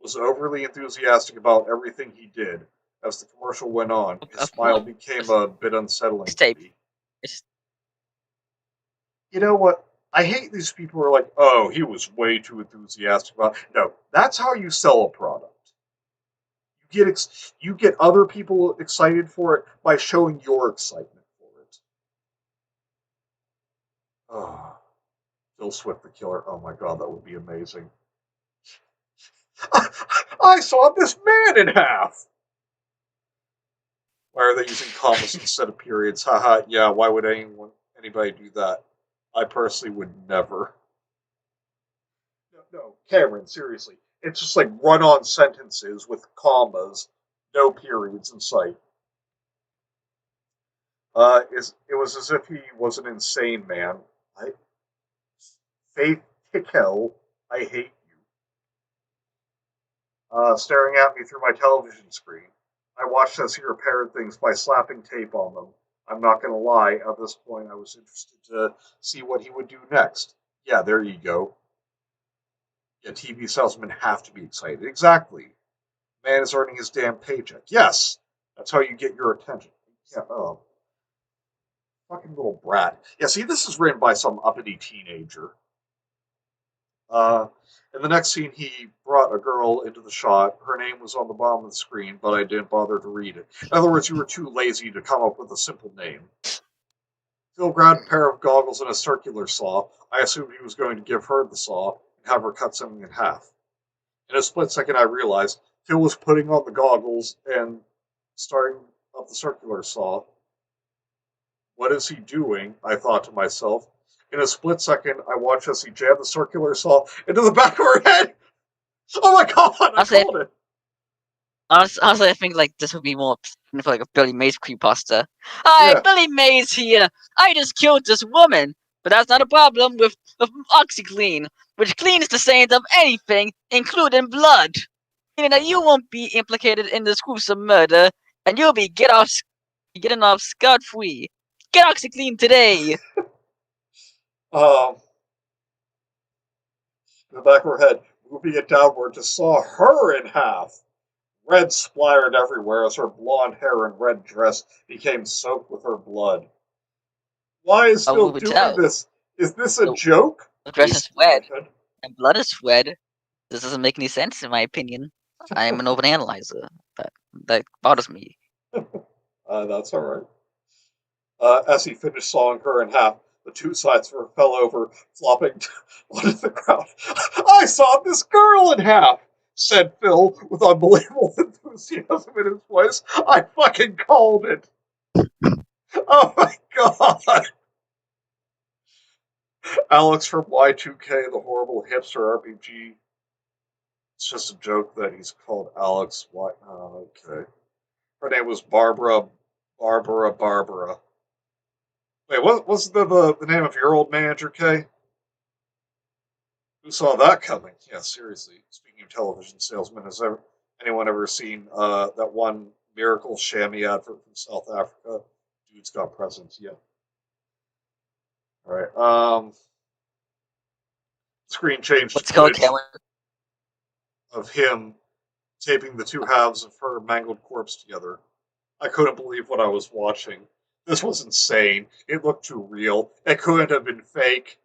was overly enthusiastic about everything he did. As the commercial went on, his Of smile course, became a bit unsettling to tape. me. It's You know what? I hate these people who are like, oh, he was way too enthusiastic about it. No, that's how you sell a product. You get other people excited for it by showing your excitement for it. Oh, Phil Swift the Killer. Oh my god, that would be amazing. I saw this man in half. Why are they using commas instead of periods? Haha, yeah, why would anybody do that? I personally would never. No, Cameron, seriously. It's just like run on sentences with commas, no periods in sight. It was as if he was an insane man. I, Faith Hickel, I hate you. Staring at me through my television screen. I watched as he repaired things by slapping tape on them. I'm not going to lie, at this point I was interested to see what he would do next. Yeah, there you go. Yeah, TV salesmen have to be excited. Exactly. Man is earning his damn paycheck. Yes, that's how you get your attention. Yeah, fucking little brat. Yeah, see, this is written by some uppity teenager. Uh, in the next scene, he brought a girl into the shot. Her name was on the bottom of the screen, but I didn't bother to read it. In other words, you were too lazy to come up with a simple name. Phil grabbed a pair of goggles and a circular saw. I assumed he was going to give her the saw and have her cut something in half. In a split second, I realized Phil was putting on the goggles and starting up the circular saw. What is he doing? I thought to myself. In a split second, I watched as he jammed the circular saw into the back of her head. Oh my god, I honestly, called it. honestly, I think like this would be more for like a Billy Mays creepypasta. Hi, Yeah. Billy Mays here. I just killed this woman, but that's not a problem with OxyClean, which cleans the stains of anything, including blood. Meaning that you won't be implicated in this gruesome murder, and you'll be getting off scot free. Get OxyClean today. Um, in the back of her head, moving it downward to saw her in half. Red splattered everywhere as her blonde hair and red dress became soaked with her blood. Why is How Phil would we doing tell? this? Is this a The, joke? the dress is Racing in my red, head. and blood is red. This doesn't make any sense, in my opinion. I am an overanalyzer. That bothers me. That's alright. As he finished sawing her in half, the two sides of her fell over, flopping onto the ground. I sawed this girl in half, said Phil with unbelievable enthusiasm in his voice. I fucking called it. Oh my god. Alex from Y2K, the horrible hipster RPG. It's just a joke that he's called Alex. Why? Oh, okay. Her name was Barbara. Barbara. Wait, what was the name of your old manager, Kay? Who saw that coming? Yeah, seriously. Speaking of television salesmen, anyone ever seen that one Miracle Chamois advert from South Africa? Dude's got presents. Yeah. All right. Screen changed to What's it called, footage Cameron? of him taping the two halves of her mangled corpse together. I couldn't believe what I was watching. This was insane. It looked too real. It couldn't have been fake.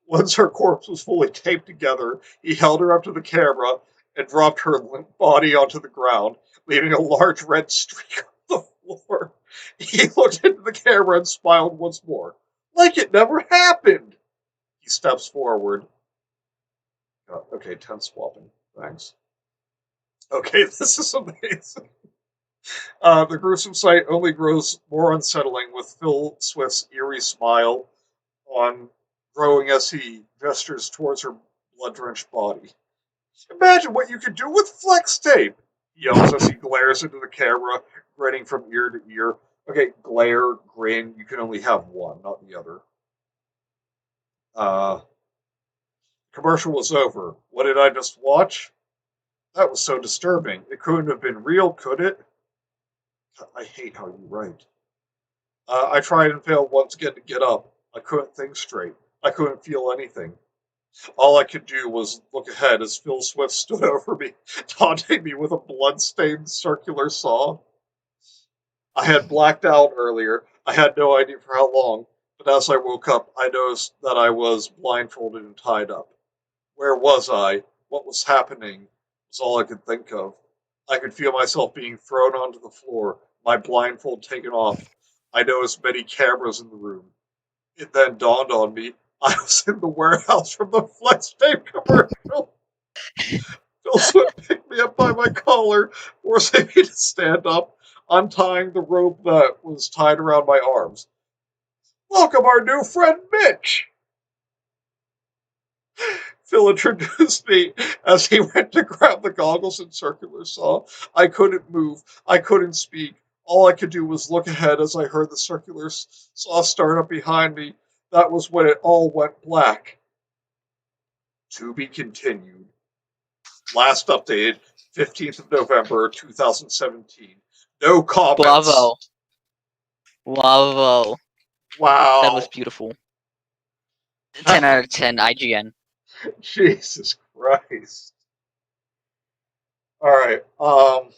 Once her corpse was fully taped together, he held her up to the camera and dropped her limp body onto the ground, leaving a large red streak on the floor. He looked into the camera and smiled once more. Like it never happened! He steps forward. Okay, 10 swapping. Thanks. Okay, this is amazing. The gruesome sight only grows more unsettling with Phil Swift's eerie smile on growing as he gestures towards her blood-drenched body. Imagine what you could do with flex tape, he yells as he glares into the camera, grinning from ear to ear. Okay, glare, grin, you can only have one, not the other. Uh, Commercial was over. What did I just watch? That was so disturbing. It couldn't have been real, could it? I hate how you write. I tried and failed once again to get up. I couldn't think straight. I couldn't feel anything. All I could do was look ahead as Phil Swift stood over me, taunting me with a blood-stained circular saw. I had blacked out earlier. I had no idea for how long, but as I woke up, I noticed that I was blindfolded and tied up. Where was I? What was happening? Was all I could think of. I could feel myself being thrown onto the floor, my blindfold taken off. I noticed many cameras in the room. It then dawned on me I was in the warehouse from the flex tape commercial. Phil Swift picked me up by my collar, forcing me to stand up, untying the rope that was tied around my arms. Welcome our new friend Mitch! Phil introduced me as he went to grab the goggles and circular saw. I couldn't move. I couldn't speak. All I could do was look ahead as I heard the circular saw start up behind me. That was when it all went black. To be continued. Last updated, 15th of November, 2017. No comments. Bravo. Bravo. That was Wow. beautiful. 10 out of 10 IGN. Jesus Christ. All right. I'll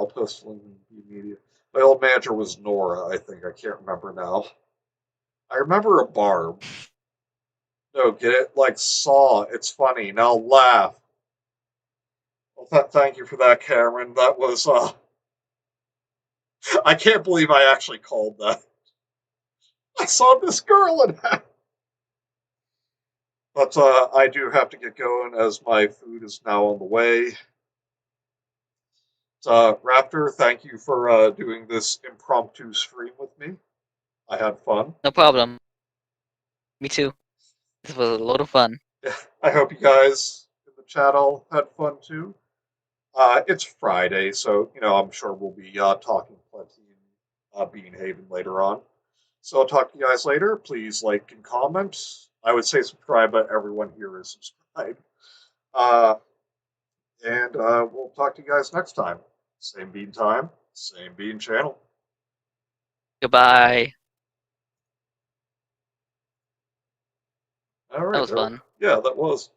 post a link in the media. My old manager was Nora, I think. I can't remember now. I remember a Barb. No, get it? Like Saw. It's funny. Now laugh. Well, thank you for that, Cameron. That was, I can't believe I actually called that. I saw this girl in that. But I do have to get going as my food is now on the way. Raptor, thank you for doing this impromptu stream with me. I had fun. No problem. Me too. This was a lot of fun. I hope you guys in the chat all had fun too. It's Friday, so I'm sure we'll be talking plenty in Bean Haven later on. So I'll talk to you guys later. Please like and comment. I would say subscribe, but everyone here is subscribed. Uh, and we'll talk to you guys next time. Same Bean time, same Bean channel. Goodbye. All right, That was fun. Yeah, that was.